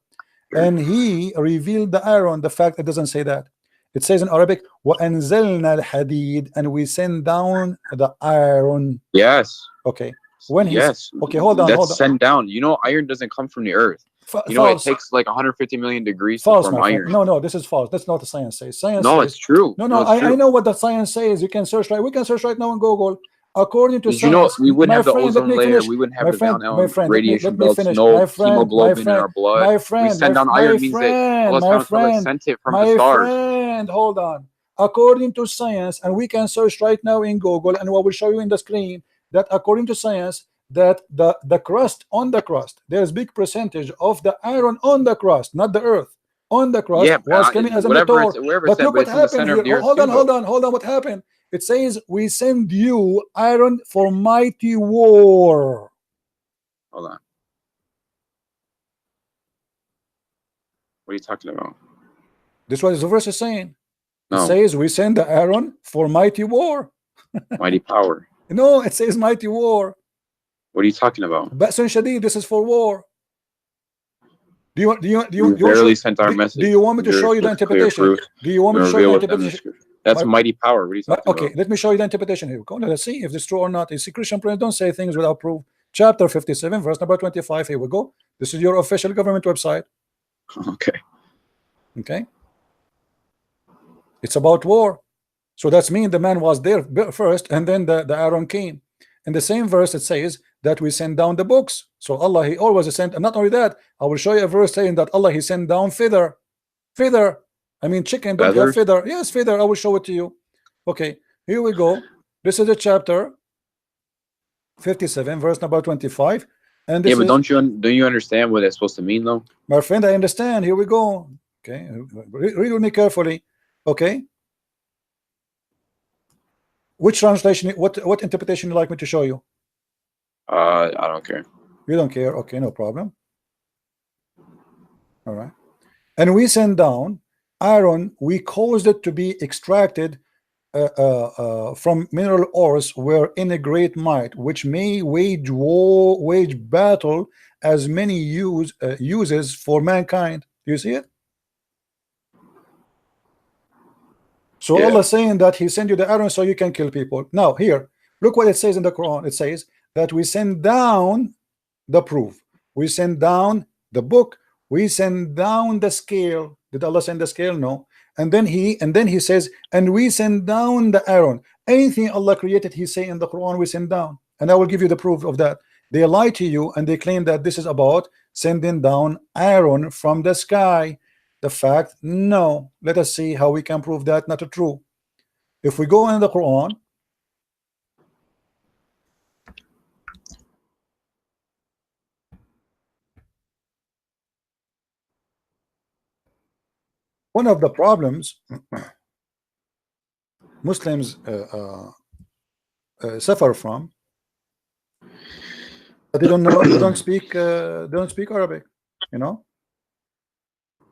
and he revealed the iron. The fact it doesn't say that. It says in Arabic, وَأَنزَلْنَا الْحَدِيدَ, and we send down the iron. Yes. Okay. When he's Yes. okay, hold on, That's hold on. sent down. You know, iron doesn't come from the earth. You know, False. it takes like 150 million degrees False, to form my friend. iron. No, this is false. That's not what the science says. Science No, says, it's true. No, it's I true. know what the science says. You can search right. We can search right now on Google. According to Did you know science, we wouldn't my have the friend, let ozone me layer? finish. We wouldn't have My the friend, radiation let me belts. finish. No My friend, hemoglobin in our blood. my We friend, send down iron means that Allah subhanahu wa ta'ala sent it from the stars. friend, hold on. According to science, and we can search right now in Google, and I will show you in the screen that according to science, that the crust, on the crust, there's big percentage of the iron on the crust, not the earth. On the crust was coming as a meteor. But look what happened here. Hold on. What happened? It says, we send you iron for mighty war. Hold on. What are you talking about? This is what the verse is saying. No. It says, we send the iron for mighty war. Mighty power. No, it says mighty war. What are you talking about? Ba'sun Shadid, this is for war. Do you barely sent our message. Do you want me to show you the interpretation? Do you want me to show you the interpretation? That's mighty power. What are you talking about? Okay, let me show you the interpretation here. Go, let's see if it's true or not. You see, Christian friends don't say things without proof. Chapter 57, verse number 25. Here we go. This is your official government website. Okay. It's about war. So that's mean the man was there first, and then the iron came. In the same verse, it says that we send down the books. So Allah, He always sent, and not only that, I will show you a verse saying that Allah, He sent down feather. I mean, chicken don't have feather. Yes, feather. I will show it to you. Okay, here we go. This is the chapter 57, verse number 25. And this but don't you understand what it's supposed to mean, though? My friend, I understand. Here we go. Okay, read with me carefully. Okay. Which translation? What interpretation you like me to show you? I don't care. You don't care? Okay, no problem. All right. And we send down iron. We caused it to be extracted from mineral ores, where in a great might, which may wage battle as many uses for mankind. Do you see it? So Allah saying that He sent you the iron so you can kill people. Now here, look what it says in the Quran. It says that we send down the proof, we send down the book, we send down the scale. Did Allah send the scale? No. And then he says, and we send down the iron. Anything Allah created, He say in the Quran, we send down. And I will give you the proof of that. They lie to you and they claim that this is about sending down iron from the sky. The fact, no. Let us see how we can prove that not true. If we go in the Quran, one of the problems Muslims suffer from, but they don't know, they don't speak Arabic. You know,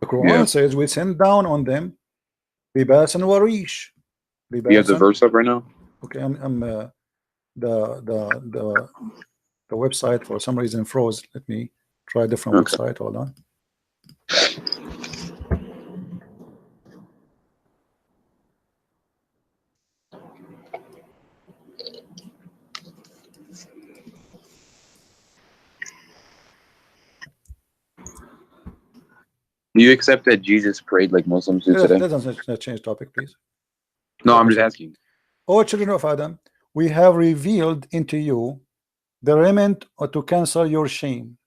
the Quran says we send down on them libas and warish. You have the verse up right now? Okay, I'm the website for some reason froze. Let me try a different website. Hold on. Do you accept that Jesus prayed like Muslims do today? Let's change topic, please. No, I'm just asking. O children of Adam, we have revealed into you the remnant to cancel your shame.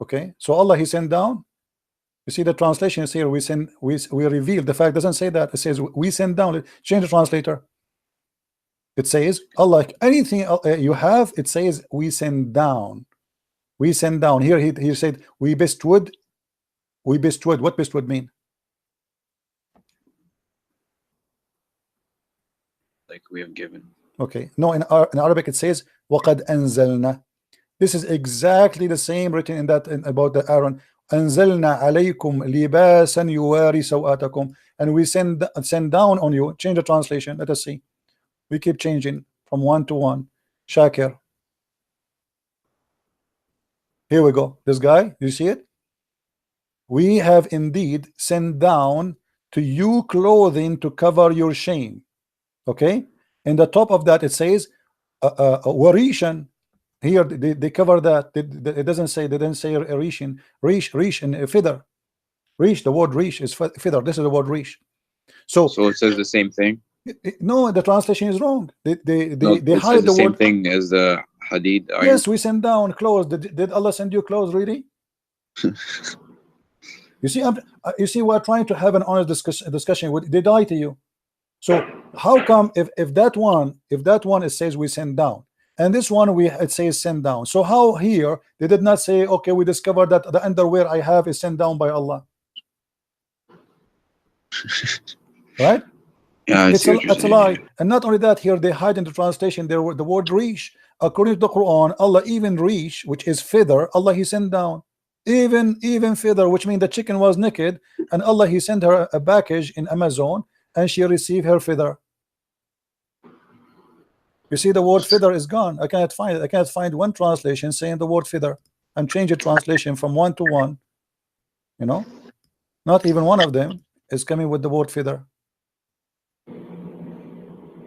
Okay, so Allah, He sent down. You see the translation is here. We reveal. The fact doesn't say that. It says we send down. Change the translator. It says Allah, anything you have, it says we send down. We send down. Here he said we bestowed. We bestowed. What bestowed mean? Like we have given. Okay. No, in Arabic it says وَقَدْ أَنزَلْنَا. This is exactly the same written in that about the iron. أَنزَلْنَا عَلَيْكُمْ لِبَاسًا يُوَارِي سَوْآتَكُمْ. And we send down on you. Change the translation. Let us see. We keep changing from one to one. Shakir. Here we go. This guy, you see it? we have indeed sent down to you clothing to cover your shame. Okay, in the top of that it says warishan. Here they cover that. It doesn't say, they didn't say rishin, rish and feather. Rish, the word rish is feather. This is the word rish. So it says the same thing. No, the translation is wrong. They It hide says the the same word. thing as the hadith. Yes, we send down clothes. Did Allah send you clothes, really? You see, you see, we're trying to have an honest discussion. They lie to you. So how come if that one it says we send down, and this one it says send down? So how here they did not say, okay, we discovered that the underwear I have is sent down by Allah, right? Yeah, It's a lie. And not only that, here they hide in the translation there the word rish. According to the Quran, Allah even rish, which is feather, Allah he sent down. Even feather, which means the chicken was naked, and Allah he sent her a package in Amazon, and she received her feather. You see, the word feather is gone. I cannot find it. I cannot find one translation saying the word feather, and change the translation from one to one. You know, not even one of them is coming with the word feather.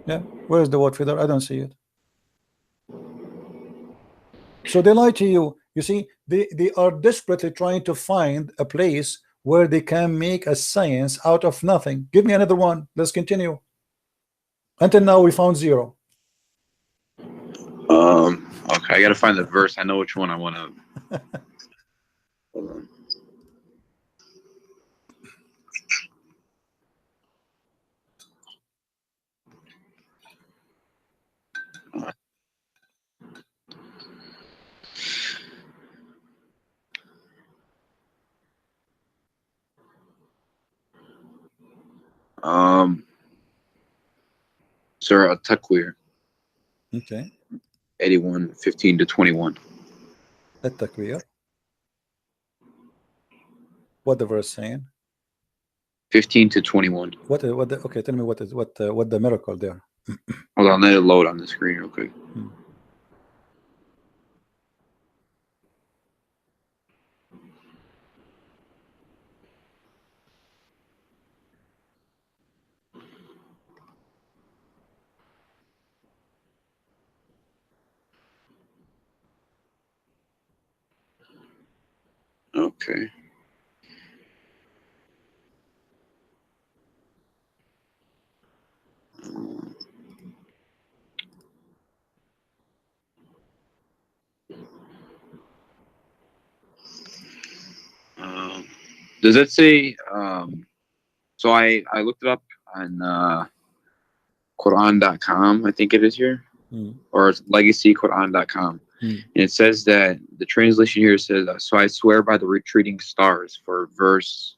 Yeah, where is the word feather? I don't see it. So they lie to you. You see, they are desperately trying to find a place where they can make a science out of nothing. Give me another one. Let's continue. Until now, we found zero. Okay, I gotta find the verse. I know which one I want to. Hold on. Surah At-Takwir. Okay. 81, 15 to 21. At-Takwir. What the verse saying? 15 to 21. Okay, tell me what the miracle there. Hold on, let it load on the screen real quick. Okay. Does it say? So I looked it up on Quran.com. I think it is here, or it's legacyquran.com. And it says that the translation here says, "So I swear by the retreating stars," for verse.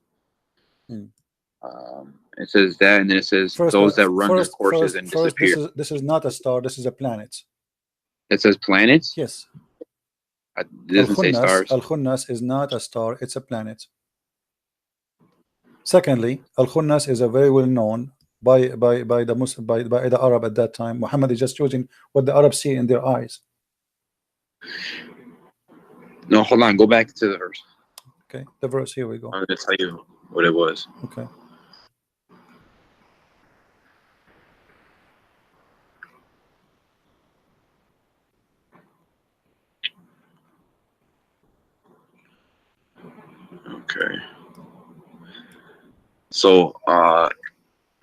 It says that, and then it says those that run their courses and disappear. This is not a star. This is a planet. It says planets. Yes. It doesn't say stars. Al-Khunnas is not a star. It's a planet. Secondly, Al-Khunnas is a very well known by the Muslim, by the Arab at that time. Muhammad is just using what the Arabs see in their eyes. No, hold on. Go back to the verse. Okay, the verse. Here we go. I'm going to tell you what it was. Okay. Okay. So,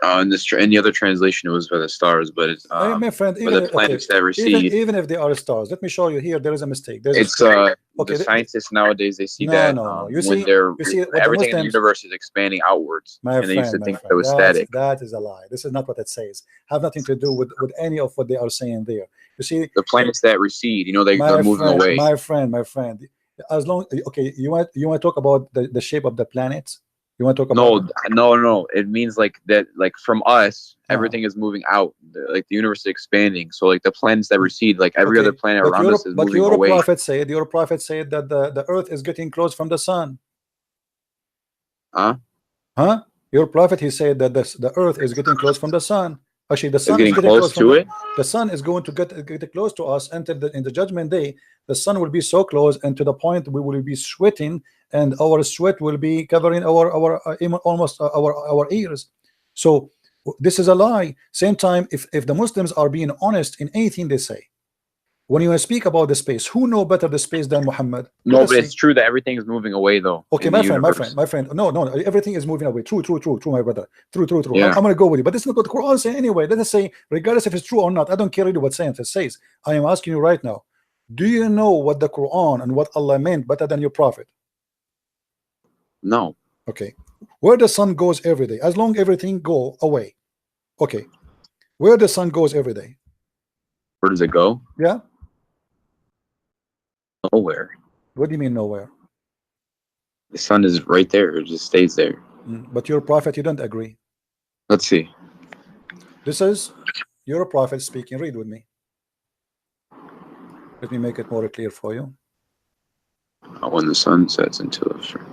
in the other translation, it was by the stars, but it's my friend, by the planets that recede. Even if they are stars, let me show you here. There is a mistake. It's the scientists nowadays, they see that everything in the universe is expanding outwards, and they used to think it was static. That is a lie. This is not what it says. Have nothing to do with any of what they are saying there. You see, the planets that recede, they're moving away. My friend. As long you want to talk about the shape of the planets. You want to talk about no. It means like that, like from us, everything is moving out. Like the universe is expanding. So like the planets that recede, like every other planet around us is moving away. Your prophet said that the earth is getting close from the sun. Huh? Your prophet, he said that the earth is getting close from the sun. Actually, the sun is getting close to it. The sun is going to get close to us until in the judgment day. The sun will be so close, and to the point we will be sweating and our sweat will be covering almost our ears. So this is a lie. Same time, if the Muslims are being honest in anything they say, when you speak about the space, who know better the space than Muhammad? No, but it's true that everything is moving away, though. Okay, my friend. No, everything is moving away. True, my brother. True. Yeah. I'm gonna go with you, but this is not what the Quran says anyway. Let us say, regardless if it's true or not, I don't care really what science says. I am asking you right now, do you know what the Quran and what Allah meant better than your prophet? No. Okay. Where the sun goes every day, as long everything go away. Okay. Where the sun goes every day. Where does it go? Yeah. Nowhere. What do you mean nowhere? The sun is right there. It just stays there. But your prophet, you don't agree. Let's see. This is your prophet speaking. Read with me. Let me make it more clear for you. When the sun sets into the...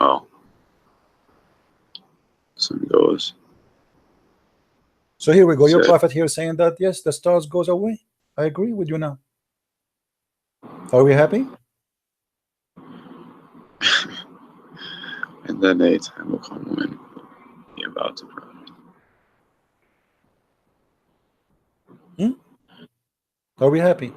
Oh. Sun goes. So here we go. Your prophet here saying that yes, the stars goes away. I agree with you now. Are we happy? And then a time will come when you're about to pray. Are we happy?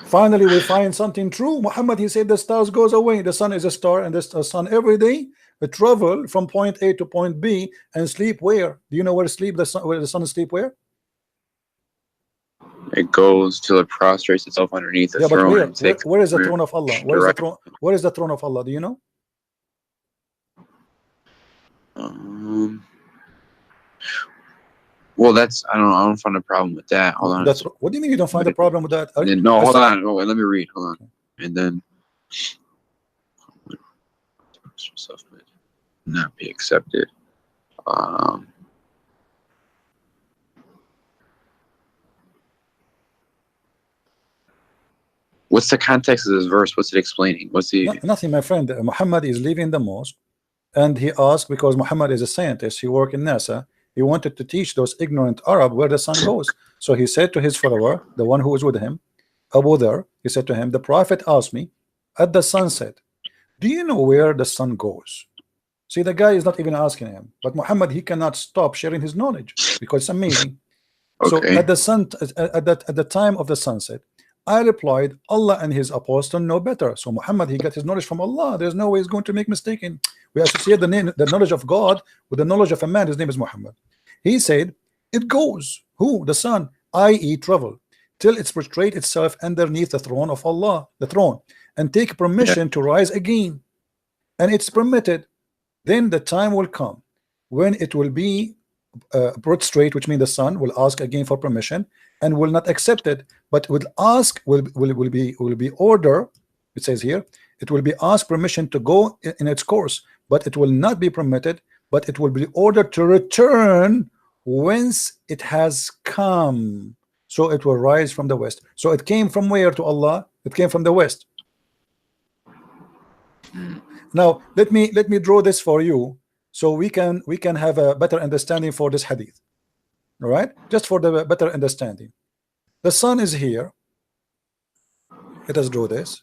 Finally, we find something true. Muhammad, he said the stars goes away. The sun is a star, and the sun every day travel from point A to point B and sleep where? Do you know where where the sun sleep where? It goes till it prostrates itself underneath the throne. Where is the throne of Allah? Where is the throne? Where is the throne of Allah? Do you know? Well, that's I don't find a problem with that. Hold on. What do you mean you don't find a problem with that? No, hold on. Oh, let me read. Hold on. And then yourself would not be accepted. What's the context of this verse? What's it explaining? What's the nothing, my friend. Muhammad is leaving the mosque, and he asked, because Muhammad is a scientist, he worked in NASA. He wanted to teach those ignorant Arab where the sun goes. So he said to his follower, the one who was with him, Abu Dhar, he said to him, the prophet asked me at the sunset, do you know where the sun goes? See, the guy is not even asking him, but Muhammad, he cannot stop sharing his knowledge because it's amazing. So at the time of the sunset, I replied, Allah and his apostle know better. So Muhammad, he got his knowledge from Allah. There's no way he's going to make mistaken. We associate the knowledge of God with the knowledge of a man. His name is Muhammad. He said, it goes, who? The sun, i.e. travel, till it's prostrate itself underneath the throne of Allah, the throne, and take permission to rise again. And it's permitted. Then the time will come when it will be prostrate, which means the sun will ask again for permission and will not accept it, but will ask, will be order. It says here, it will be asked permission to go in its course, but it will not be permitted, but it will be ordered to return whence it has come. So it will rise from the west. So it came from where to Allah? It came from the west. Now let me draw this for you, so we can have a better understanding for this hadith. All right, just for the better understanding. The sun is here. Let us draw this.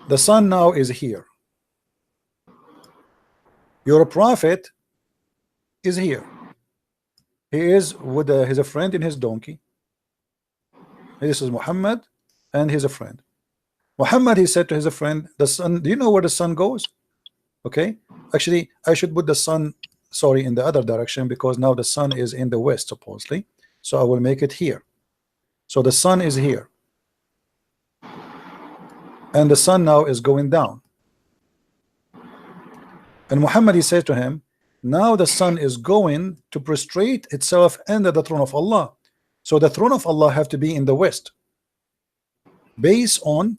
The sun now is here. Your prophet is here. He is with his friend in his donkey. This is Muhammad, and he's a friend. Muhammad, he said to his friend, the sun, do you know where the sun goes? Okay, actually I should put the sun, sorry, in the other direction, because now the sun is in the west supposedly, so I will make it here. So the sun is here, and the sun now is going down, and Muhammad, he said to him, now the sun is going to prostrate itself under the throne of Allah. So the throne of Allah have to be in the west, based on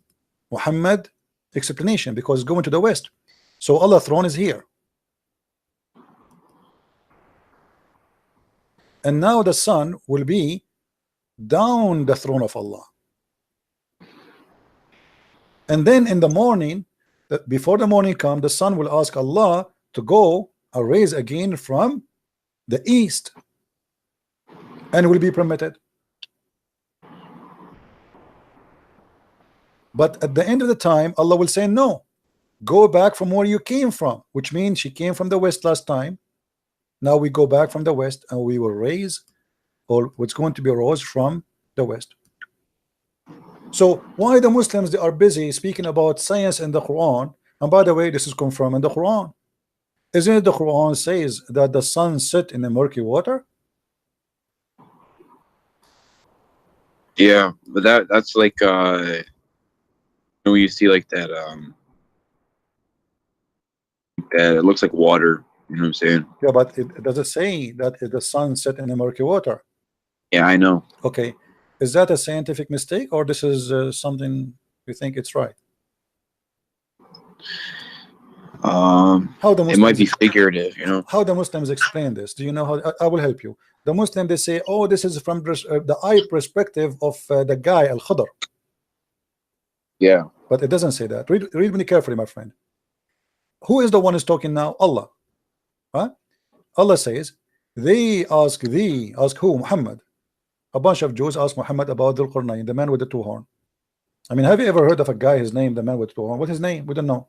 Muhammad explanation, because it's going to the west. So Allah's throne is here, and now the sun will be down the throne of Allah. And then in the morning, before the morning come, the sun will ask Allah to go and raise again from the east, and will be permitted. But at the end of the time, Allah will say, no, go back from where you came from, which means she came from the west last time. Now we go back from the west and we will raise, or what's going to be rose from the west. So why the Muslims, they are busy speaking about science in the Quran? And by the way, this is confirmed in the Quran. Isn't it the Quran says that the sun set in the murky water? Yeah, but that's like when you see like that that it looks like water, you know what I'm saying? Yeah, but it does it say that the sun set in the murky water? Yeah, I know. Okay, is that a scientific mistake, or this is something you think it's right? How the It might be Muslims, figurative, you know. how the Muslims explain this? Do you know how? I will help you. The Muslim, they say, oh, this is from the eye perspective of the guy Al-Khadr. Yeah. But it doesn't say that. Read me carefully, my friend. Who is the one who's talking now? Allah. Huh? Allah says, they ask thee, ask who? Muhammad. A bunch of Jews ask Muhammad about Dhul Qarnayn, the man with the two horn. I mean, have you ever heard of a guy, his name, the man with the two horn? What's his name? We don't know.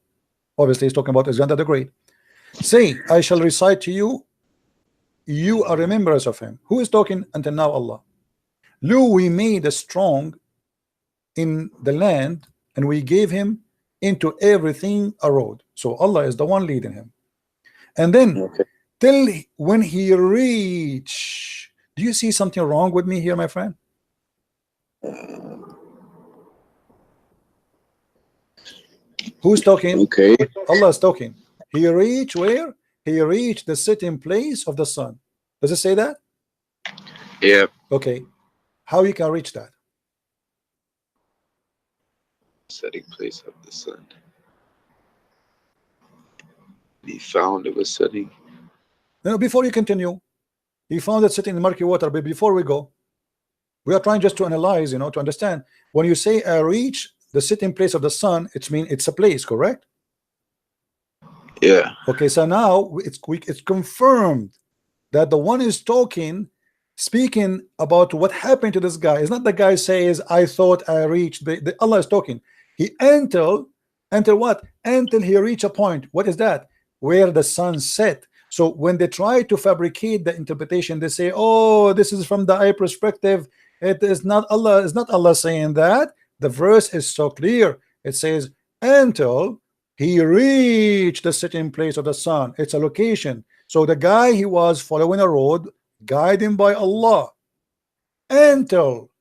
Obviously, he's talking about Alexander the Great. Say, I shall recite to you, you are remembrance of him. Who is talking until now? Allah. Lo, we made a strong in the land, and we gave him into everything a road. So Allah is the one leading him. And then Okay. till when he reach, do you see something wrong with me here, my friend? Who's talking? Okay. Allah is talking. He reached where? He reached the sitting place of the sun. Does it say that? Yeah. Okay. How you can reach that? Setting place of the sun. He found it was setting. No, before you continue, he found it sitting in murky water. But before we go, we are trying just to analyze, you know, to understand. When you say I reach the sitting place of the sun, it means it's a place, correct? Yeah. Okay, so now it's confirmed that the one is talking, speaking about what happened to this guy. It's not the guy says, I thought I reached. Allah is talking. He until what? Until he reached a point. What is that? Where the sun set. So when they try to fabricate the interpretation, they say, oh, this is from the eye perspective. It is not Allah. It's not Allah saying that. The verse is so clear. It says, until he reached the sitting place of the sun. It's a location. So the guy, he was following a road guided by Allah until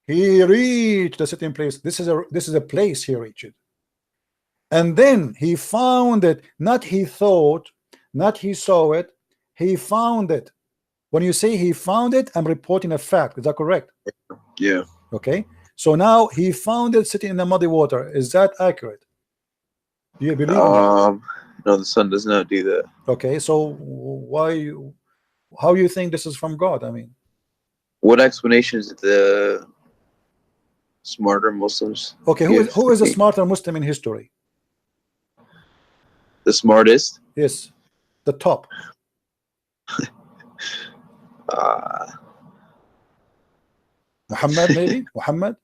he reached the sitting place. This is a place he reached. And then he found it. Not he thought, not he saw it. He found it. When you say he found it, I'm reporting a fact. Is that correct? Yeah. Okay. So now he found it sitting in the muddy water. Is that accurate? Do you believe that? No, the sun does not do that. Okay, so how you think this is from God? I mean, What explanations did the smarter Muslims okay, give? who is a smarter Muslim in history? The smartest? Yes, the top. Muhammad, maybe? Muhammad?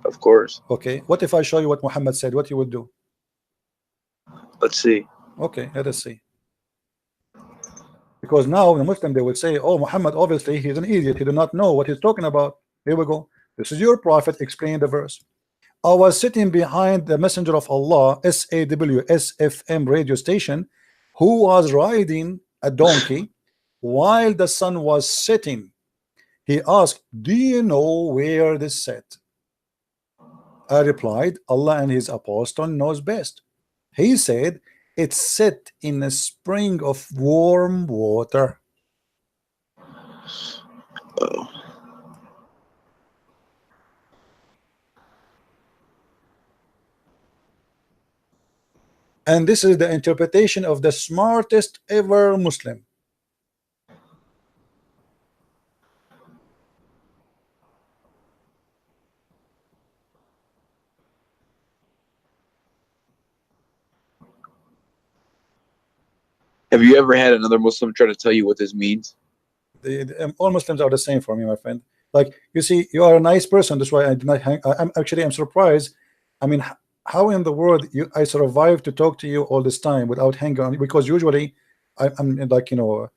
Of course. Okay, what if I show you what Muhammad said? What you would do? Let's see. Okay, let us see. Because now the Muslim, they will say, oh, Muhammad, obviously he's an idiot, he do not know what he's talking about. Here we go. This is your prophet explaining the verse. I was sitting behind the messenger of Allah, SAWSFM radio station, who was riding a donkey while the sun was setting. He asked, do you know where this set? I replied, Allah and his apostle knows best. He said, it's set in a spring of warm water. Oh. And this is the interpretation of the smartest ever Muslim. Have you ever had another Muslim try to tell you what this means? All Muslims are the same for me, my friend. Like, you see, you are a nice person. That's why I did not hang. I'm surprised I mean, how in the world I survived to talk to you all this time without hanging on? Because usually I'm like, you know,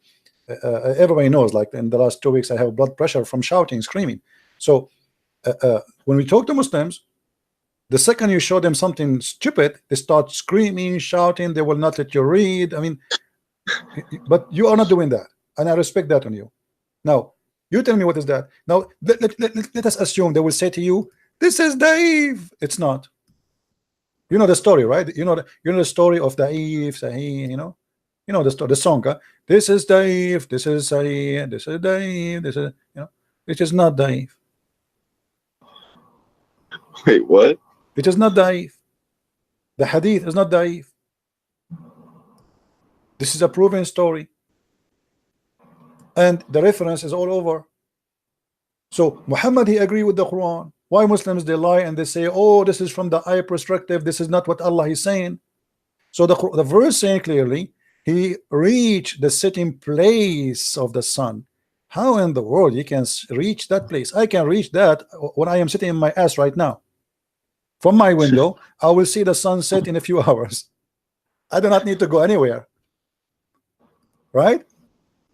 everybody knows, like in the last 2 weeks I have blood pressure from shouting, screaming. So when we talk to Muslims, the second you show them something stupid, they start screaming, shouting, they will not let you read. I mean, but you are not doing that, and I respect that on you. Now you tell me, what is that? Now let us assume they will say to you, this is Dave. It's not. You know the story, right? You know the story of Dave, Sahih, you know the story, the song, huh? This is Dave, this is Sahih, this is Dave, this is, you know, it is not Dave. Wait, what? It is not Da'if. The hadith is not Da'if. This is a proven story, and the reference is all over. So Muhammad, he agreed with the Quran. Why Muslims they lie and they say, oh, this is from the ayah perspective, this is not what Allah is saying. So the verse saying clearly, he reached the sitting place of the sun. How in the world you can reach that place? I can reach that when I am sitting in my ass right now. From my window, I will see the sunset in a few hours. I do not need to go anywhere. Right?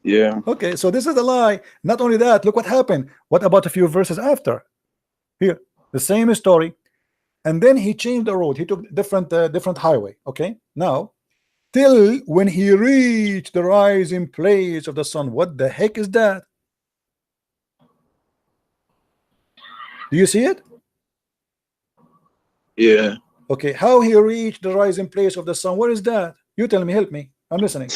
Yeah. Okay, so this is a lie. Not only that, look what happened. What about a few verses after? Here, the same story. And then he changed the road. He took different highway. Okay, now till when he reached the rising place of the sun. What the heck is that? Do you see it? Yeah. Okay, how he reached the rising place of the sun? Where is that? You tell me, help me. I'm listening.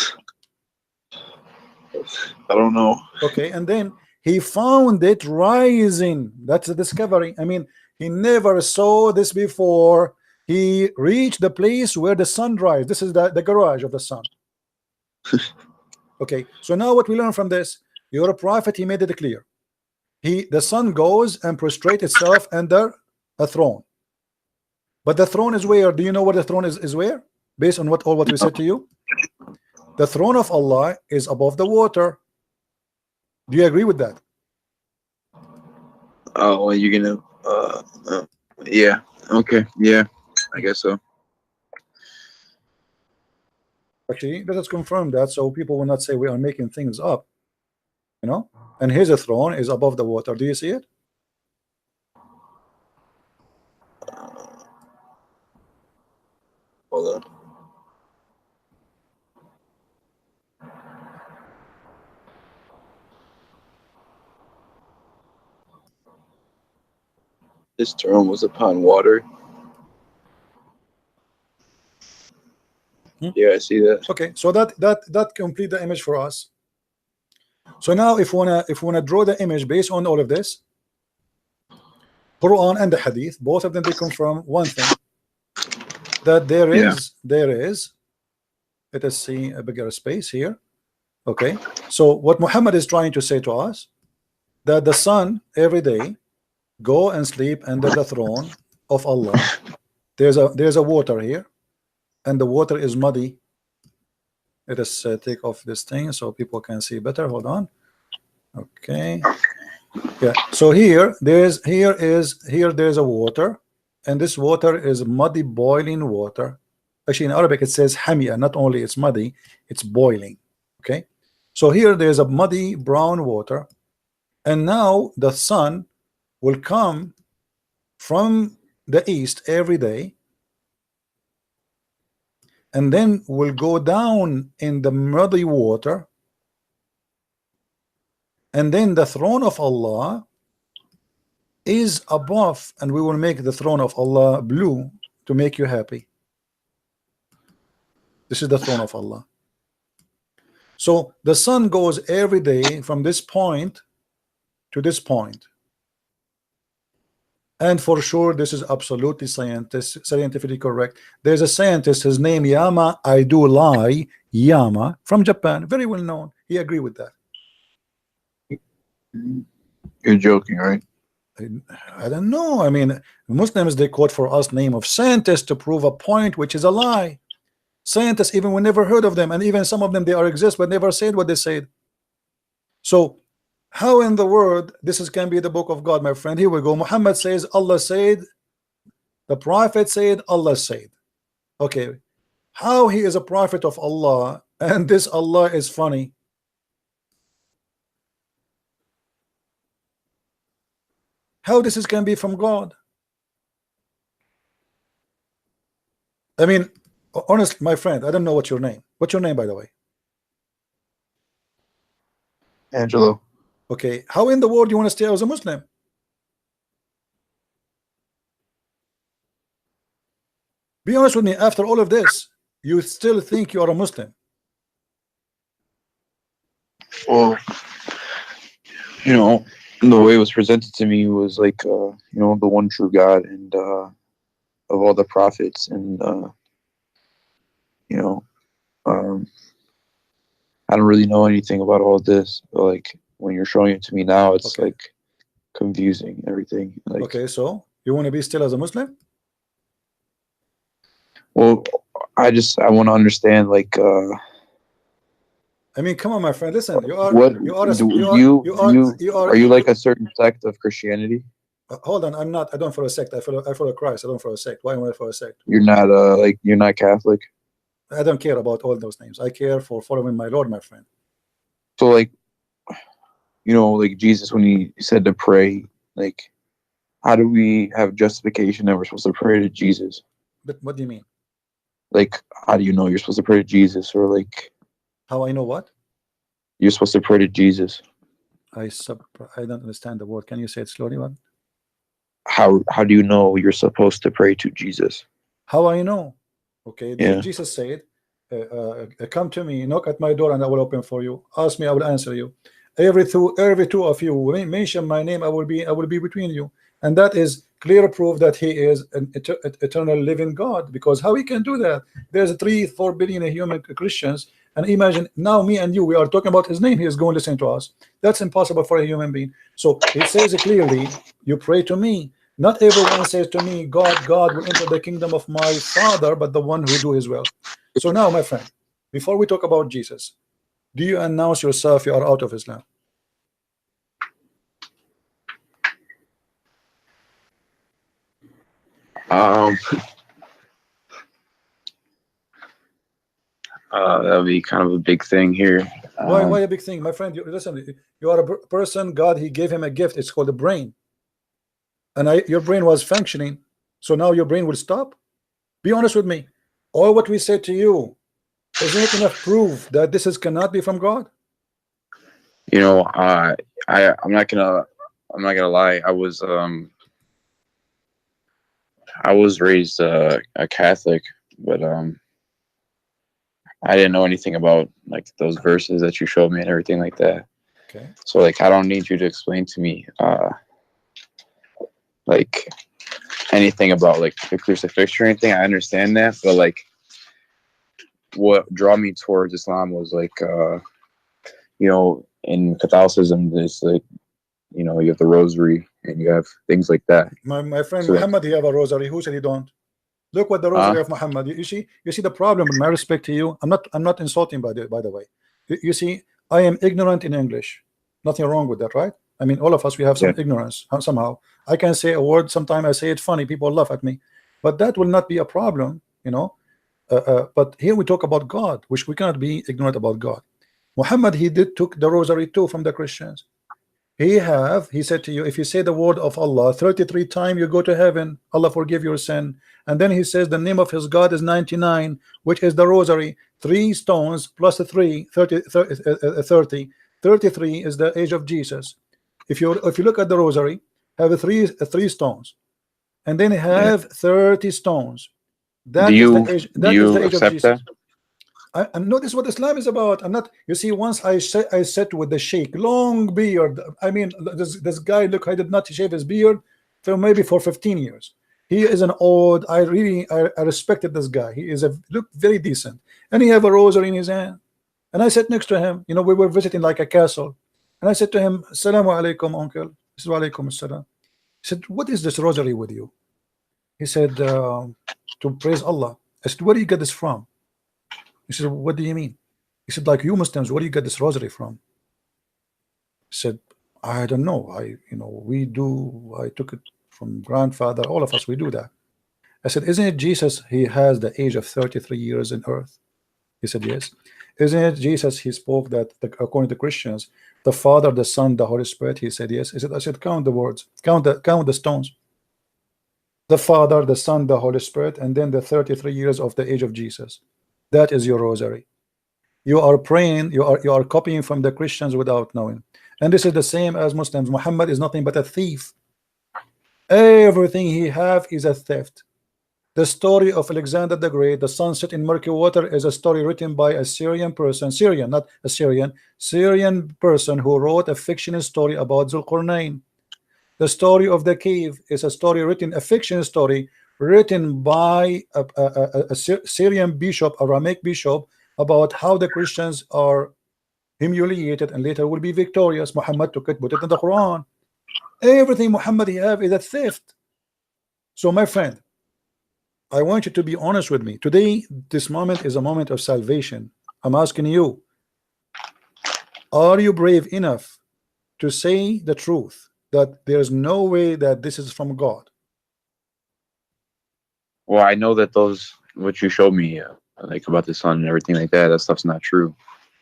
I don't know. Okay, and then he found it rising. That's a discovery. I mean, he never saw this before. He reached the place where the sun rises. This is the garage of the sun. Okay, so now what we learn from this, your prophet, he made it clear. The sun goes and prostrates itself under a throne. But the throne is where? Do you know where the throne is where? Based on what we said to you? The throne of Allah is above the water. Do you agree with that? Oh, well, you're gonna yeah. Okay, yeah, I guess so. Actually, let us confirm that so people will not say we are making things up. You know? And his throne is above the water. Do you see it? Hold on. This throne was upon water. Yeah, I see that. Okay, so that complete the image for us. So now if we wanna draw the image based on all of this, Quran and the Hadith, both of them, they confirm one thing, that there is let us see a bigger space here. Okay, so what Muhammad is trying to say to us, that the sun every day go and sleep under the throne of Allah. There's a water here, and the water is muddy. Let us take off this thing so people can see better. Hold on. Okay. Yeah. So here there's a water, and this water is muddy, boiling water. Actually, in Arabic it says hamia. Not only it's muddy, it's boiling. Okay. So here there's a muddy brown water, and now the sun will come from the east every day, and then will go down in the muddy water, and then the throne of Allah is above, and we will make the throne of Allah blue to make you happy. This is the throne of Allah. So the sun goes every day from this point to this point, and for sure this is absolutely scientifically correct. There's a scientist, his name Yama, I do lie, Yama, from Japan, very well known. He agreed with that. You're joking, right? I don't know. I mean, Muslims, they quote for us name of scientists to prove a point which is a lie. Scientists, even we never heard of them, and even some of them, they are exist but never said what they said. So how in the world this can be the book of God, my friend? Here we go. Muhammad says Allah said The prophet said, Allah said. Okay, how he is a prophet of Allah and this Allah is funny? How this can be from God? I mean, honestly, my friend, I don't know what's your name. What's your name, by the way? Angelo. Okay, how in the world do you want to stay as a Muslim? Be honest with me, after all of this, you still think you are a Muslim? Well, You know, the way it was presented to me was like, you know, the one true God and of all the prophets, and you know, I don't really know anything about all this, but like when you're showing it to me now, it's Okay. like confusing everything. Like, Okay, so you want to be still as a Muslim? well, I want to understand, like, I mean, come on, my friend. Listen, you are what you are a, do you are you you are you you are are you like a certain sect of Christianity? hold on, I'm not. I don't follow a sect. I follow Christ. I don't follow a sect. Why am I follow a sect? You're not like, you're not Catholic. I don't care about all those names. I care for following my Lord, my friend. So like, you know, like Jesus, when he said to pray, like, how do we have justification that we're supposed to pray to Jesus? But what do you mean? Like, how do you know you're supposed to pray to Jesus? Or like, How I know what? you're supposed to pray to Jesus? I don't understand the word. Can you say it slowly, man? How do you know you're supposed to pray to Jesus? How I know? Okay, Yeah. Jesus said, come to me, knock at my door, and I will open for you. Ask me, I will answer you. Every two of you mention my name, I will be between you. And that is clear proof that he is an eternal living God. Because how he can do that? There's 3-4 billion human Christians, and imagine now me and you, we are talking about his name. He is going to listen to us. That's impossible for a human being. So it says clearly, you pray to me. Not everyone says to me, God will enter the kingdom of my Father, but the one who do his will. So now, my friend, before we talk about Jesus, do you announce yourself you are out of Islam? That'll be kind of a big thing here. Why a big thing, my friend? Listen, you are a person. God, he gave him a gift. It's called a brain, and your brain was functioning. So now your brain will stop. Be honest with me. All what we said to you, isn't it enough proof that this cannot be from God? You know, I'm not gonna lie. I was raised a Catholic, but I didn't know anything about like those verses that you showed me and everything like that. Okay. So like, I don't need you to explain to me like anything about like the crucifixion or anything. I understand that, but like, what drew me towards Islam was like, you know, in Catholicism, there's like, you know, you have the rosary and you have things like that. My friend So Muhammad, he have a rosary. Who said he don't? Look what the rosary of Muhammad. You see the problem. With my respect to you, I'm not insulting by the way. You see, I am ignorant in English. Nothing wrong with that, right? I mean, all of us, we have some ignorance somehow. I can say a word. Sometimes I say it funny. People laugh at me, but that will not be a problem, you know. But here we talk about God, which we cannot be ignorant about God. Muhammad, he took the rosary too from the Christians. He said to you, if you say the word of Allah 33 times, you go to heaven. Allah forgive your sin. And then he says the name of his God is 99, which is the rosary. 3 stones plus 3, 30. 33 is the age of Jesus. If you look at the rosary, have three stones, and then have 30 stones. That is the age. That is the age of Jesus. I notice what Islam is about. I'm not. You see, once I sat with the sheikh, long beard. I mean, this guy. Look, I did not shave his beard for maybe 15 years. He is an old. I respected this guy. He is look very decent, and he have a rosary in his hand. And I sat next to him. You know, we were visiting like a castle, and I said to him, "Assalamu alaikum, uncle." He said, "Wa alaikum assalam." He said, "What is this rosary with you?" He said, "To praise Allah." I said, "Where do you get this from?" He said, "What do you mean?" He said, "Like you Muslims, where do you get this rosary from?" He said, "I don't know. We do. I took it from grandfather. All of us, we do that." I said, isn't it Jesus? He has the age of 33 years in earth. He said, yes. Isn't it Jesus? He spoke that according to Christians, the Father, the Son, the Holy Spirit. He said, yes. I said, count the words, count the stones. The Father, the Son, the Holy Spirit, and then the 33 years of the age of Jesus. That is your rosary. You are praying, you are copying from the Christians without knowing. And this is the same as Muslims. Muhammad is nothing but a thief. Everything he have is a theft. The story of Alexander the Great, the sunset in murky water, is a story written by a Syrian person, Syrian, not Assyrian, Syrian person who wrote a fictional story about Zulqarnain. The story of the cave is a story written, a fiction story written by a Syrian bishop, Aramaic bishop, about how the Christians are humiliated and later will be victorious. Muhammad took it, put it in the Quran. Everything Muhammad he have is a theft. So my friend, I want you to be honest with me. Today, this moment is a moment of salvation. I'm asking you, are you brave enough to say the truth, that there's no way that this is from God? Well, I know that those, what you showed me, like about the sun and everything like that, that stuff's not true.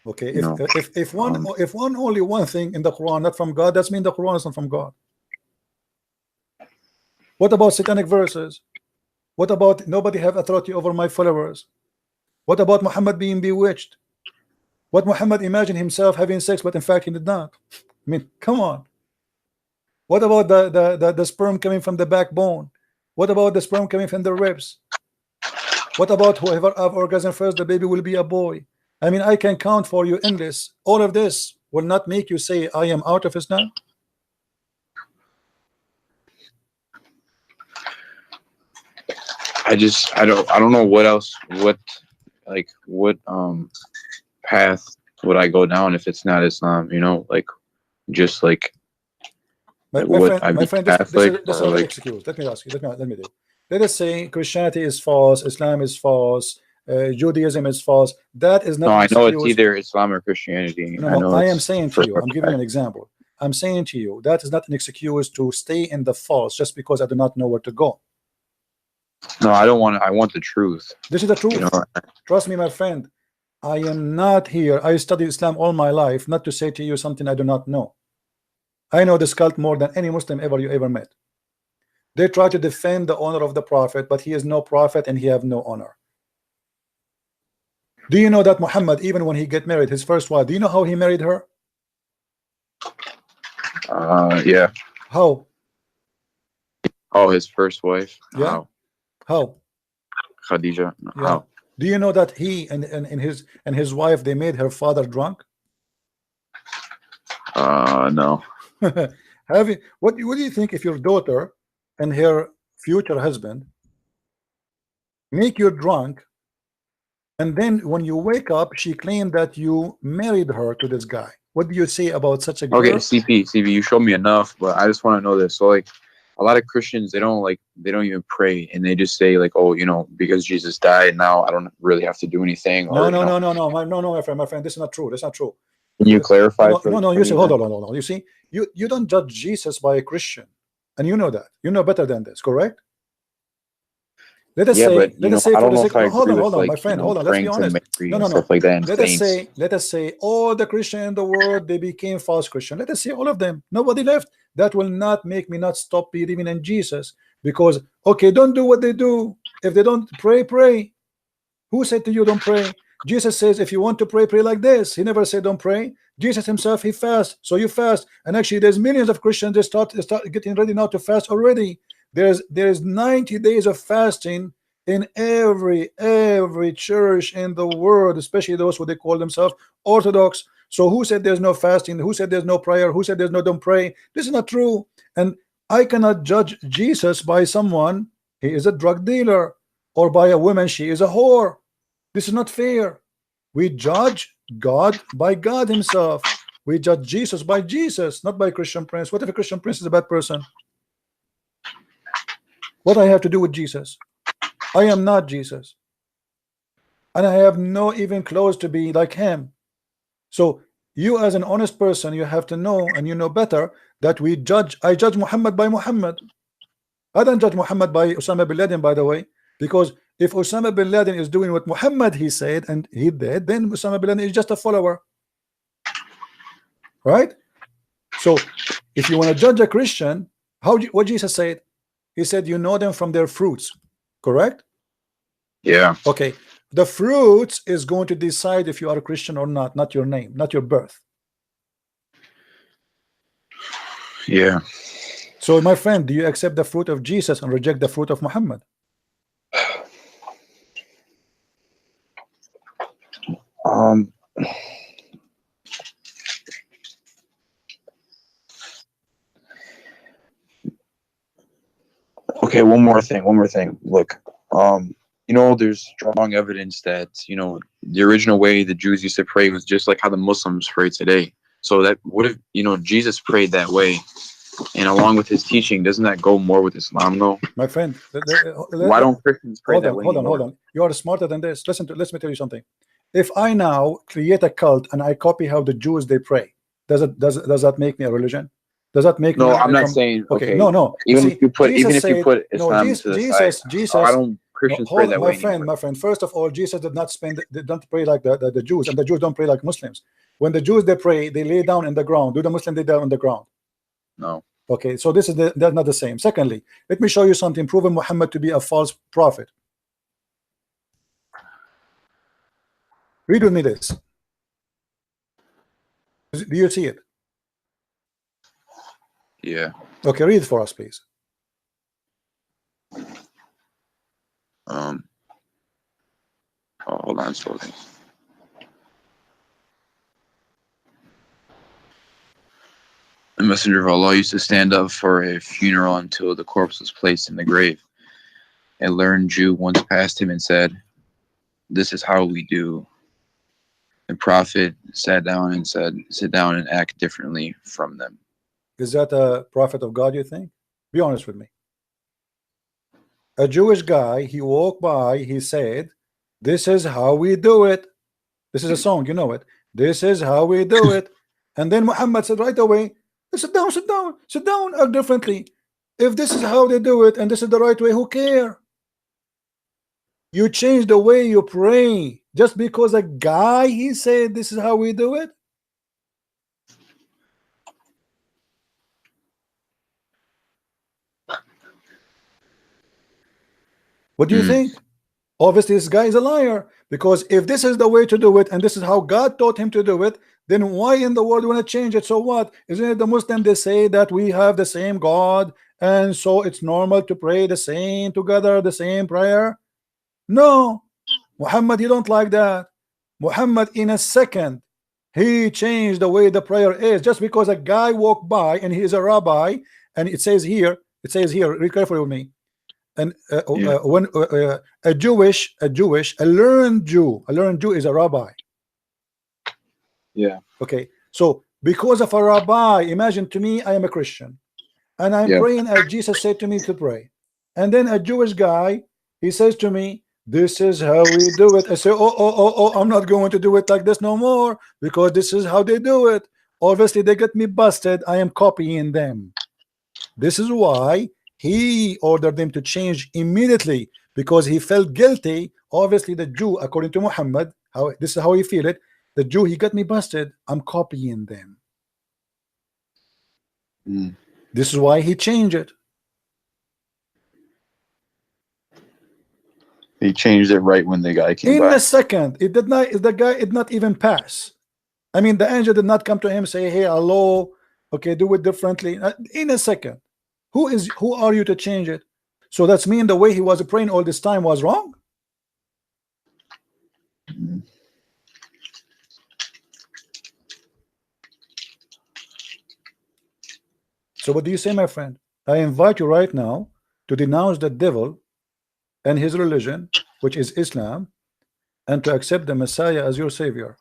Okay, You know, if only one thing in the Quran not from God, that means the Quran is not from God. What about satanic verses? What about nobody have authority over my followers? What about Muhammad being bewitched? What Muhammad imagined himself having sex, but in fact he did not? I mean, come on. What about the sperm coming from the backbone? What about the sperm coming from the ribs? What about whoever have orgasm first, the baby will be a boy? I mean, I can count for you endless. All of this will not make you say I am out of Islam. I don't know what else, what path would I go down if it's not Islam, you know, like just like My would I friend, be Catholic this is or not an like, excuse. Let me ask you. Let me do. Let us say Christianity is false, Islam is false, Judaism is false. That is not no, an I know it's excuse. either Islam or Christianity. No, I no, know I am it's saying to you, I'm giving you an example. I'm saying to you, that is not an excuse to stay in the false just because I do not know where to go. No, I don't want. I want the truth. This is the truth. You know, Trust me, my friend. I am not here. I studied Islam all my life, not to say to you something I do not know. I know this cult more than any Muslim you ever met. They try to defend the honor of the Prophet, but he is no prophet and he have no honor. Do you know that Muhammad, even when he get married, his first wife, do you know how he married her? yeah. How? Oh, his first wife. Yeah. How? Khadija. Yeah. How? Do you know that he and his wife, they made her father drunk? No. Have you, what do you think if your daughter and her future husband make you drunk, and then when you wake up she claimed that you married her to this guy? What do you say about such a girl? Okay, CP, you showed me enough, but I just want to know this. So like a lot of Christians, they don't even pray, and they just say like, oh, you know, because Jesus died, now I don't really have to do anything. No, or, no, you know. no, my friend, this is not true. That's not true. Can you clarify? No, you say, hold on. You see, you don't judge Jesus by a Christian, and you know that. You know better than this, correct? Let us say, but, let us say, I for don't the know sake, if I hold agree on, with, my like, friend, you know, hold on. Let's be praying to honest. Mary No, and stuff like that. And let us say all the Christians in the world, they became false Christian. Let us say all of them. Nobody left. That will not make me not stop believing in Jesus, because okay, don't do what they do. If they don't pray, pray. Who said to you don't pray? Jesus says if you want to pray, pray like this. He never said don't pray. Jesus himself, he fasts, so you fast. And actually there's millions of Christians, they start getting ready now to fast already. There's 90 days of fasting in every church in the world, especially those who they call themselves Orthodox. So who said there's no fasting? Who said there's no prayer? Who said there's no don't pray? This is not true. And I cannot judge Jesus by someone, he is a drug dealer, or by a woman, she is a whore. This is not fair. We judge God by God himself. We judge Jesus by Jesus, not by Christian Prince. What if a Christian Prince is a bad person? What I have to do with Jesus? I am not Jesus, and I have no even close to be like him. So you, as an honest person, you have to know, and you know better, that I judge Muhammad by Muhammad. I don't judge Muhammad by Osama bin Laden, by the way, because if Osama bin Laden is doing what Muhammad he said and he did, then Osama bin Laden is just a follower, right? So if you want to judge a Christian, what Jesus said, he said, you know them from their fruits, correct? Yeah. Okay, the fruits is going to decide if you are a Christian or not your name, not your birth. Yeah. So my friend, do you accept the fruit of Jesus and reject the fruit of Muhammad? Okay, one more thing. Look, you know, there's strong evidence that, you know, the original way the Jews used to pray was just like how the Muslims pray today. So that would have, you know, Jesus prayed that way, and along with his teaching, doesn't that go more with Islam though? My friend, Why don't Christians pray that way anymore? hold on. You are smarter than this. Let me tell you something. If I now create a cult and I copy how the Jews they pray, does that make me a religion? Does that make No, me I'm not saying okay? No. Even See, if you put Jesus even if you put no, Islam to the side, why don't Christians pray that way anymore? my friend. First of all, Jesus did not they don't pray like the Jews, and the Jews don't pray like Muslims. When the Jews they pray, they lay down in the ground. Do the Muslims lay down on the ground? No. Okay, so this is that's not the same. Secondly, let me show you something proving Muhammad to be a false prophet. Read with me this. Do you see it? Yeah. Okay, read it for us, please. Oh, hold on, slowly. The messenger of Allah used to stand up for a funeral until the corpse was placed in the grave. A learned Jew once passed him and said, "This is how we do." The Prophet sat down and said, "Sit down and act differently from them." Is that a prophet of God, you think? Be honest with me. A Jewish guy, he walked by, he said, "This is how we do it." This is a song, you know it. This is how we do it. And then Muhammad said right away, sit down, act differently. If this is how they do it and this is the right way, who care? You change the way you pray just because a guy he said this is how we do it. What do you think? Obviously this guy is a liar, because if this is the way to do it and this is how God taught him to do it, then why in the world do you want to change it? So what? Isn't it the Muslim they say that we have the same God and so it's normal to pray the same together, the same prayer? No, Muhammad, you don't like that. Muhammad in a second he changed the way the prayer is, just because a guy walked by and he is a rabbi, and it says here, read carefully with me. And when a learned Jew is a rabbi. Yeah. Okay, so because of a rabbi, imagine to me I am a Christian and I'm praying as Jesus said to me to pray, and then a Jewish guy he says to me, this is how we do it. I say, oh, I'm not going to do it like this no more, because this is how they do it. Obviously they get me busted. I am copying them. This is why he ordered them to change immediately, because he felt guilty. Obviously the Jew, according to Muhammad, this is how he feel it. The Jew, he got me busted. I'm copying them. This is why he changed it. He changed it right when the guy came by. In a second. It did not. The guy did not even pass. I mean, the angel did not come to him say, "Hey, hello, okay, do it differently." In a second. Who are you to change it? So that's mean the way he was praying all this time was wrong. So what do you say, my friend? I invite you right now to denounce the devil and his religion, which is Islam, and to accept the Messiah as your savior.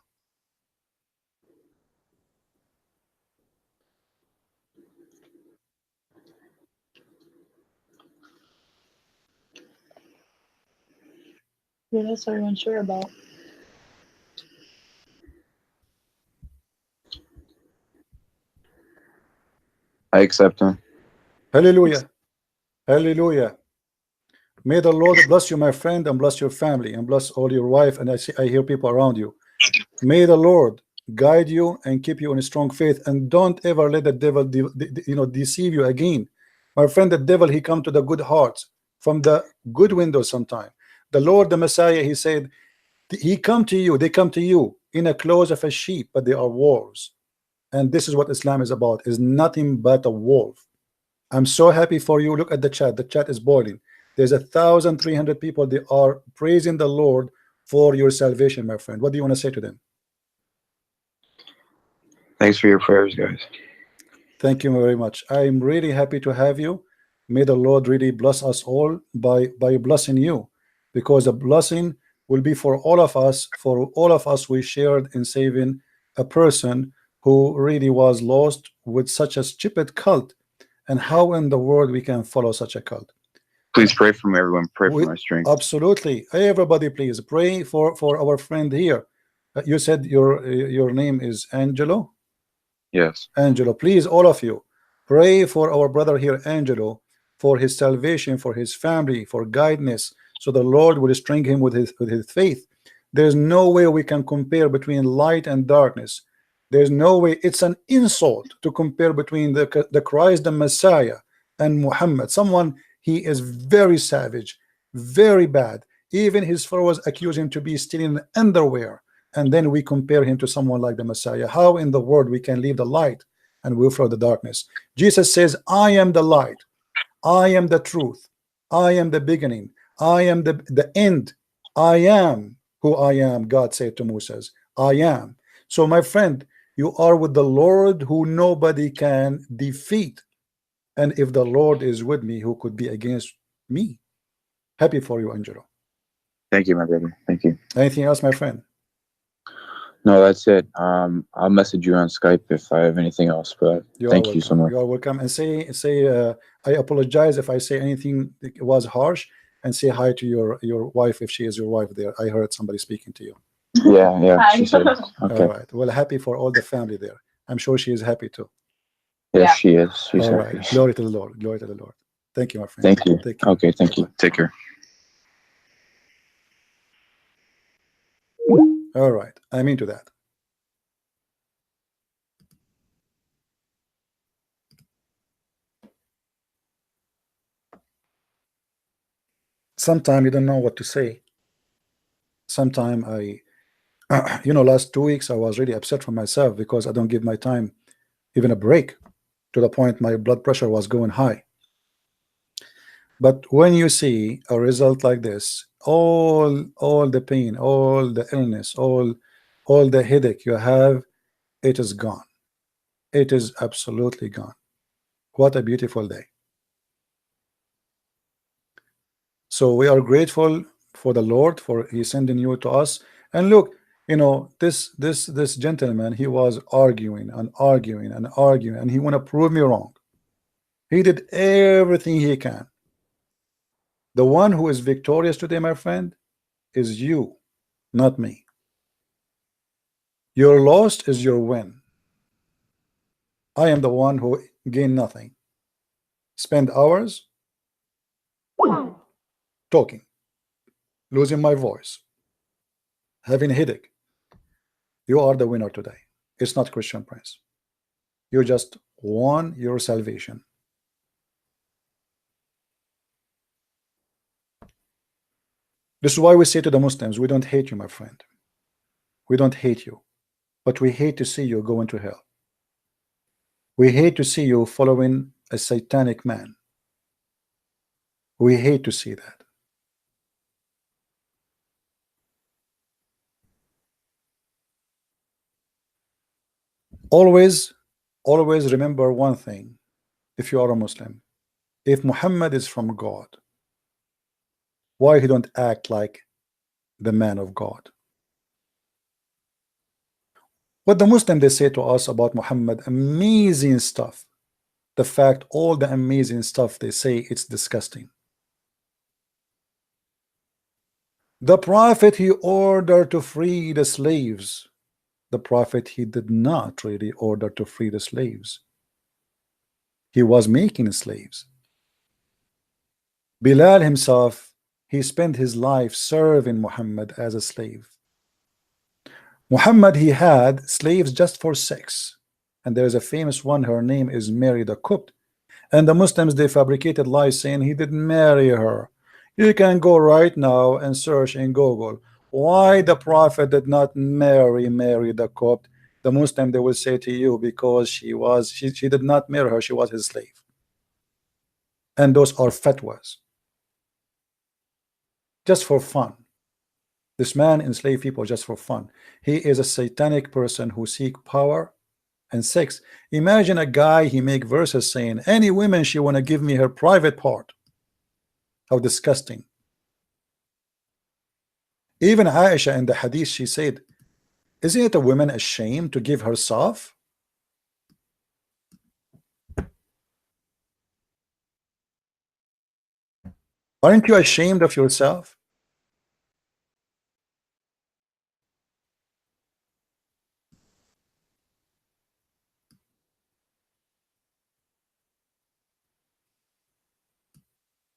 Yeah, that's what I'm unsure about. I accept him. Hallelujah. Hallelujah. May the Lord bless you, my friend, and bless your family, and bless all your wife. And I hear people around you. May the Lord guide you and keep you in a strong faith, and don't ever let the devil deceive you again. My friend, the devil, he come to the good hearts from the good window sometime. The Lord, the Messiah, he said, he come to you, they come to you in a clothes of a sheep, but they are wolves. And this is what Islam is about, is nothing but a wolf. I'm so happy for you. Look at the chat. The chat is boiling. There's 1,300 people. They are praising the Lord for your salvation, my friend. What do you want to say to them? Thanks for your prayers, guys. Thank you very much. I'm really happy to have you. May the Lord really bless us all by blessing you, because the blessing will be for all of us. For all of us, we shared in saving a person who really was lost with such a stupid cult. And how in the world we can follow such a cult? Please pray for me, everyone. Pray for my strength. Absolutely. Everybody, please pray for our friend here. You said your name is Angelo? Yes. Angelo, please, all of you, pray for our brother here, Angelo, for his salvation, for his family, for guidance, so the Lord will strengthen him with his faith. There's no way we can compare between light and darkness. There's no way. It's an insult to compare between the Christ, the Messiah, and Muhammad. Someone, he is very savage, very bad. Even his followers accuse him to be stealing underwear, and then we compare him to someone like the Messiah. How in the world we can leave the light and will follow the darkness? Jesus says, I am the light, I am the truth, I am the beginning, I am the end, I am who I am. God said to Moses, I am. So my friend, you are with the Lord who nobody can defeat. And if the Lord is with me, who could be against me? Happy for you, Angelo. Thank you, my brother. Thank you. Anything else, my friend? No, that's it. I'll message you on Skype if I have anything else, but thank you so much. You are welcome. And say I apologize if I say anything that was harsh, and say hi to your wife if she is your wife there. I heard somebody speaking to you. Yeah, she said. Okay. All right. Well, happy for all the family there. I'm sure she is happy too. Yes, she is. She's all happy. Right. Glory to the Lord. Glory to the Lord. Thank you, my friend. Thank you. Take care. Okay, thank you. Take care. All right. I'm into that. Sometimes you don't know what to say. Sometimes last 2 weeks I was really upset for myself because I don't give my time even a break, to the point my blood pressure was going high. But when you see a result like this, all the pain, all the illness, all the headache you have, it is gone. It is absolutely gone. What a beautiful day. So we are grateful for the Lord for he sending you to us. And look, this gentleman, he was arguing and arguing and arguing, and he want to prove me wrong. He did everything he can. The one who is victorious today, my friend, is you, not me. Your loss is your win. I am the one who gained nothing. Spend hours talking, losing my voice, having a headache. You are the winner today. It's not Christian Prince. You just won your salvation. This is why we say to the Muslims, we don't hate you, my friend. We don't hate you, but we hate to see you going to hell. We hate to see you following a satanic man. We hate to see that. Always remember one thing. If you are a Muslim, if Muhammad is from God, why he don't act like the man of God? What the Muslim they say to us about Muhammad, amazing stuff. The fact, all the amazing stuff they say, it's disgusting. The prophet, he ordered to free the slaves. The prophet, he did not really order to free the slaves. He was making slaves. Bilal himself, he spent his life serving Muhammad as a slave. Muhammad, he had slaves just for sex, and there's a famous one, her name is Mary the Copt, and the Muslims, they fabricated lies saying he didn't marry her. You can go right now and search in Google why the Prophet did not marry Mary the Copt. The Muslim, they will say to you, because she did not marry her, she was his slave. And those are fatwas, just for fun. This man enslaved people just for fun. He is a satanic person who seek power and sex. Imagine a guy, he make verses saying any woman she want to give me her private part. How disgusting. Even Aisha in the hadith, she said, isn't it a woman ashamed to give herself? Aren't you ashamed of yourself?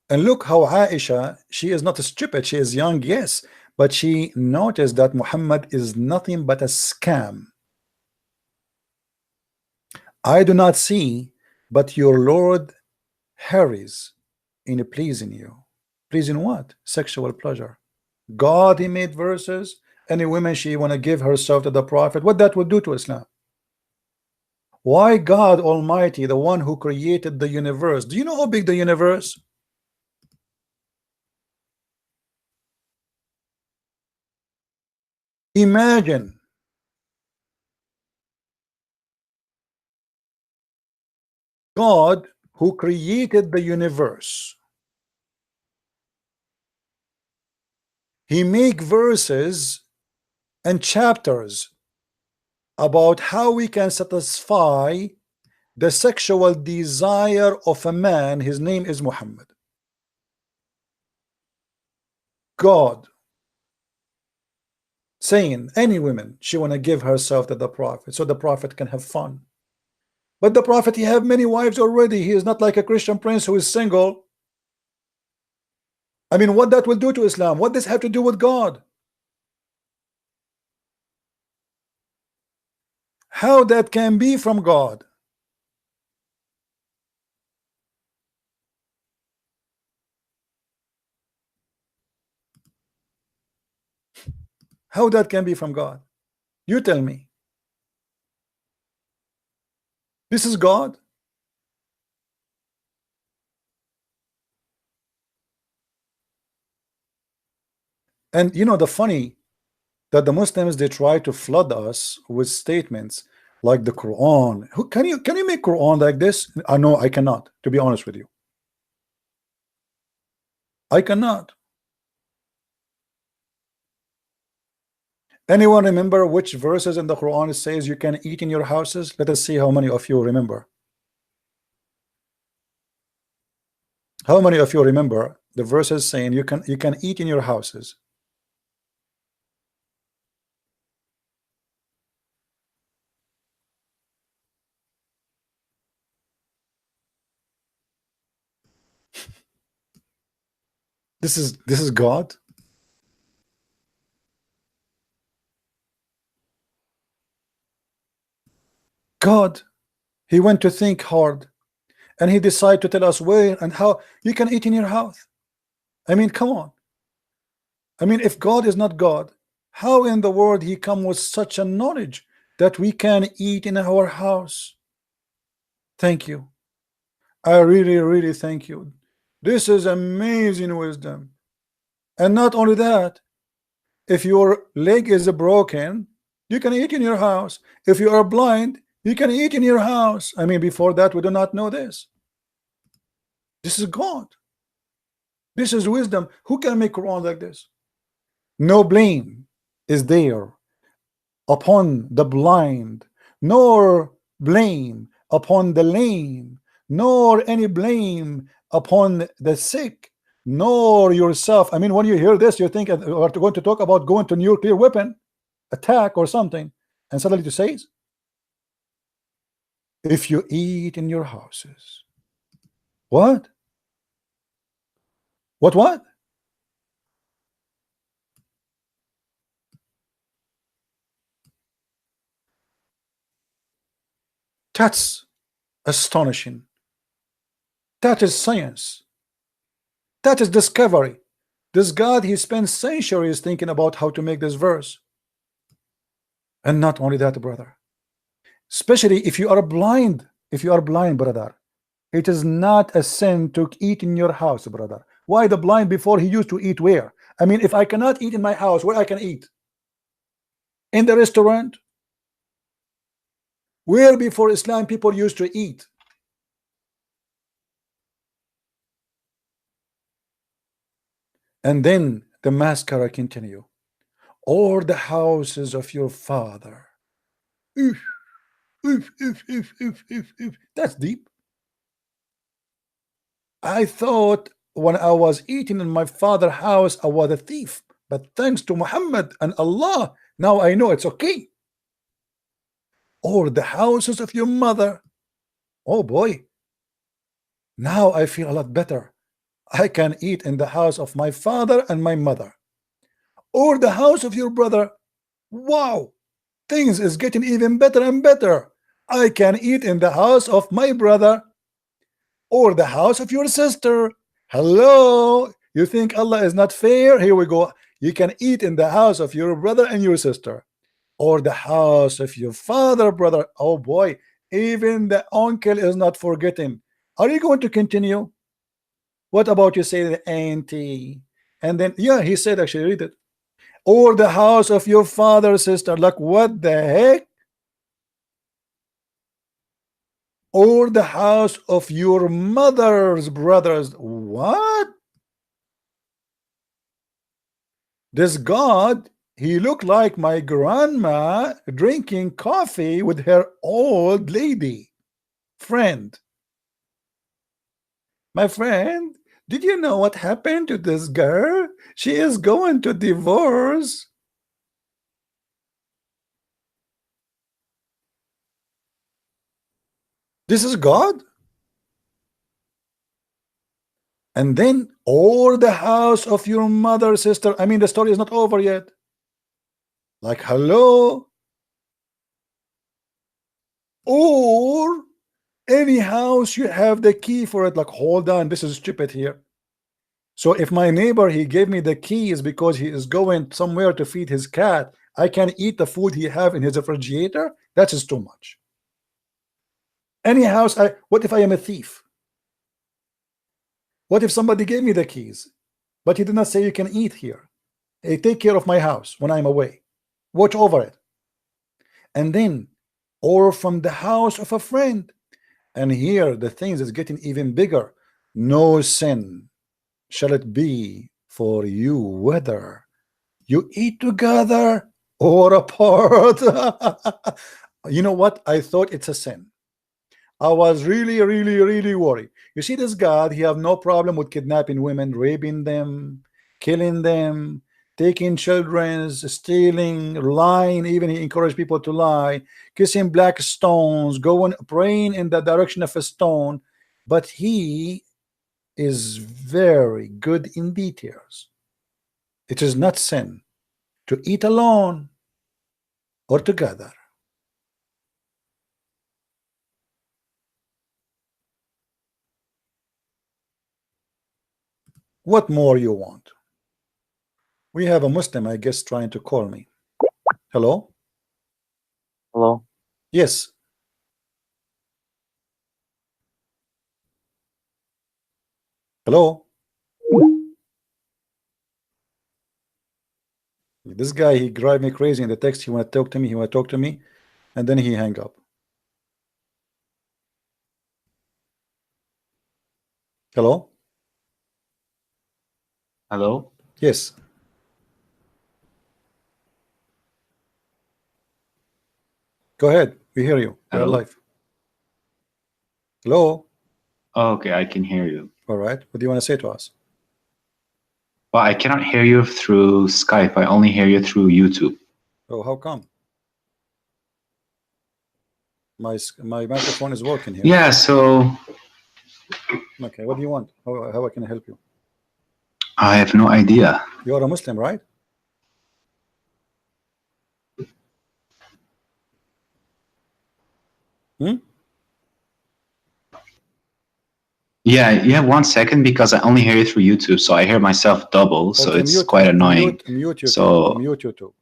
And look how Aisha, she is not stupid, she is young, yes, but she noticed that Muhammad is nothing but a scam. I do not see, but your Lord hurries in pleasing you. Pleasing what? Sexual pleasure. God, he made verses, any woman she want to give herself to the Prophet, what that would do to Islam? Why God Almighty, the one who created the universe, do you know how big the universe? Imagine God who created the universe, he make verses and chapters about how we can satisfy the sexual desire of a man. His name is Muhammad. God saying any woman she want to give herself to the Prophet so the Prophet can have fun. But the Prophet, he have many wives already. He is not like a Christian prince who is single. I mean, what that will do to Islam? What does have to do with God? How that can be from God? How that can be from God? You tell me. This is God? And you know the funny that the Muslims, they try to flood us with statements like the Quran. Who can you make Quran like this? I know I cannot, to be honest with you. I cannot. Anyone remember which verses in the Quran it says you can eat in your houses? Let us see how many of you remember. How many of you remember the verses saying you can eat in your houses? This is God. God, he went to think hard and he decided to tell us where and how you can eat in your house. I mean, come on. I mean, if God is not God, how in the world he come with such a knowledge that we can eat in our house? Thank you. I really thank you. This is amazing wisdom. And not only that, if your leg is broken, you can eat in your house. If you are blind, you can eat in your house. I mean, before that, we do not know this. This is God. This is wisdom. Who can make Quran like this? No blame is there upon the blind, nor blame upon the lame, nor any blame upon the sick, nor yourself. I mean, when you hear this, you think we're going to talk about going to nuclear weapon attack or something, and suddenly it says, if you eat in your houses. What? What? That's astonishing. That is science. That is discovery. This God, he spent centuries thinking about how to make this verse. And not only that, brother, especially if you are blind, brother, it is not a sin to eat in your house, brother. Why the blind before he used to eat where? I mean, if I cannot eat in my house, where I can eat? In the restaurant? Where before Islam people used to eat? And then the mascara continue. Or the houses of your father. Oof, oof, oof, oof, oof, oof, oof. That's deep. I thought when I was eating in my father's house, I was a thief. But thanks to Muhammad and Allah, now I know it's okay. Or the houses of your mother. Oh boy. Now I feel a lot better. I can eat in the house of my father and my mother. Or the house of your brother. Wow. Things is getting even better and better. I can eat in the house of my brother. Or the house of your sister. Hello. You think Allah is not fair? Here we go. You can eat in the house of your brother and your sister. Or the house of your father, brother. Oh boy. Even the uncle is not forgetting. Are you going to continue? What about you say the auntie? And then, yeah, he said, actually, read it. Or the house of your father, sister. Like, what the heck? Or the house of your mother's brothers. What? This God, he looked like my grandma drinking coffee with her old lady friend. My friend, did you know what happened to this girl? She is going to divorce. This is God. And then, or the house of your mother, sister. I mean, the story is not over yet. Like, hello. Or any house you have the key for it. Like, hold on, this is stupid here. So if my neighbor, he gave me the keys because he is going somewhere to feed his cat, I can eat the food he have in his refrigerator. That is too much. Any house, what if I am a thief? What if somebody gave me the keys, but he did not say you can eat here? Hey, take care of my house when I'm away. Watch over it. And then, or from the house of a friend. And here the things is getting even bigger. No sin shall it be for you whether you eat together or apart. You know what? I thought it's a sin. I was really worried. You see, this God, he have no problem with kidnapping women, raping them, killing them, taking children, stealing, lying. Even he encouraged people to lie, kissing black stones, going praying in the direction of a stone. But he is very good in details. It is not sin to eat alone or together. What more you want? We have a Muslim, I guess, trying to call me. Hello? Hello? Yes. Hello? This guy, he drive me crazy in the text. He want to talk to me, and then he hang up. Hello? Hello? Yes. Go ahead. We hear you. You're Hello? live. Hello? Oh, okay, I can hear you. All right. What do you want to say to us? Well, I cannot hear you through Skype. I only hear you through YouTube. Oh, how come? My microphone is working here. Yeah, so Okay. What do you want? How I can help you? I have no idea. You are a Muslim, right? Yeah, 1 second, because I only hear you through YouTube, so I hear myself double, so Okay, it's quite annoying. Mute YouTube. So Mute YouTube.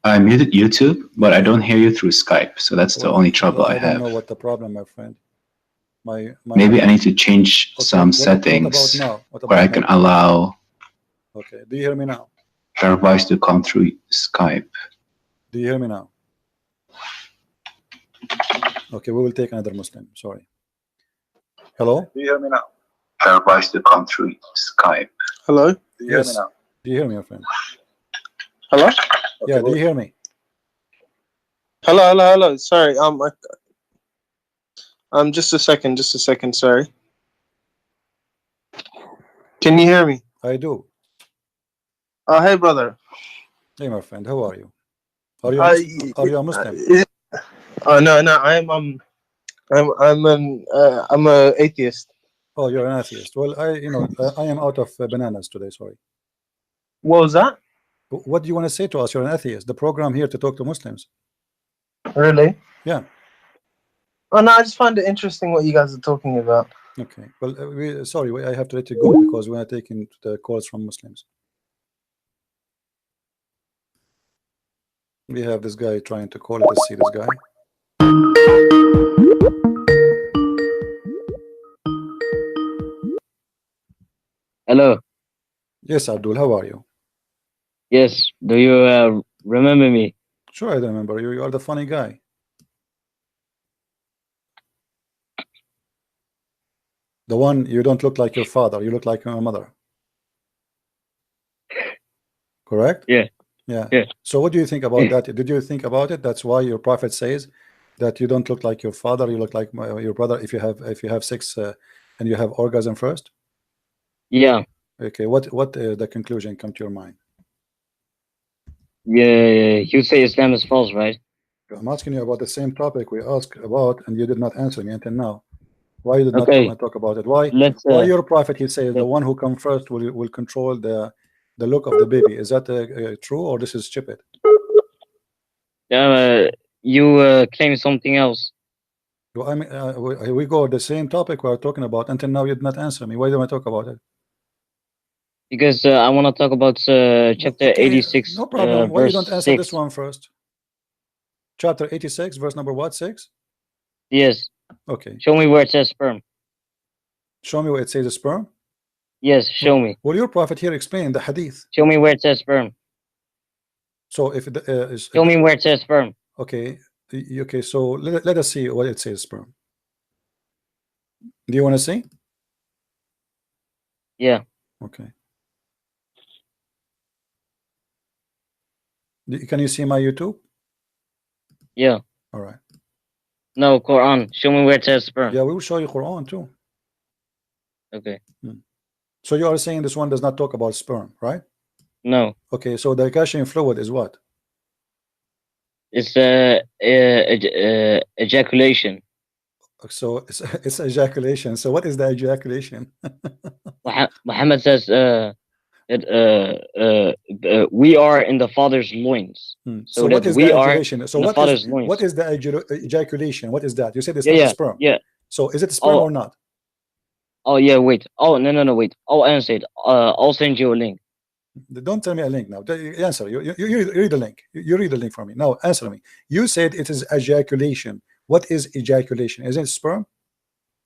I muted YouTube, but I don't hear you through Skype, so that's the only trouble I I don't have. know what the problem, my friend. Maybe I need to change some settings what about now? What where about I can now? allow Okay, do you hear me now? your voice to come through Skype. Do you hear me now? Okay, we will take another Muslim. Sorry. Hello? Do you hear me now? Your voice to come through Skype. Hello? Do you hear me now? Do you hear me, my friend? Hello? Yeah, do you hear me? Hello. Sorry. Just a second. Sorry. Can you hear me? I do. Oh, hey, brother. Hey, my friend, how are you? Are you a Muslim? Oh no, I'm a atheist. Oh, you're an atheist. Well, I am out of bananas today. Sorry. What was that? What do you want to say to us? You're an atheist. The program here to talk to Muslims. Really? Yeah. Oh no, I just find it interesting what you guys are talking about. Okay. Well, I have to let you go because we are taking the calls from Muslims. We have this guy trying to call. Let's see this guy. Hello. Yes, Abdul. How are you? Yes. Do you remember me? Sure, I remember you. You are the funny guy. The one, you don't look like your father. You look like your mother. Correct? Yeah. Yeah. Yeah. So what do you think about that? Did you think about it? That's why your prophet says that you don't look like your father. You look like your brother if you have sex and you have orgasm first. Yeah. Okay. What the conclusion come to your mind? Yeah. You say Islam is false, right? I'm asking you about the same topic we asked about, and you did not answer me until now. Why you did not Okay. talk about it? Why? Let's. Why your prophet? He says the one who comes first will control the look of the baby. Is that true or this is stupid? You claim something else. Well, I mean, we go the same topic we are talking about. Until now, you did not answer me. Why do I talk about it? Because I want to talk about chapter 86. No problem. Why you don't answer 6. this one first? Chapter 86, verse number what? 6? Yes. Okay. Show me where it says sperm. Show me where it says sperm. Yes, show me. Well, your prophet here explained the hadith. Show me where it says sperm. So if show me where it says sperm. Okay. Okay. So let us see what it says sperm. Do you want to see? Yeah. Okay. Can you see my YouTube? Yeah. All right. No, Quran. Show me where it says sperm. Yeah, we will show you Quran too. Okay. So you are saying this one does not talk about sperm, right? No. Okay, so the gushing fluid is what? It's ejaculation. So it's ejaculation. So what is the ejaculation? Muhammad says we are in the father's loins. So what is we the ejaculation? So what is the ejaculation? What is that? You said it's not sperm. Yeah. So is it sperm or not? Oh yeah, wait. Oh no, wait. I'll answer it. I'll send you a link. Don't tell me a link now. Answer. You read the link. You read the link for me. Now answer me. You said it is ejaculation. What is ejaculation? Is it sperm?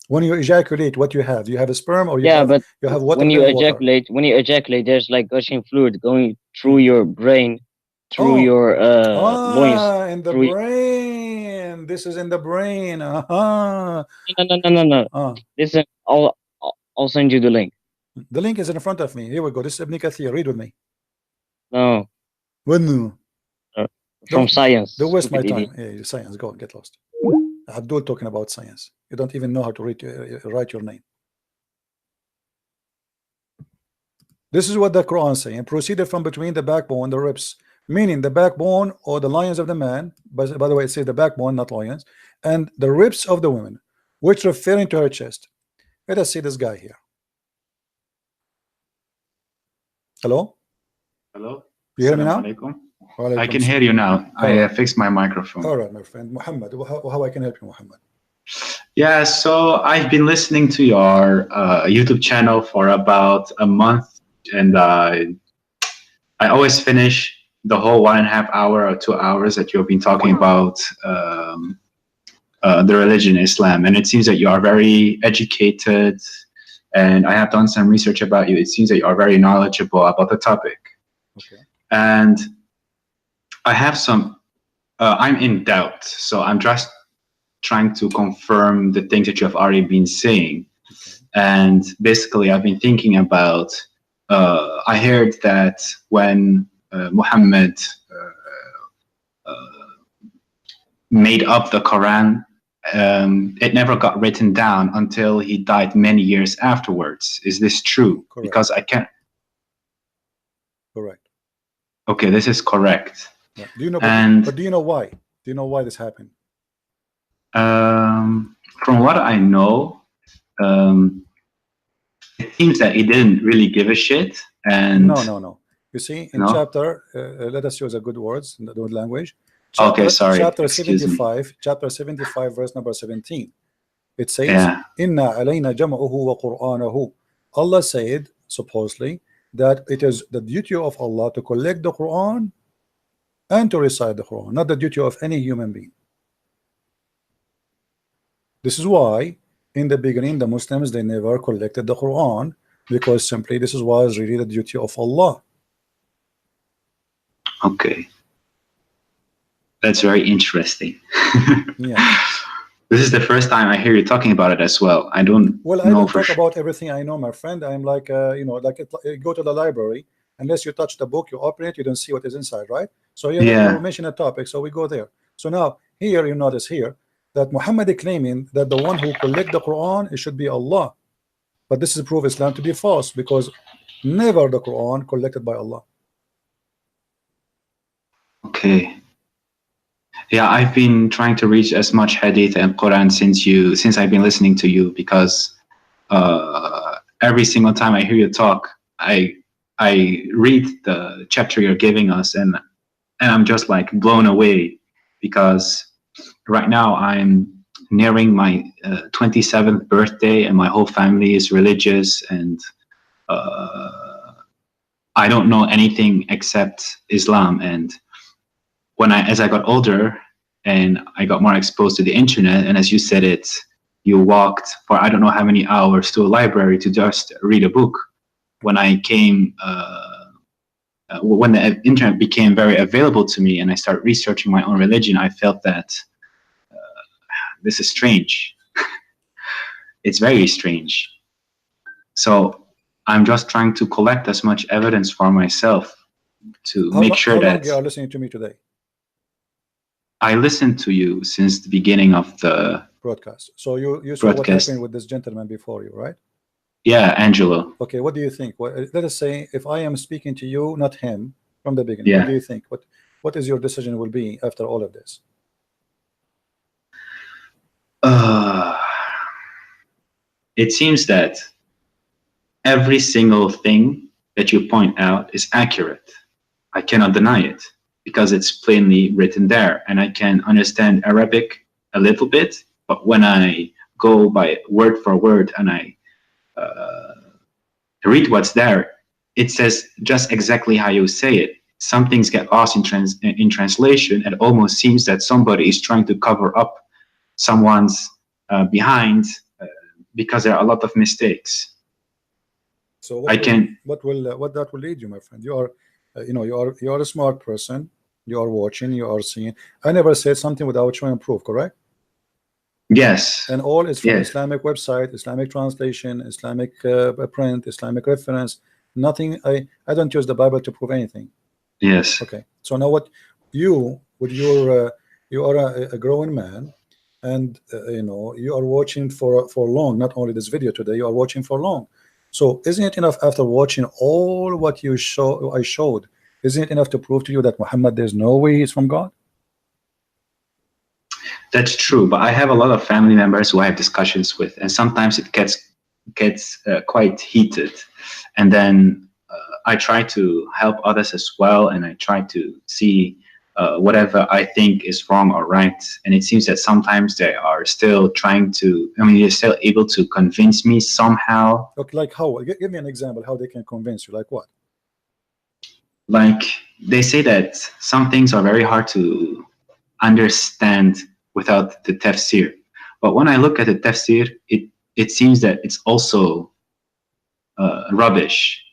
When you ejaculate, what you have? You have a sperm or you have water? When you ejaculate, there's like gushing fluid going through your brain, through your loins. In the brain. This is in the brain. No. Listen, I'll send you the link. The link is in front of me. Here we go. This is Ibn Kathir. Read with me. No. What no? From science. Don't waste my time. Yeah, science. Go get lost. Abdul talking about science. You don't even know how to write your name. This is what the Quran saying. Proceeded from between the backbone and the ribs meaning the backbone or the lions of the man, but by the way, it says the backbone, not lions, and the ribs of the woman, which referring to her chest. Let us see this guy here. Hello? Hello? You hear me now? I can hear you now. I fixed my microphone. All right, my friend. Muhammad, how I can help you, Muhammad? Yeah, so I've been listening to your YouTube channel for about a month, and I always finish the whole 1.5 hour or 2 hours that you've been talking about the religion Islam, and it seems that you are very educated, and I have done some research about you. It seems that you are very knowledgeable about the topic. Okay. And I have some, I'm in doubt, so I'm just trying to confirm the things that you have already been saying. Okay. And basically, I've been thinking about, I heard that when Muhammad made up the Quran, it never got written down until he died many years afterwards. Is this true? Correct. Because I can't. Correct. Okay, this is correct. Yeah. Do you know? And but do you know why? Do you know why this happened? From what I know, it seems that he didn't really give a shit. And no. You see, in chapter, let us use a good words, the good language. Chapter, okay, sorry. Chapter Excuse 75. Me. Chapter 75, verse number 17. It says, "Inna alayna jam'uhu wa Qur'anahu." Allah said, supposedly, that it is the duty of Allah to collect the Quran and to recite the Quran, not the duty of any human being. This is why in the beginning the Muslims, they never collected the Quran, because simply this was really the duty of Allah. Okay, that's very interesting. Yeah. This is the first time I hear you talking about it as well. I don't I don't talk about everything I know, my friend. I'm like you know, like go to the library, unless you touch the book, you open it, you don't see what is inside, right? So you mention a topic, so we go there. So now here you notice here that Muhammad is claiming that the one who collect the Quran, it should be Allah, but this is proof Islam to be false, because never the Quran collected by Allah. Okay. Yeah, I've been trying to reach as much hadith and Quran since I've been listening to you, because every single time I hear you talk, I read the chapter you're giving us, and I'm just like blown away, because right now I'm nearing my 27th birthday, and my whole family is religious, and I don't know anything except Islam. And as I got older and I got more exposed to the internet, and as you said it, you walked for I don't know how many hours to a library to just read a book. When I came, when the internet became very available to me and I started researching my own religion, I felt that this is strange. It's very strange. So I'm just trying to collect as much evidence for myself to make sure that. How long you are listening to me today? I listened to you since the beginning of the broadcast. So you saw what happened with this gentleman before you, right? Yeah, Angelo. Okay, what do you think? Let us say if I am speaking to you, not him, from the beginning. What do you think? What is your decision will be after all of this? It seems that every single thing that you point out is accurate. I cannot deny it, because it's plainly written there, and I can understand Arabic a little bit, but when I go by word for word and I read what's there, it says just exactly how you say it. Some things get lost in translation. It almost seems that somebody is trying to cover up someone's behind, because there are a lot of mistakes. So what that will lead you, my friend? You are you are a smart person. You are watching, you are seeing. I never said something without showing proof, correct? Yes. And all is from Islamic website, Islamic translation, Islamic print, Islamic reference. Nothing. I don't use the Bible to prove anything. Yes. Okay. So now what you with your you are a growing man, and you are watching for long. Not only this video today, you are watching for long. So isn't it enough after watching all what I showed Isn't it enough to prove to you that Muhammad, there's no way he's from God? That's true, but I have a lot of family members who I have discussions with, and sometimes it gets quite heated, and then I try to help others as well, and I try to see whatever I think is wrong or right, and it seems that sometimes they are still trying to, I mean, they're still able to convince me somehow. Look, like how? Give me an example how they can convince you. Like what? Like they say that some things are very hard to understand without the tafsir, but when I look at the tafsir, it seems that it's also rubbish.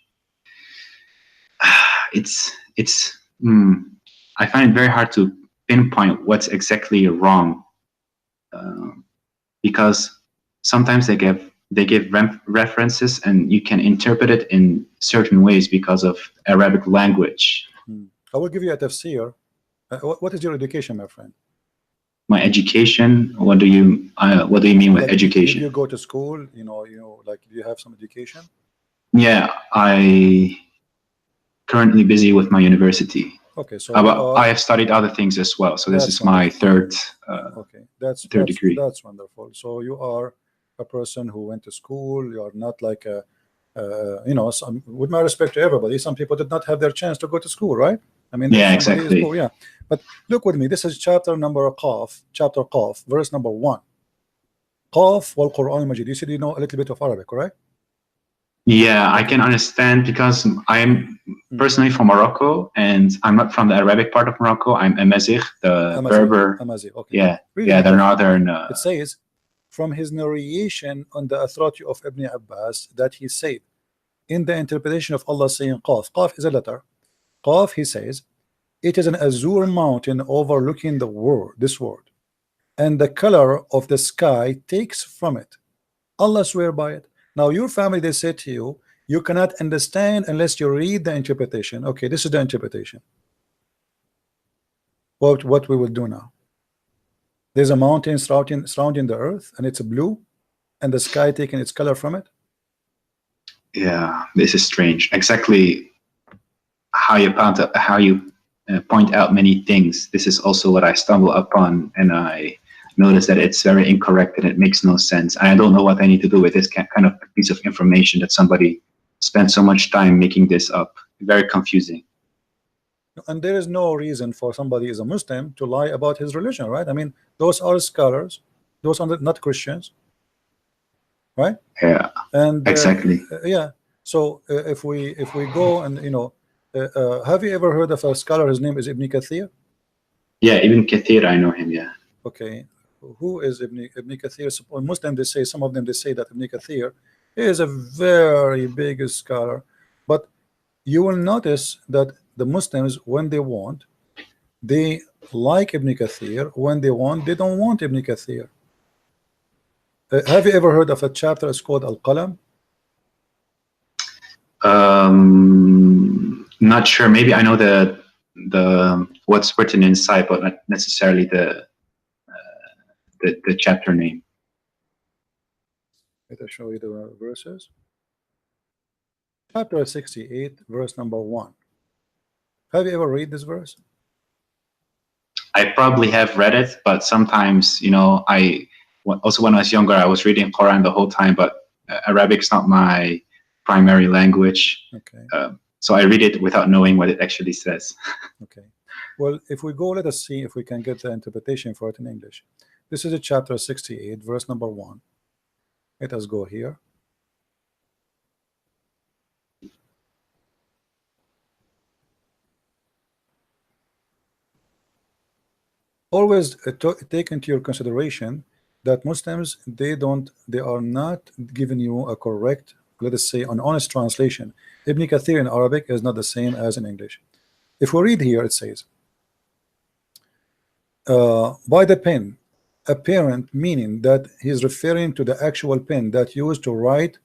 I find it very hard to pinpoint what's exactly wrong, because sometimes they give references and you can interpret it in certain ways because of Arabic language. I will give you a tafsir. What is your education, my friend? My education? What do you mean with like, education? Did you go to school? Like, do you have some education? Yeah, I currently busy with my university. Okay, so I have studied other things as well. So this is my third degree. That's wonderful. So you are a person who went to school. You are not like a, with my respect to everybody, some people did not have their chance to go to school, right? I mean, yeah, exactly. Poor, yeah. But look with me. This is chapter Qaf, verse number 1. Qaf wal Quran Majid. You said you know a little bit of Arabic, right? Yeah, I can understand because I am personally from Morocco, and I'm not from the Arabic part of Morocco. I'm Amazigh, the Berber. Okay. Yeah, really yeah, the northern. It says, from his narration on the authority of Ibn Abbas, that he said, in the interpretation of Allah saying Qaf. Qaf is a letter. Qaf, he says, it is an azure mountain overlooking this world, and the color of the sky takes from it. Allah swear by it. Now your family, they say to you, you cannot understand unless you read the interpretation. Okay, this is the interpretation. What we will do now? There's a mountain surrounding the earth, and it's blue, and the sky taking its color from it. Yeah, this is strange. Exactly how you point out many things. This is also what I stumble upon, and I notice that it's very incorrect and it makes no sense. And I don't know what I need to do with this kind of piece of information that somebody spent so much time making this up. Very confusing. And there is no reason for somebody as a Muslim to lie about his religion, right? I mean, those are scholars, those are not Christians, right? Yeah, and exactly. Yeah. So if we go and have you ever heard of a scholar? His name is Ibn Kathir. Yeah, Ibn Kathir, I know him. Yeah. Okay. Who is Ibn Kathir? Muslim, they say, some of them, they say that Ibn Kathir is a very big scholar, but you will notice that the Muslims, when they want, they like Ibn Kathir. When they want, they don't want Ibn Kathir. Have you ever heard of a chapter? It's called Al-Qalam. Not sure. Maybe I know the what's written inside, but not necessarily the chapter name. Let me show you the verses. Chapter 68, verse number 1. Have you ever read this verse? I probably have read it, but sometimes, also when I was younger, I was reading Koran the whole time, but Arabic's not my primary language. Okay. So I read it without knowing what it actually says. Okay. Well, if we go, let us see if we can get the interpretation for it in English. This is a chapter 68, verse number 1. Let us go here. Always take into your consideration that Muslims, they are not giving you a correct, let us say, an honest translation. Ibn Kathir in Arabic is not the same as in English. If we read here, it says, by the pen, apparent, meaning that he's referring to the actual pen that used to write.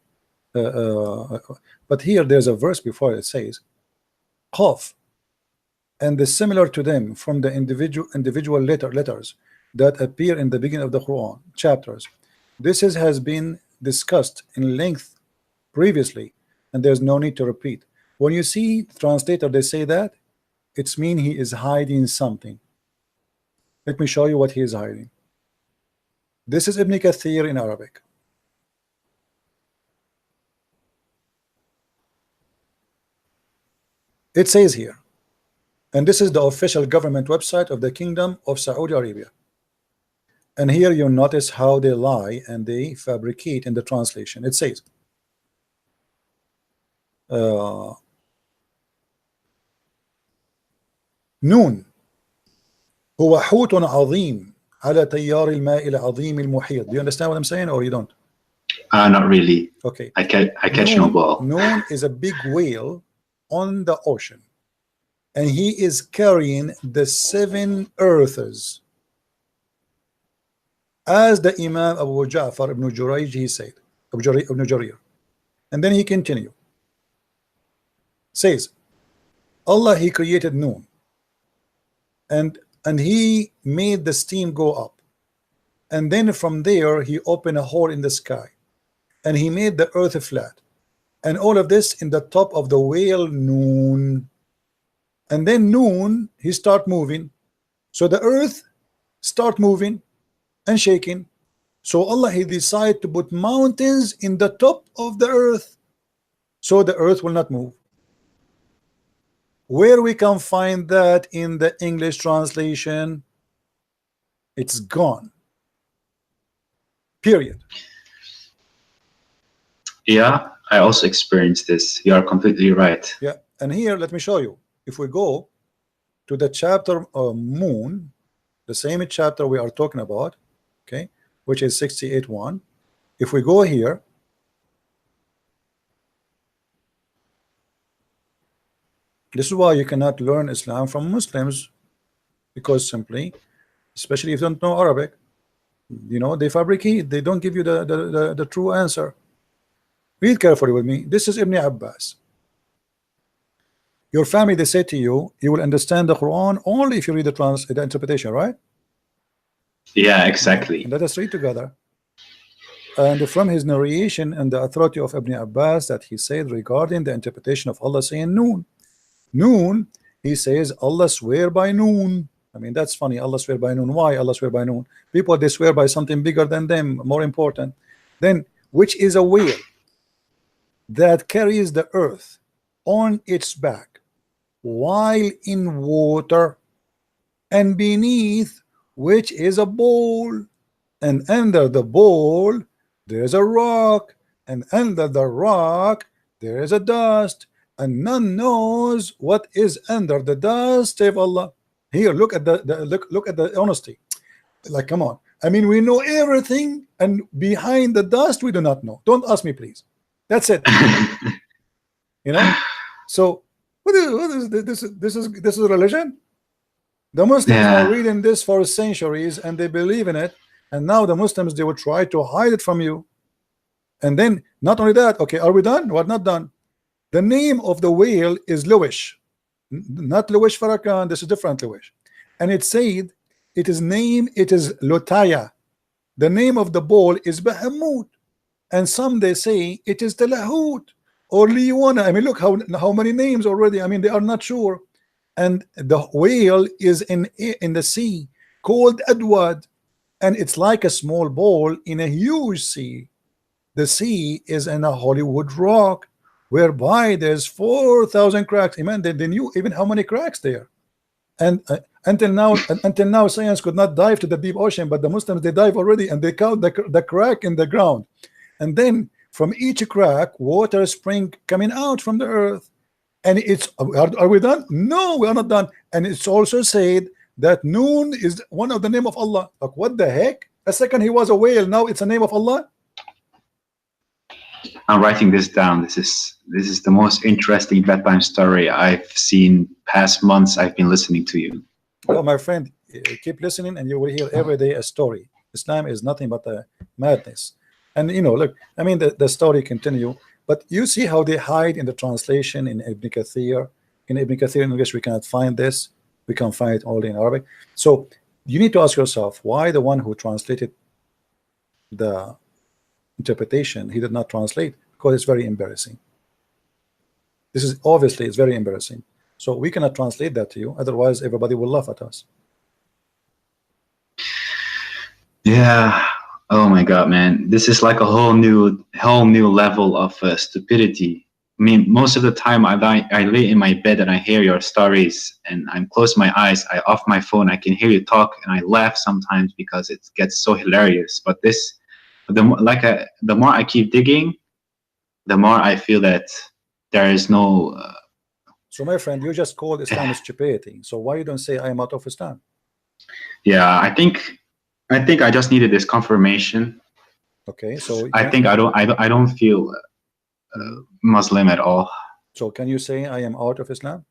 But here there's a verse before it says, Qaf, and the similar to them from the individual letters that appear in the beginning of the Quran chapters. This has been discussed in length previously, and there's no need to repeat. When you see translator, they say that it's mean he is hiding something. Let me show you what he is hiding. This is Ibn Kathir in Arabic. It says here, and this is the official government website of the Kingdom of Saudi Arabia. And here you notice how they lie and they fabricate in the translation. It says, نون هو حوت عظيم على تيار الماء العظيم المحيط. Do you understand what I'm saying or you don't? Not really. Okay. I catch no ball. Noon is a big whale on the ocean, and he is carrying the 7 earths, as the Imam Abu Ja'far ibn Jurayj he said, ibn Jarir. And then he continued, says, Allah he created Noon, and he made the steam go up, and then from there he opened a hole in the sky, and he made the earth flat, and all of this in the top of the whale Noon. And then Noon he start moving, so the earth start moving and shaking. So Allah he decided to put mountains in the top of the earth, so the earth will not move. Where we can find that in the English translation? It's gone. Period. Yeah, I also experienced this. You are completely right. Yeah, and here let me show you. If we go to the chapter of Moon, the same chapter we are talking about, okay, which is 68:1. If we go here, this is why you cannot learn Islam from Muslims, because simply, especially if you don't know Arabic, you know, they fabricate, they don't give you the true answer. Read carefully with me. This is Ibn Abbas. Your family, they say to you, you will understand the Quran only if you read the interpretation, right? Yeah, exactly. And let us read together. And from his narration and the authority of Ibn Abbas that he said regarding the interpretation of Allah saying Noon. Noon, he says Allah swear by Noon. I mean, that's funny. Allah swear by Noon. Why Allah swear by Noon? People, they swear by something bigger than them, more important. Then, which is a whale that carries the earth on its back while in water, and beneath which is a bowl, and under the bowl there is a rock, and under the rock there is a dust, and none knows what is under the dust save Allah. Here, look at look at the honesty. Like, come on. I mean, we know everything, and behind the dust we do not know. Don't ask me, please. That's it. You know. So what is this? This is religion. The Muslims are reading this for centuries, and they believe in it. And now the Muslims, they will try to hide it from you. And then not only that. Okay, are we done? We're not done. The name of the whale is Luwish, not Luwish Farrakhan. This is different Luwish, and it said it is Lotaya. The name of the bowl is Bahamut, and some they say it is Talahut or Liwana. I mean, look how many names already. I mean, they are not sure. And the whale is in the sea called Adwad, and it's like a small bowl in a huge sea. The sea is in a Hollywood rock, whereby there's 4,000 cracks. Imagine they knew even how many cracks there. And until now, science could not dive to the deep ocean, but the Muslims, they dive already, and they count the crack in the ground. And then from each crack, water spring coming out from the earth. And it's are we done? No, we are not done. And it's also said that Noon is one of the name of Allah. Like, what the heck? A second he was a whale, now it's a name of Allah. I'm writing this down. This is the most interesting bedtime story I've seen past months. I've been listening to you. Well, my friend, keep listening, and you will hear every day a story. Islam is nothing but a madness. And you know, look, I mean, the story continue, but you see how they hide in the translation in Ibn Kathir. In Ibn Kathir in English, we cannot find this. We can find it only in Arabic. So you need to ask yourself, why the one who translated the interpretation, he did not translate? Because it's very embarrassing. This is obviously, it's very embarrassing. So we cannot translate that to you, otherwise everybody will laugh at us. Yeah. Oh my God, man. This is like a whole new level of stupidity. I mean, most of the time I lay in my bed and I hear your stories and I'm close my eyes, I off my phone, I can hear you talk and I laugh sometimes because it gets so hilarious. But the more I keep digging, the more I feel that there is no. So my friend, you just called Islam stupidity. So why you don't say I am out of Islam? Yeah, I think I just needed this confirmation. Okay, so I think I don't feel Muslim at all. So can you say I am out of Islam?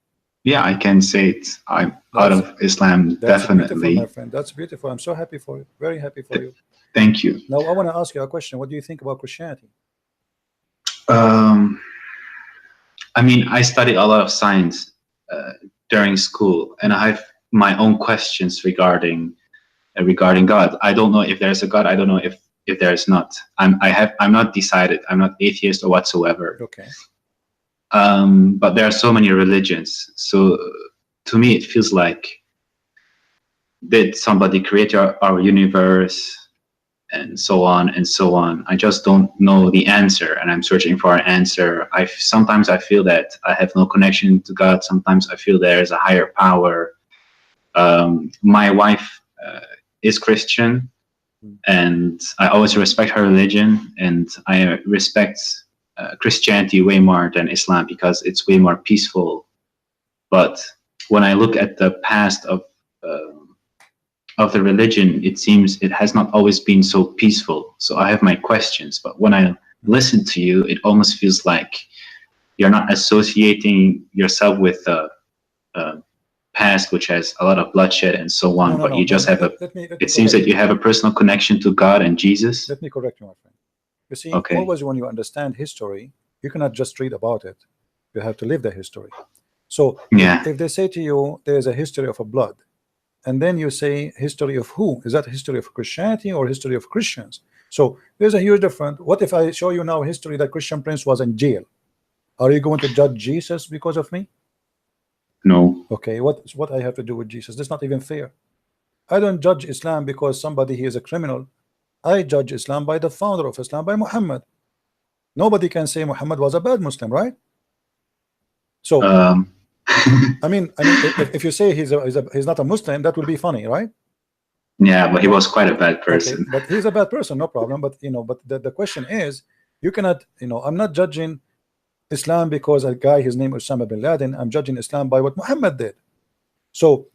Yeah, I can say it. I'm out of Islam, that's definitely. Beautiful, my friend. That's beautiful. I'm so happy for you. Very happy for you. Thank you. Now I want to ask you a question. What do you think about Christianity? I mean, I studied a lot of science during school, and I have my own questions regarding God. I don't know if there's a God. I don't know if there's not. I'm not decided. I'm not atheist or whatsoever. Okay. But there are so many religions. So to me, it feels like, did somebody create our universe, and so on and so on. I just don't know the answer, and I'm searching for an answer. Sometimes I feel that I have no connection to God. Sometimes I feel there's a higher power. My wife is Christian, and I always respect her religion, and I respect Christianity way more than Islam because it's way more peaceful. But when I look at the past of the religion, it seems it has not always been so peaceful. So I have my questions, but when I listen to you, it almost feels like you're not associating yourself with a past which has a lot of bloodshed and so on, but you just have it seems that you have a personal connection to God and Jesus. Let me correct you, my friend. You see, Okay. always when you understand history, you cannot just read about it. You have to live the history. So yeah, if they say to you, there is a history of a blood, and then you say history of who? Is that history of Christianity or history of Christians? So there's a huge difference. What if I show you now history that Christian Prince was in jail? Are you going to judge Jesus because of me? No. Okay, what I have to do with Jesus? That's not even fair. I don't judge Islam because somebody he is a criminal. I judge Islam by the founder of Islam, by Muhammad. Nobody can say Muhammad was a bad Muslim, right? So I mean, if you say he's not a Muslim, that will be funny, right? Yeah, but he was quite a bad person. Okay, but he's a bad person, no problem. But but the question is, you cannot, I'm not judging Islam because a guy, his name is Osama bin Laden. I'm judging Islam by what Muhammad did. So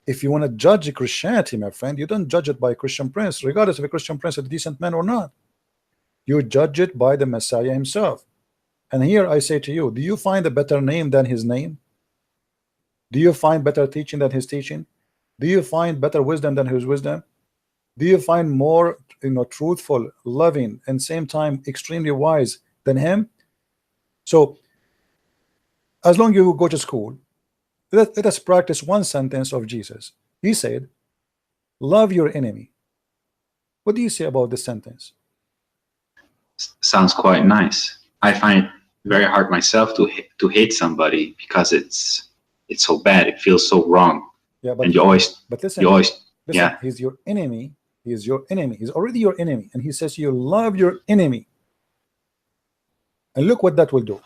if you want to judge Christianity, my friend, you don't judge it by a Christian Prince, regardless if a Christian Prince is a decent man or not. You judge it by the Messiah himself. And here I say to you, do you find a better name than his name? Do you find better teaching than his teaching? Do you find better wisdom than his wisdom? Do you find more truthful, loving, and same time extremely wise than him? So as long as you go to school, let us practice one sentence of Jesus. He said, love your enemy. What do you say about this sentence? Sounds quite nice. I find it very hard myself to hate somebody because it's so bad. It feels so wrong. Yeah, but and listen, yeah, he's your enemy. He is your enemy. He's already your enemy, and he says you love your enemy. And look what that will do.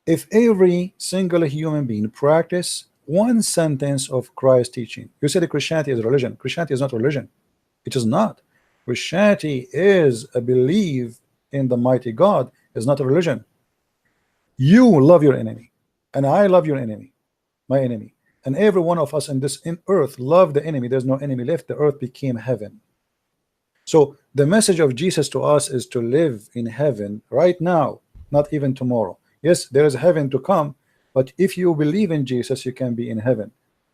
If every single human being practice one sentence of Christ's teaching, you said that Christianity is a religion. Christianity is not religion. It is not. Christianity is a belief in the mighty God. It's not a religion. You love your enemy, and I love your enemy, my enemy, and every one of us in earth love the enemy. There's no enemy left. The earth became heaven. So the message of Jesus to us is to live in heaven right now, not even tomorrow. Yes, there is heaven to come, but if you believe in Jesus, you can be in heaven.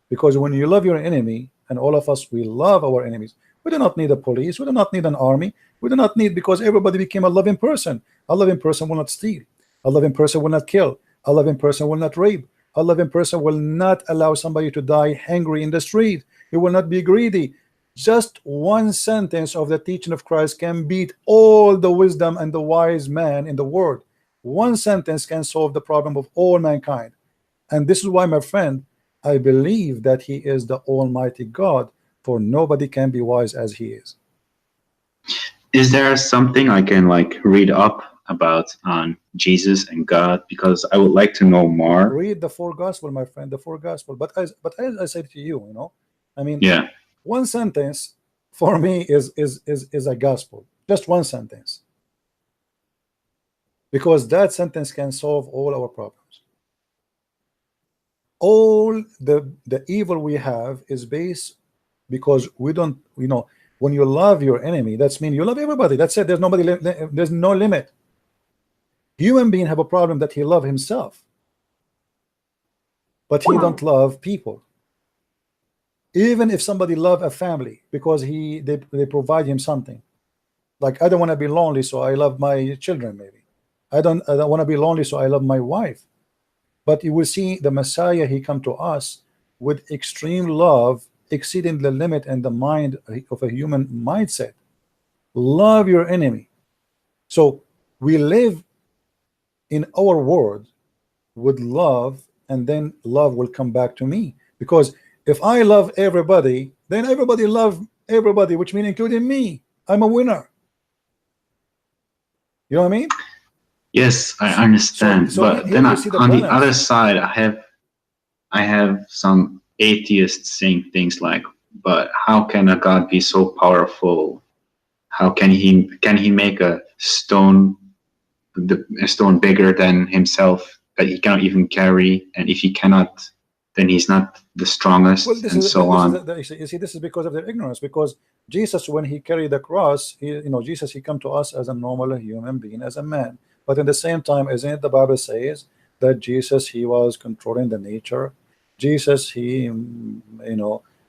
Because when you love your enemy, and all of us, we love our enemies. We do not need a police. We do not need an army. We do not need, because everybody became a loving person. A loving person will not steal. A loving person will not kill. A loving person will not rape. A loving person will not allow somebody to die hungry in the street. He will not be greedy. Just one sentence of the teaching of Christ can beat all the wisdom and the wise man in the world. One sentence can solve the problem of all mankind. And this is why, my friend, I believe that he is the Almighty God, for nobody can be wise as he is. Is there something I can like read up about on Jesus and God? Because I would like to know more. Read the four gospel, my friend, the four gospel. But as I said to you, you know, I mean, Yeah. one sentence for me is a gospel. Just one sentence. Because that sentence can solve all our problems. All the evil we have is based because we don't, you know, when you love your enemy, that's mean you love everybody. That's it. There's nobody, there's no limit. Human being have a problem that he love himself, but he don't love people. Even if somebody love a family because they provide him something, like I don't want to be lonely, so I love my children. Maybe I don't want to be lonely, so I love my wife. But you will see the Messiah, he come to us with extreme love, exceeding the limit and the mind of a human mindset. Love your enemy. So we live in our world with love, and then love will come back to me. Because if I love everybody, then everybody love everybody, which means including me. I'm a winner. You know what I mean? Yes, I understand. So but here then you see the on the balance. other side, I have some atheists saying things like, but how can a God be so powerful? How can he make a stone bigger than himself that he cannot even carry? And if he cannot, then he's not the strongest, Well, this and is so on. you see, this is because of their ignorance. Because Jesus, when he carried the cross, Jesus, he come to us as a normal human being, as a man. But in the same time, isn't it the Bible says that Jesus, he was controlling the nature. Jesus, he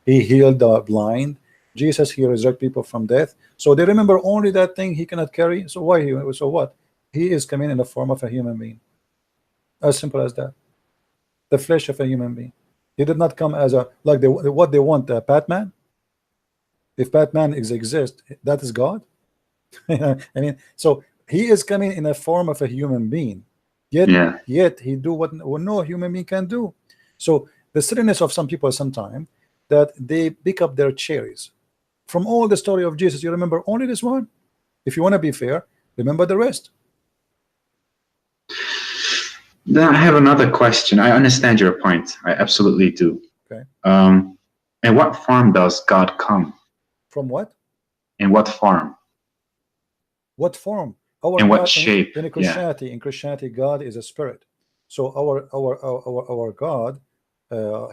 healed the blind. Jesus, he resurrected people from death. So they remember only that thing he cannot carry. So why so what? He is coming in the form of a human being. As simple as that. The flesh of a human being. He did not come as a what they want, Batman. If Batman exists, that is God. I mean, so he is coming in a form of a human being. Yet he do what no human being can do. So the silliness of some people sometimes that they pick up their cherries from all the story of Jesus. You remember only this one. If you want to be fair, remember the rest. Then I have another question. I understand your point. I absolutely do. Okay. In what form does God come? From what? In what form? What form? In what shape? In Christianity, God is a spirit. So our God,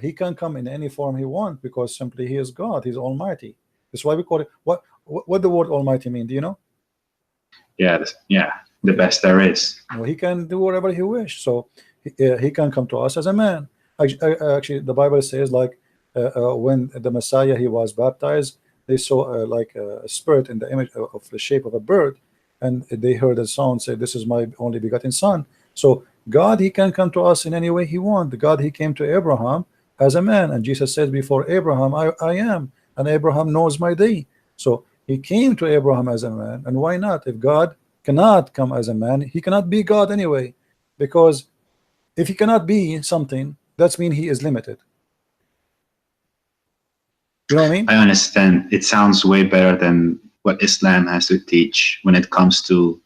he can come in any form he wants because simply he is God. He's Almighty. That's why we call it. What the word Almighty mean? Do you know? Yeah, the best there is. Well, he can do whatever he wishes. So he can come to us as a man. Actually, the Bible says like when the Messiah he was baptized, they saw like a spirit in the image of the shape of a bird, and they heard a sound say, "This is my only begotten son." So God, he can come to us in any way he wants. God, he came to Abraham as a man, and Jesus said, "Before Abraham, I am," and Abraham knows my day. So he came to Abraham as a man, and why not? If God cannot come as a man, he cannot be God anyway, because if he cannot be something, that means he is limited. You know what I mean? I understand. It sounds way better than what Islam has to teach when it comes to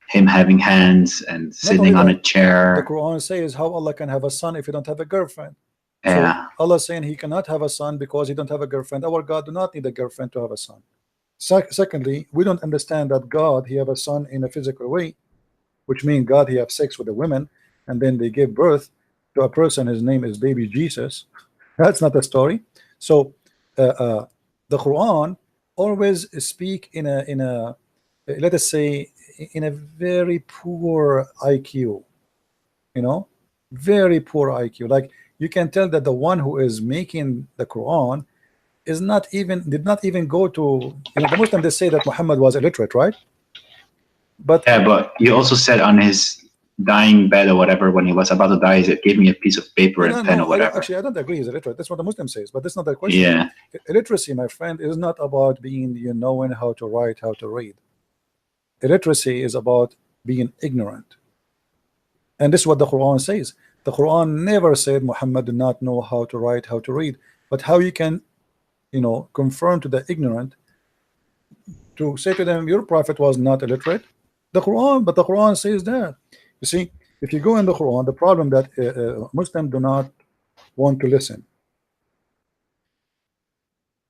him having hands and sitting on a chair. The Quran says how Allah can have a son if you don't have a girlfriend. Yeah. So Allah saying he cannot have a son because he don't have a girlfriend. Our God do not need a girlfriend to have a son. Secondly, we don't understand that God he have a son in a physical way, which means God he have sex with a woman and then they give birth to a person. His name is baby Jesus. That's not a story. So the Quran always speak in a let us say in a very poor IQ, very poor IQ. Like you can tell that the one who is making the Quran did not even go to, the Muslims, they say that Muhammad was illiterate, right? But yeah, but you also said on his dying bed or whatever, when he was about to die, he said, "Give me a piece of paper and pen or whatever." Actually, I don't agree he's illiterate. That's what the Muslim says, but that's not the question. Yeah. Illiteracy, my friend, is not about being knowing how to write, how to read. Illiteracy is about being ignorant. And this is what the Quran says. The Quran never said Muhammad did not know how to write, how to read. But how you can, you know, confirm to the ignorant, to say to them your prophet was not illiterate? The Quran, but the Quran says that. You see, if you go in the Quran, the problem that Muslims do not want to listen.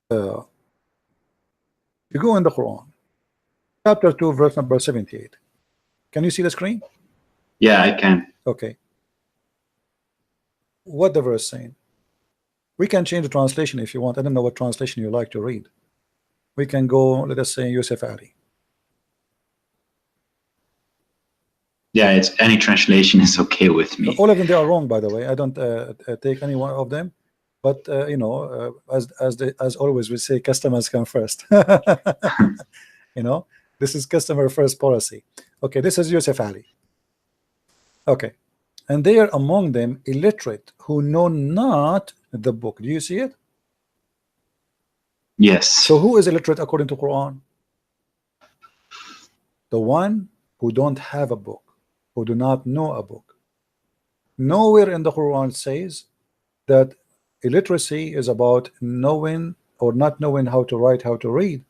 You go in the Quran, chapter 2, verse number 78. Can you see the screen? Yeah, I can. Okay. What the verse saying? We can change the translation if you want. I don't know what translation you like to read. We can go, let us say, Yusuf Ali. Yeah, it's any translation is okay with me. All of them, they are wrong, by the way. I don't take any one of them. But you know, as always, we say customers come first. You know, this is customer first policy. Okay, this is Yusuf Ali. Okay, and they are among them illiterate who know not the book. Do you see it? Yes. So who is illiterate according to Quran? The one who don't have a book, who do not know a book. Nowhere in the Quran says that illiteracy is about knowing or not knowing how to write, how to read.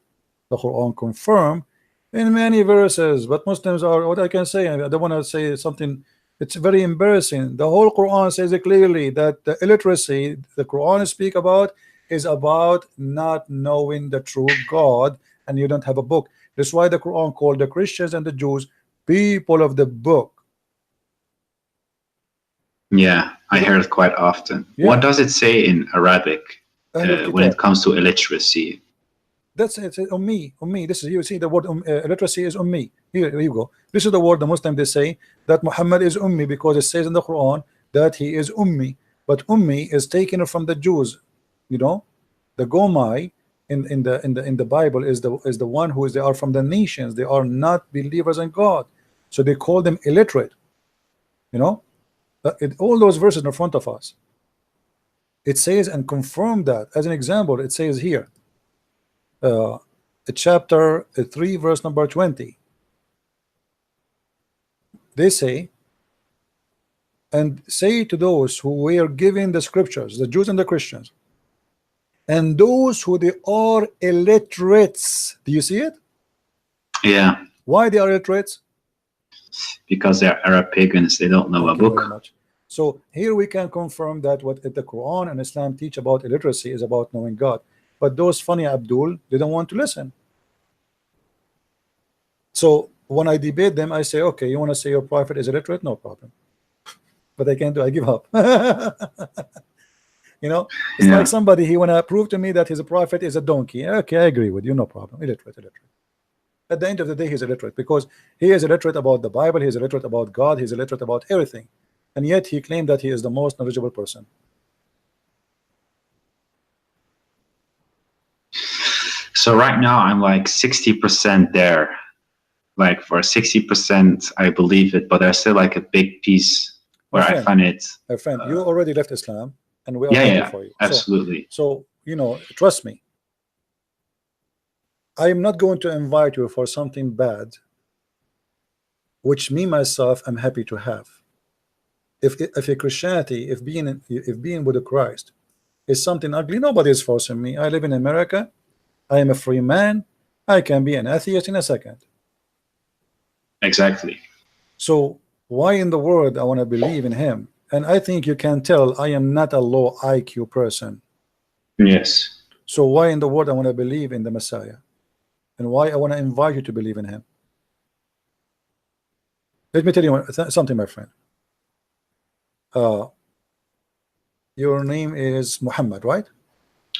The Quran confirm in many verses, but Muslims are, what I can say, I don't want to say something, it's very embarrassing. The whole Quran says it clearly that the illiteracy the Quran speak about is about not knowing the true God, and you don't have a book. That's why the Quran called the Christians and the Jews people of the book. Yeah, I hear it quite often. Yeah. What does it say in Arabic when it comes to illiteracy? That's it. Ummi. This is, you see the word illiteracy is ummi. Here you go. This is the word the Muslim they say that Muhammad is ummi because it says in the Quran that he is ummi. But ummi is taken from the Jews. You know, the Gomai in the Bible is the one who is, they are from the nations. They are not believers in God, so they call them illiterate. You know, all those verses in front of us. It says and confirm that. As an example, it says here. Chapter 3 verse number 20, they say, and say to those who were given the scriptures, the Jews and the Christians, and those who they are illiterates. Do you see it? Yeah. Why they are illiterates? Because they're Arab pagans, they don't know a book. So here we can confirm that what the Quran and Islam teach about illiteracy is about knowing God. But those funny Abdul, they don't want to listen. So when I debate them, I say, okay, you want to say your prophet is illiterate? No problem. But I can't do, I give up. You know, it's like somebody, he want to prove to me that his prophet is a donkey. Okay, I agree with you, no problem. Illiterate. At the end of the day, he's illiterate because he is illiterate about the Bible, he's illiterate about God, he's illiterate about everything. And yet he claimed that he is the most knowledgeable person. So right now I'm like 60% there. Like for 60% I believe it, but there's still like a big piece where I find it. My friend, you already left Islam and we are happy for you. Absolutely. So you know, trust me. I am not going to invite you for something bad, which me myself am happy to have. If a Christianity, if being with Christ is something ugly, nobody is forcing me. I live in America. I am a free man. I can be an atheist in a second. Exactly. So why in the world I want to believe in him? And I think you can tell I am not a low IQ person. Yes. So why in the world I want to believe in the Messiah? And why I want to invite you to believe in him? Let me tell you something, my friend. Your name is Muhammad, right?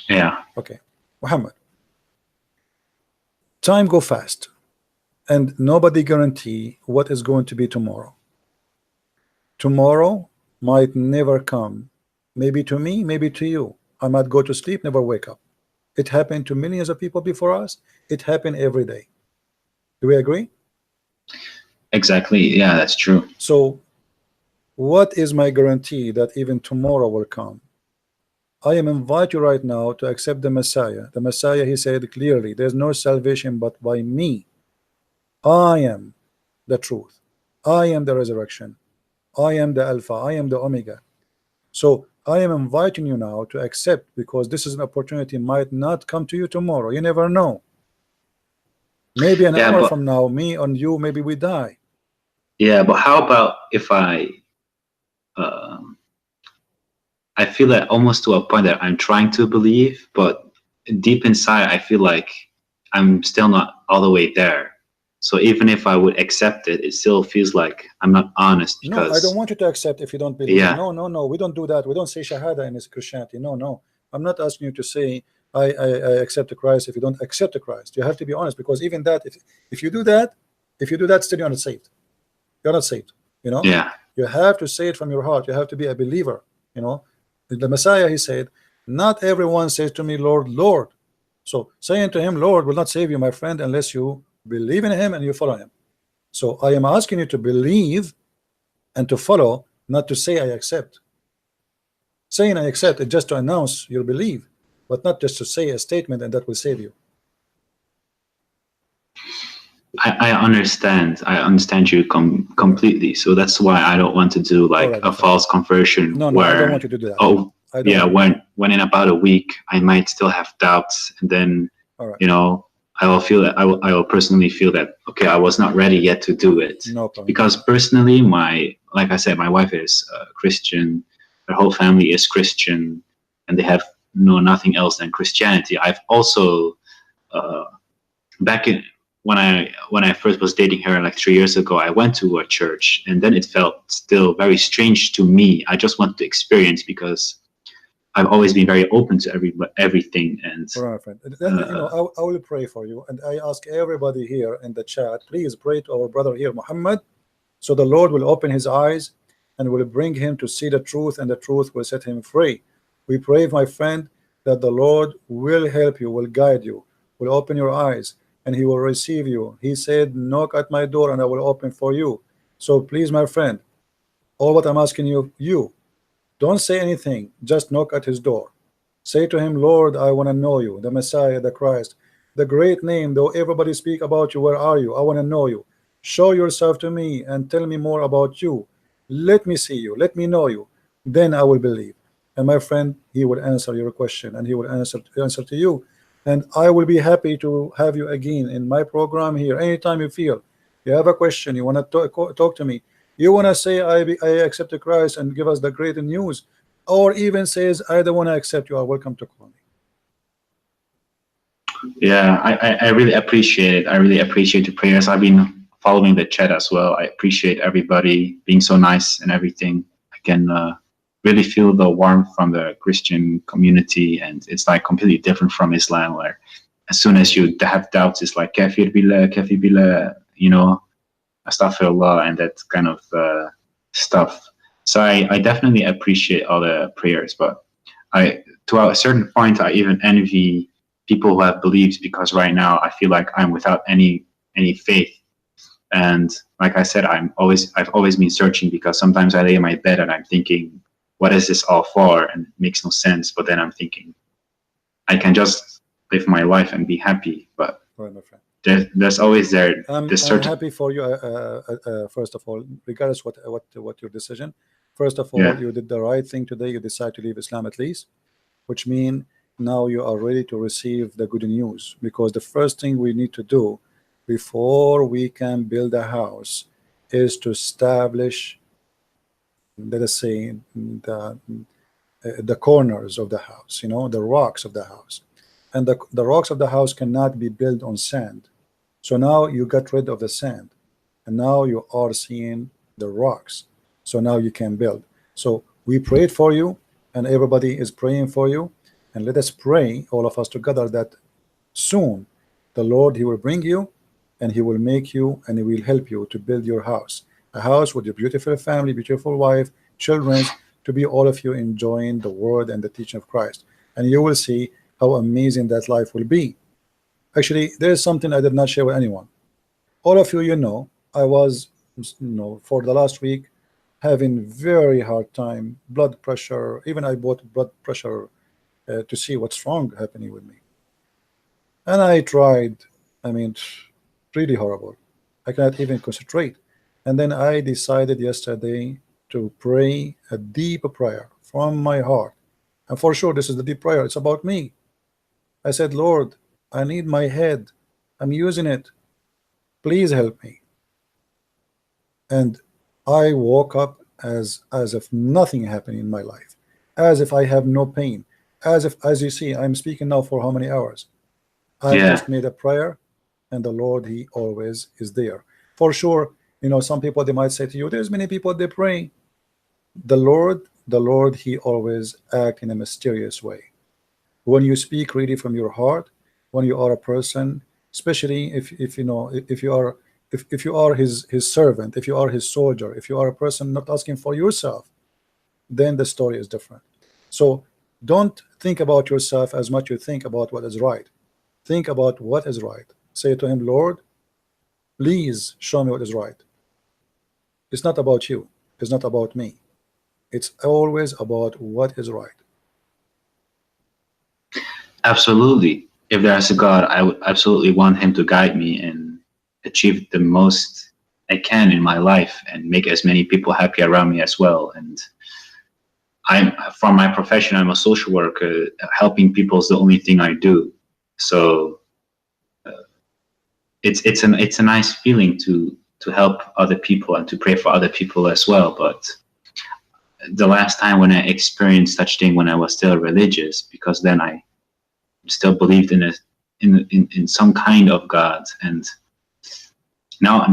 Yeah. Okay, Muhammad. Time go fast, and nobody guarantee what is going to be tomorrow. Tomorrow might never come. Maybe to me, maybe to you. I might go to sleep, never wake up. It happened to millions of people before us. It happened every day. Do we agree? Exactly. Yeah, that's true. So what is my guarantee that even tomorrow will come? I am invite you right now to accept the Messiah. The Messiah, he said clearly, there's no salvation but by me. I am the truth. I am the resurrection. I am the Alpha, I am the Omega. So I am inviting you now to accept, because this is an opportunity might not come to you tomorrow. You never know. Maybe an Yeah, hour but from now, me and you, maybe we die. yeah, but how about if I feel that almost to a point that I'm trying to believe, but deep inside I feel like I'm still not all the way there. So even if I would accept it, it still feels like I'm not honest, No, I don't because want you to accept if you don't believe. yeah, No, no, no. We don't do that. We don't say Shahada in this Christianity. No, no. I'm not asking you to say I accept the Christ if you don't accept the Christ. You have to be honest, because even that, if you do that, still you're not saved. You're not saved. You know. yeah, You have to say it from your heart. You have to be a believer. You know. The Messiah, he said, not everyone says to me, Lord, Lord. So saying to him, Lord, will not save you, my friend, unless you believe in him and you follow him. So I am asking you to believe and to follow, not to say I accept. Saying I accept is just to announce your belief, but not just to say a statement and that will save you. I understand. I understand you completely. So that's why I don't want to do like Alright, a false conversion no, where, I don't want you to do that. oh I don't yeah, want when in about a week I might still have doubts, and then Alright. you know, I will feel that I will personally feel that, okay, I was not ready yet to do it. No problem. Because personally, like I said, my wife is Christian, her whole family is Christian, and they have know nothing else than Christianity. I've also back in when I first was dating her like 3 years ago, I went to a church, and then it felt still very strange to me. I just wanted to experience, because I've always been very open to everything. And Right, friend. You know, I will pray for you, and I ask everybody here in the chat, please pray to our brother here, Muhammad, so the Lord will open his eyes and will bring him to see the truth, and the truth will set him free. We pray, my friend, that the Lord will help you, will guide you, will open your eyes, and he will receive you. He said, knock at my door and I will open for you. So please, my friend, all what I'm asking you, don't say anything, just knock at his door. Say to him, Lord, I want to know you, the Messiah, the Christ, the great name, though everybody speak about you, where are you? I want to know you. Show yourself to me and tell me more about you. Let me see you, let me know you. Then I will believe. And my friend, he will answer your question, and he will answer to you. And I will be happy to have you again in my program here. Anytime you feel you have a question, you want to talk to me, you want to say I accept Christ and give us the great news, or even says I don't want to accept, you are welcome to call me. yeah, I really appreciate it. I really appreciate the prayers. I've been following the chat as well. I appreciate everybody being so nice and everything. I can really feel the warmth from the Christian community, and it's like completely different from Islam, where as soon as you have doubts, it's like kafir billah, you know, astaghfirullah, and that kind of stuff. So I definitely appreciate all the prayers, but to a certain point, I even envy people who have beliefs, because right now I feel like I'm without any faith. And like I said, I've always been searching, because sometimes I lay in my bed and I'm thinking, what is this all for? And it makes no sense. But then I'm thinking, I can just live my life and be happy. But right, my friend, there's always I'm happy for you. First of all, regardless what your decision. First of all, yeah, you did the right thing today. You decide to leave Islam at least, which means now you are ready to receive the good news. Because the first thing we need to do before we can build a house is to establish, let us say, the corners of the house, you know, the rocks of the house. And the rocks of the house cannot be built on sand. So now you got rid of the sand, and now you are seeing the rocks. So now you can build. So we prayed for you, and everybody is praying for you. And let us pray, all of us together, that soon the Lord, he will bring you, and he will make you, and he will help you to build your house, a house with your beautiful family, beautiful wife, children, to be all of you enjoying the word and the teaching of Christ. And you will see how amazing that life will be. Actually, there is something I did not share with anyone. All of you, you know, I was, for the last week, having very hard time, blood pressure. Even I bought blood pressure to see what's wrong happening with me. And I tried, I mean, really horrible. I cannot even concentrate. And then I decided yesterday to pray a deep prayer from my heart, and for sure this is the deep prayer. It's about me. I said, Lord, I need my head. I'm using it. Please help me. And I woke up as if nothing happened in my life, as if I have no pain, as if, as you see, I'm speaking now for how many hours? I just made a prayer, and the Lord, He always is there. For sure, you know, some people, they might say to you, there's many people, they pray. The Lord, He always act in a mysterious way. When you speak really from your heart, when you are a person, especially if you know, if you are his servant, if you are his soldier, if you are a person not asking for yourself, then the story is different. So don't think about yourself as much you think about what is right. Think about what is right. Say to Him, Lord, please show me what is right. It's not about you. It's not about me. It's always about what is right. Absolutely. If there's a God, I would absolutely want Him to guide me and achieve the most I can in my life and make as many people happy around me as well. And from my profession, I'm a social worker. Helping people is the only thing I do. So it's a nice feeling to help other people and to pray for other people as well. But the last time when I experienced such thing, when I was still religious, because then I still believed in some kind of God, and now,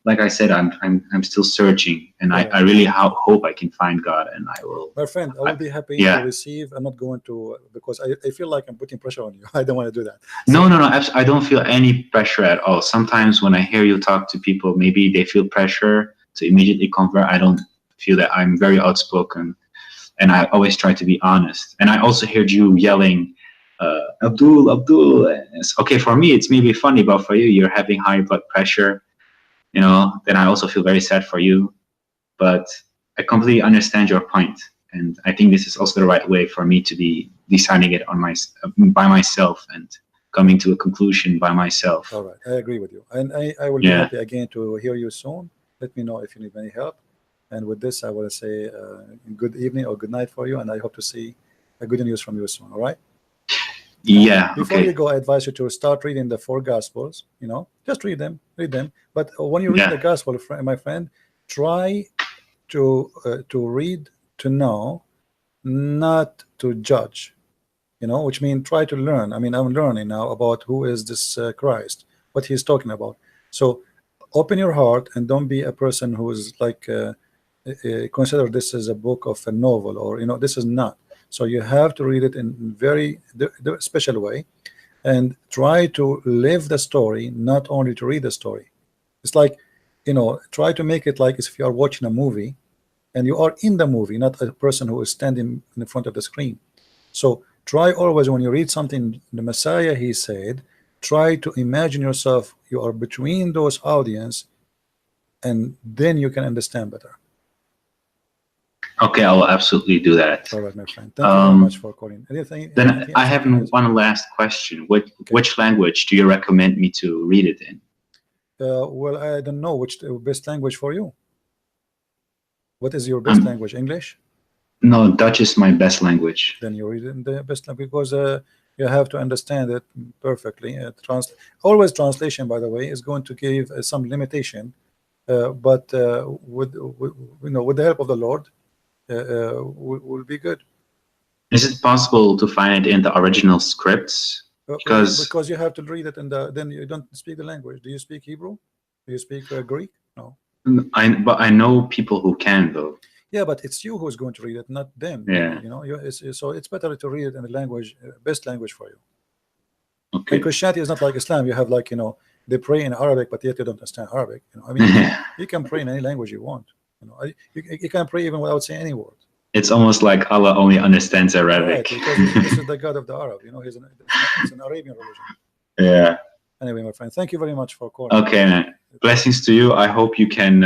like I said, I'm still searching, and I really hope I can find God, and I will. My friend, I will be happy to receive. I'm not going to, because I feel like I'm putting pressure on you. I don't want to do that. So, no. I don't feel any pressure at all. Sometimes when I hear you talk to people, maybe they feel pressure to immediately convert. I don't feel that. I'm very outspoken, and I always try to be honest. And I also heard you yelling, Abdul. It's okay for me. It's maybe funny, but for you, you're having high blood pressure. You know, then I also feel very sad for you. But I completely understand your point, and I think this is also the right way for me to be deciding it on by myself and coming to a conclusion by myself. All right, I agree with you, and I will be happy again to hear you soon. Let me know if you need any help. And with this, I will say good evening or good night for you, and I hope to see good news from you soon. All right. Yeah. Before you go, I advise you to start reading the 4 Gospels. You know, just read them. But when you read the Gospel, my friend, try to read to know, not to judge. You know, which means try to learn. I mean, I'm learning now about who is this Christ, what He's talking about. So open your heart and don't be a person who is like consider this as a book of a novel, or you know, this is not. So you have to read it in very special way, and try to live the story, not only to read the story. It's like, you know, try to make it like as if you are watching a movie and you are in the movie, not a person who is standing in front of the screen. So try always, when you read something, the Messiah, He said, try to imagine yourself, you are between those audience, and then you can understand better. Okay, I will absolutely do that. All right, my friend. Thank you very much for calling. Then I have one last question. Which language do you recommend me to read it in? Well, I don't know which best language for you. What is your best language? English? No, Dutch is my best language. Then you read it in the best language, because you have to understand it perfectly. Always translation, by the way, is going to give some limitation, but with the help of the Lord, will be good. Is it possible to find it in the original scripts? Because you have to read it, and then you don't speak the language. Do you speak Hebrew? Do you speak Greek? No. But I know people who can, though. Yeah, but it's you who's going to read it, not them. Yeah. You know, so it's better to read it in the language, best language for you. Okay. And Christianity is not like Islam. You have, like, you know, they pray in Arabic, but yet you don't understand Arabic. You know, I mean, you can pray in any language you want. You know, you can pray even without saying any word. It's almost like Allah only understands Arabic. Right, because this is the God of the Arab. You know, it's an Arabian religion. Yeah. Anyway, my friend, thank you very much for calling. Okay, man. Blessings to you. I hope you can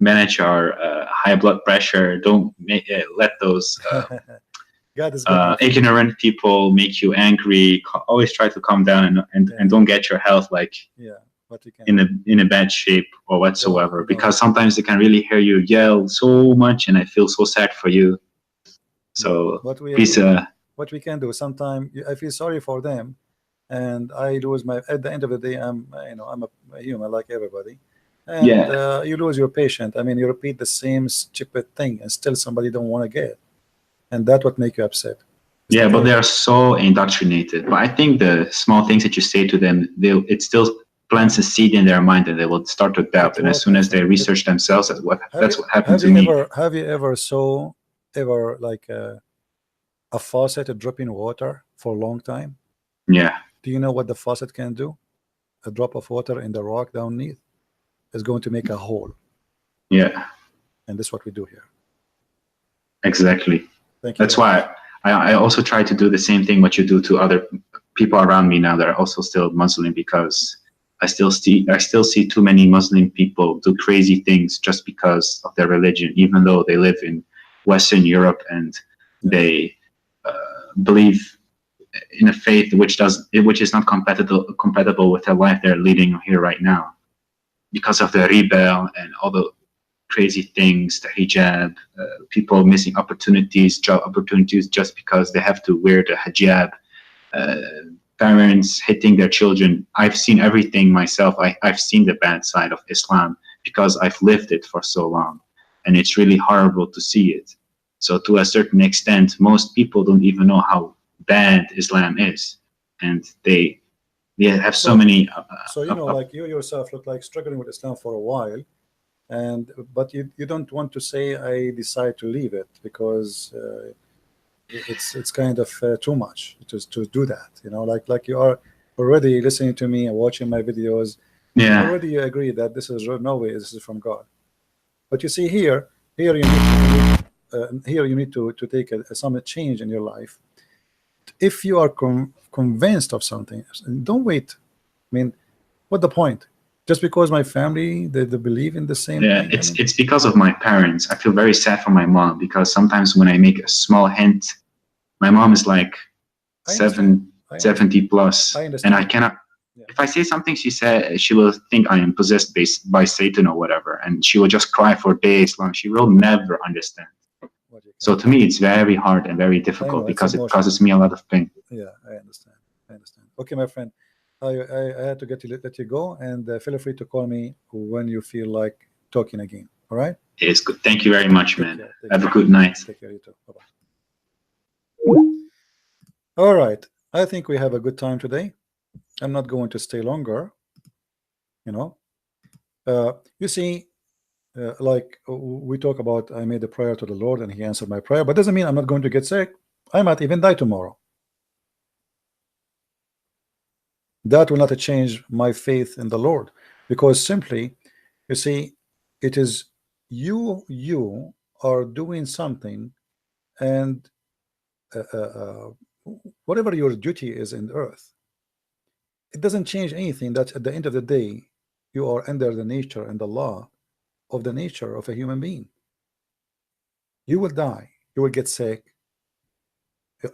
manage our high blood pressure. Don't let those God is good, ignorant people make you angry. Always try to calm down and don't get your health like in a bad shape or whatsoever, because sometimes they can really hear you yell so much, and I feel so sad for you. So please, what we can do, sometime I feel sorry for them, and I lose my, at the end of the day, I'm I'm a human like everybody, and you lose your patient. I mean, you repeat the same stupid thing and still somebody don't want to get, and that's what make you upset. Yeah, but they are so indoctrinated. But I think the small things that you say to them, it still plants a seed in their mind, and they will start to doubt. And as soon as they research themselves, that's what happened to me. Have you ever saw like a faucet dropping water for a long time? Yeah. Do you know what the faucet can do? A drop of water in the rock downneath is going to make a hole. Yeah. And this is what we do here. Exactly. Thank you. That's why I also try to do the same thing what you do to other people around me now that are also still Muslim, because I still see too many Muslim people do crazy things just because of their religion, even though they live in Western Europe and they believe in a faith which is not compatible with the life they're leading here right now, because of the rebel and all the crazy things, the hijab, people missing opportunities, job opportunities just because they have to wear the hijab, parents hitting their children. I've seen everything myself. I've seen the bad side of Islam because I've lived it for so long, and it's really horrible to see it. So to a certain extent, most people don't even know how bad Islam is, and they have so many. So like you yourself look like struggling with Islam for a while, but you don't want to say I decide to leave it because it's kind of too much to do that. Like you are already listening to me and watching my videos. Yeah. Already you agree that this is no way, this is from God. But you see here you need to take some change in your life. If you are convinced of something, don't wait. I mean, what the point? Just because my family they believe in the same thing? It's because of my parents. I feel very sad for my mom, because sometimes when I make a small hint, my mom is like 70 plus, and I cannot. If I say something, she will think I am possessed by Satan or whatever, and she will just cry for days long. She will never understand. So to me, it's very hard and very difficult because it causes me a lot of pain. Yeah, I understand. Okay, my friend, I had to let you go, and feel free to call me when you feel like talking again. All right? It is good. Thank you very much, man. Have a good night. Take care, you too. Bye-bye. All right. I think we have a good time today. I'm not going to stay longer. You see, like we talk about, I made a prayer to the Lord and he answered my prayer, but doesn't mean I'm not going to get sick. I might even die tomorrow. That will not change my faith in the Lord, because simply, you see, it is you are doing something, and whatever your duty is in earth, it doesn't change anything. That at the end of the day, you are under the nature and the law of the nature of a human being. You will die, you will get sick,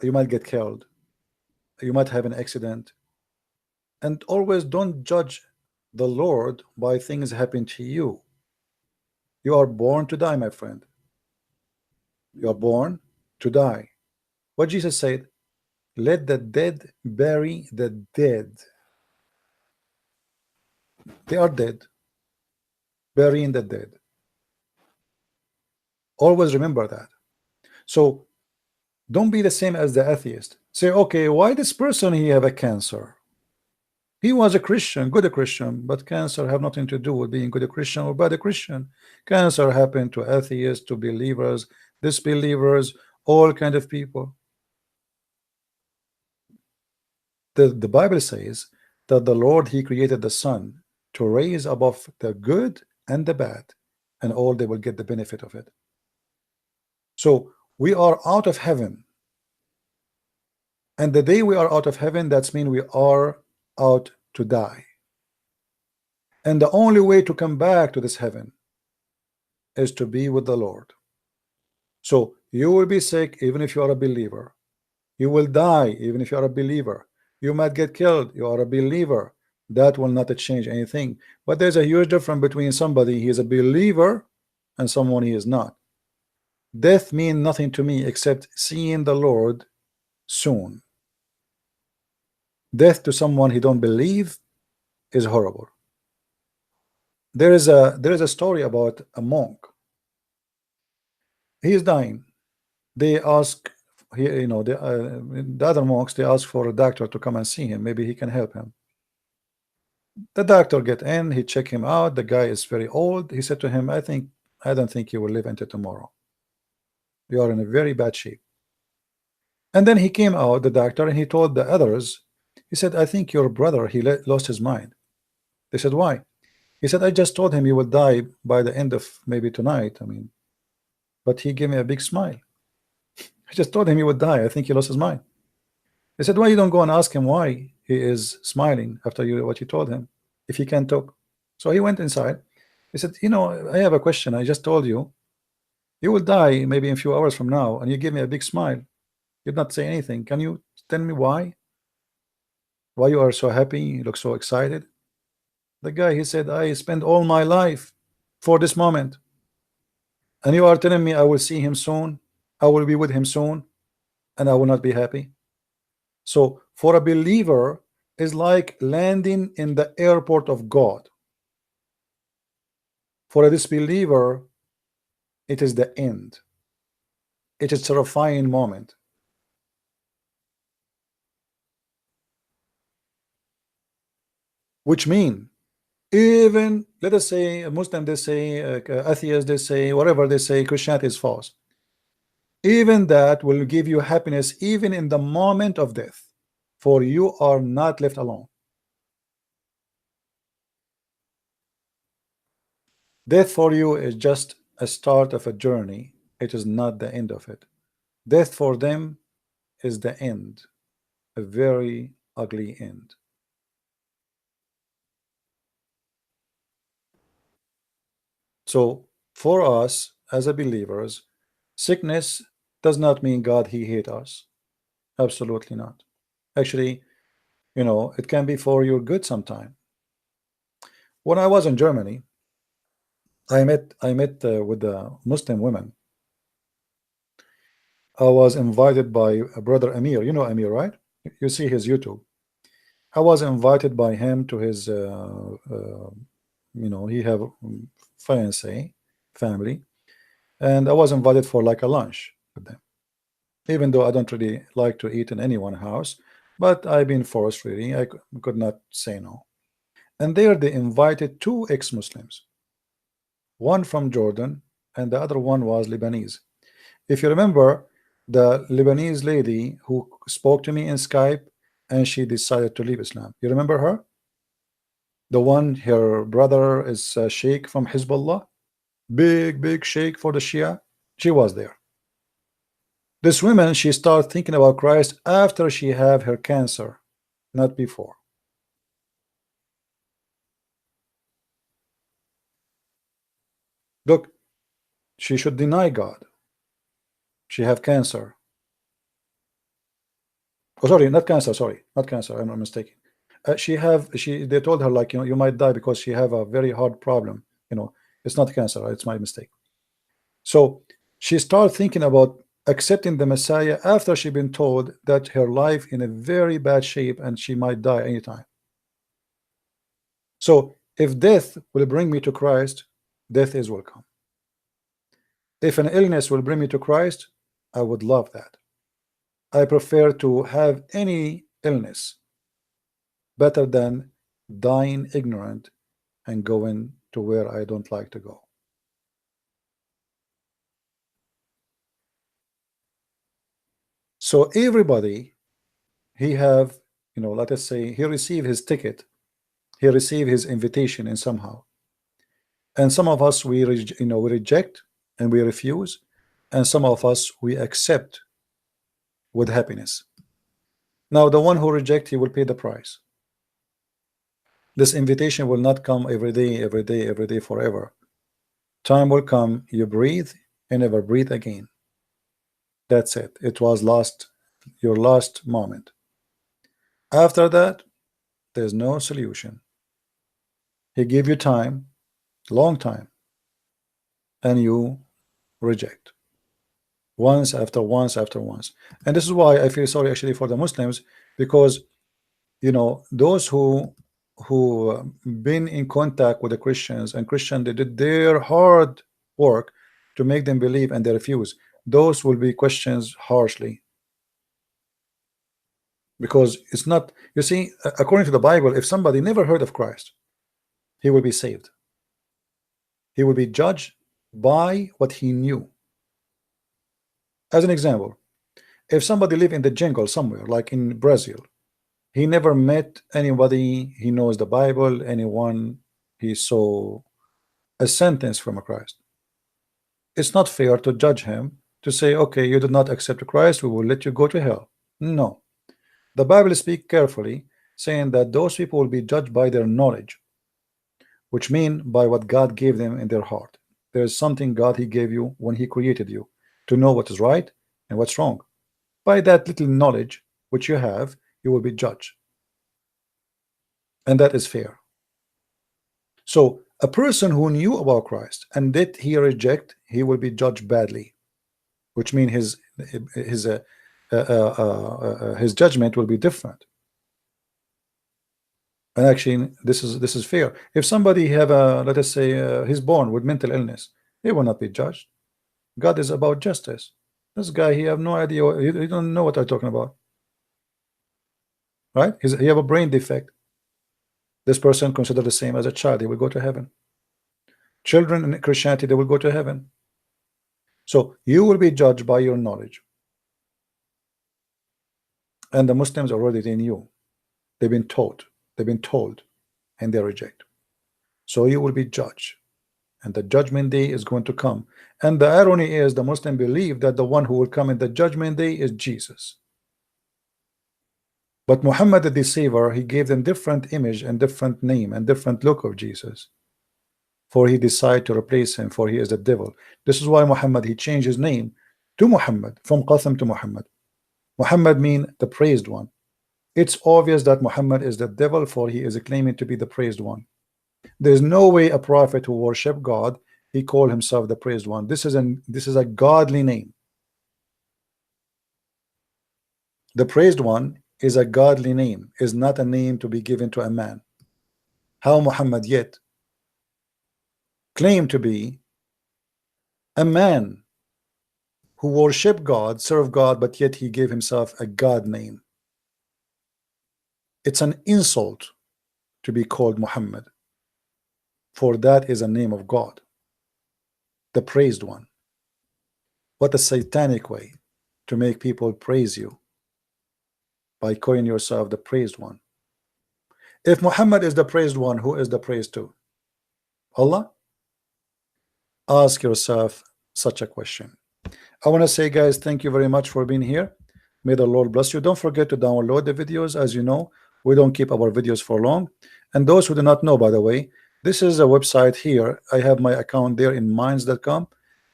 you might get killed, you might have an accident. And always don't judge the Lord by things happen to you. You are born to die, my friend. You are born to die. What Jesus said, let the dead bury the dead. They are dead, burying the dead. Always remember that. So don't be the same as the atheist. Say, okay, why this person he have a cancer? He was a Christian, good a Christian, but cancer have nothing to do with being good a Christian or bad a Christian. Cancer happened to atheists, to believers, disbelievers, all kind of people. The Bible says that the Lord, he created the sun to raise above the good and the bad, and all they will get the benefit of it. So we are out of heaven, and the day we are out of heaven, that's mean we are out to die. And the only way to come back to this heaven is to be with the Lord. So you will be sick even if you are a believer. You will die even if you are a believer. You might get killed. You are a believer. That will not change anything. But there's a huge difference between somebody he is a believer and someone he is not. Death means nothing to me except seeing the Lord soon. Death to someone he don't believe is horrible. There is a story about a monk. He is dying. They ask, the other monks, they ask for a doctor to come and see him. Maybe he can help him. The doctor get in, he check him out. The guy is very old. He said to him, I don't think you will live until tomorrow. You are in a very bad shape. And then he came out, the doctor, and he told the others, he said, I think your brother, he lost his mind. They said, why? He said, I just told him you will die by the end of maybe tonight. But he gave me a big smile. I just told him he would die. I think he lost his mind. They said, why you don't go and ask him why he is smiling after what you told him, if he can't talk? So he went inside. He said, I have a question. I just told you, you will die maybe in a few hours from now, and you give me a big smile. You did not say anything. Can you tell me why? Why you are so happy? You look so excited. The guy, he said, I spent all my life for this moment. And you are telling me I will see him soon, I will be with him soon, and I will not be happy. So for a believer, is like landing in the airport of God. For a disbeliever, it is the end. It is a terrifying moment. Which mean, even let us say a Muslim, they say atheists, they say whatever they say, Christianity is false. Even that will give you happiness even in the moment of death, for you are not left alone. Death for you is just a start of a journey. It is not the end of it. Death for them is the end, a very ugly end. So for us as a believers, sickness does not mean God he hate us. Absolutely not. Actually, it can be for your good sometime. When I was in Germany, I met with the Muslim women. I was invited by a brother Amir. You know Amir, right? You see his YouTube. I was invited by him to his he have fiance family, and I was invited for like a lunch with them, even though I don't really like to eat in anyone's house, but I've been forced, really. I could not say no. And there they invited two ex-Muslims, one from Jordan and the other one was Lebanese. If you remember, the Lebanese lady who spoke to me in Skype and she decided to leave Islam, you remember her? The one, her brother is a sheikh from Hezbollah, big sheikh for the Shia. She was there. This woman, she started thinking about Christ after she had her cancer, not before. Look, she should deny God. She have cancer. Oh, sorry, not cancer. Sorry, not cancer. I'm not mistaken. They told her, like, you might die because she have a very hard problem. It's not cancer. It's my mistake. So she started thinking about accepting the Messiah after she'd been told that her life in a very bad shape and she might die anytime. So if death will bring me to Christ, death is welcome. If an illness will bring me to Christ, I would love that. I prefer to have any illness better than dying ignorant and going to where I don't like to go. So everybody, he have, let us say he received his ticket, he received his invitation in somehow. And some of us, we reject and we refuse, and some of us, we accept with happiness. Now, the one who rejects, he will pay the price. This invitation will not come every day, forever. Time will come, you breathe and never breathe again. That's it. It was your last moment. After that, There's no solution. He gave you time, long time, and you reject once after once after once. And this is why I feel sorry actually for the Muslims, because you know, those who been in contact with the Christians, and Christian, they did their hard work to make them believe, and they refuse. Those will be questions harshly, because it's not, you see, according to the Bible, if somebody never heard of Christ, he will be saved. He will be judged by what he knew. As an example, if somebody live in the jungle somewhere, like in Brazil, he never met anybody, he knows the Bible, anyone, he saw a sentence from a Christ. It's not fair to judge him, to say, okay, you did not accept Christ, we will let you go to hell. No. The Bible speaks carefully, saying that those people will be judged by their knowledge, which mean by what God gave them in their heart. There is something God he gave you when he created you, to know what is right and what's wrong. By that little knowledge which you have, you will be judged, and that is fair. So a person who knew about Christ and did he reject, he will be judged badly, which means his judgment will be different. And actually, this is fair. If somebody have a, let us say, he's born with mental illness, he will not be judged. God is about justice. This guy, he have no idea, he don't know what I'm talking about, right? He have a brain defect. This person considered the same as a child, he will go to heaven. Children in Christianity, they will go to heaven. So you will be judged by your knowledge. And the Muslims already, they knew. They've been taught, they've been told, and they reject. So you will be judged, and the judgment day is going to come. And the irony is, the Muslim believe that the one who will come in the judgment day is Jesus. But Muhammad the deceiver, he gave them different image and different name and different look of Jesus, for he decided to replace him, for he is the devil. This is why Muhammad, he changed his name to Muhammad, from Qasim to Muhammad. Muhammad mean the praised one. It's obvious that Muhammad is the devil, for he is claiming to be the praised one. There's no way a prophet who worship God, he called himself the praised one. This is a godly name. The praised one is a godly name, is not a name to be given to a man. How Muhammad yet claimed to be a man who worship God, serve God, but yet he gave himself a God name. It's an insult to be called Muhammad, for that is a name of God, the praised one. What a satanic way to make people praise you, by calling yourself the praised one. If Muhammad is the praised one, who is the praised to? Allah? Ask yourself such a question. I want to say, guys, thank you very much for being here. May the Lord bless you. Don't forget to download the videos. As you know, we don't keep our videos for long. And those who do not know, by the way, this is a website here. I have my account there in minds.com.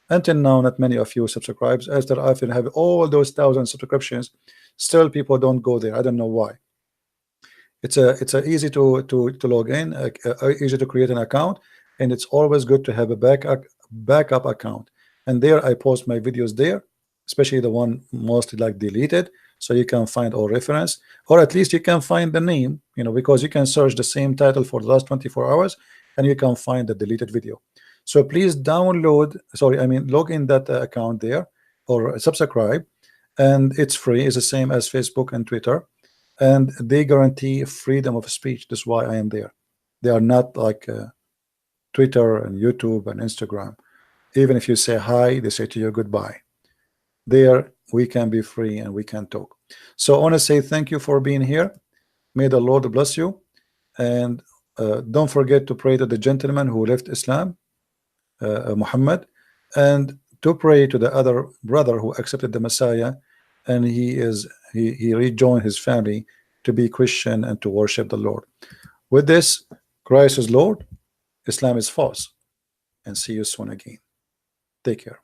Until now, not many of you subscribe. After I have all those 1,000 subscriptions, still people don't go there. I don't know why. It's a easy to log in, easy to create an account, and it's always good to have a backup account. And there I post my videos there, especially the one mostly like deleted, so you can find all reference, or at least you can find the name, you know, because you can search the same title for the last 24 hours and you can find the deleted video. So please download, log in that account there, or subscribe, and it's free. It's the same as Facebook and Twitter, and they guarantee freedom of speech. That's why I am there. They are not like Twitter and YouTube and Instagram. Even if you say hi, they say to you goodbye. There we can be free and we can talk. So I want to say thank you for being here. May the Lord bless you, and don't forget to pray to the gentleman who left Islam, Muhammad, and to pray to the other brother who accepted the Messiah, and he rejoined his family to be Christian and to worship the Lord. With this, Christ is Lord, Islam is false, and see you soon again. Take care.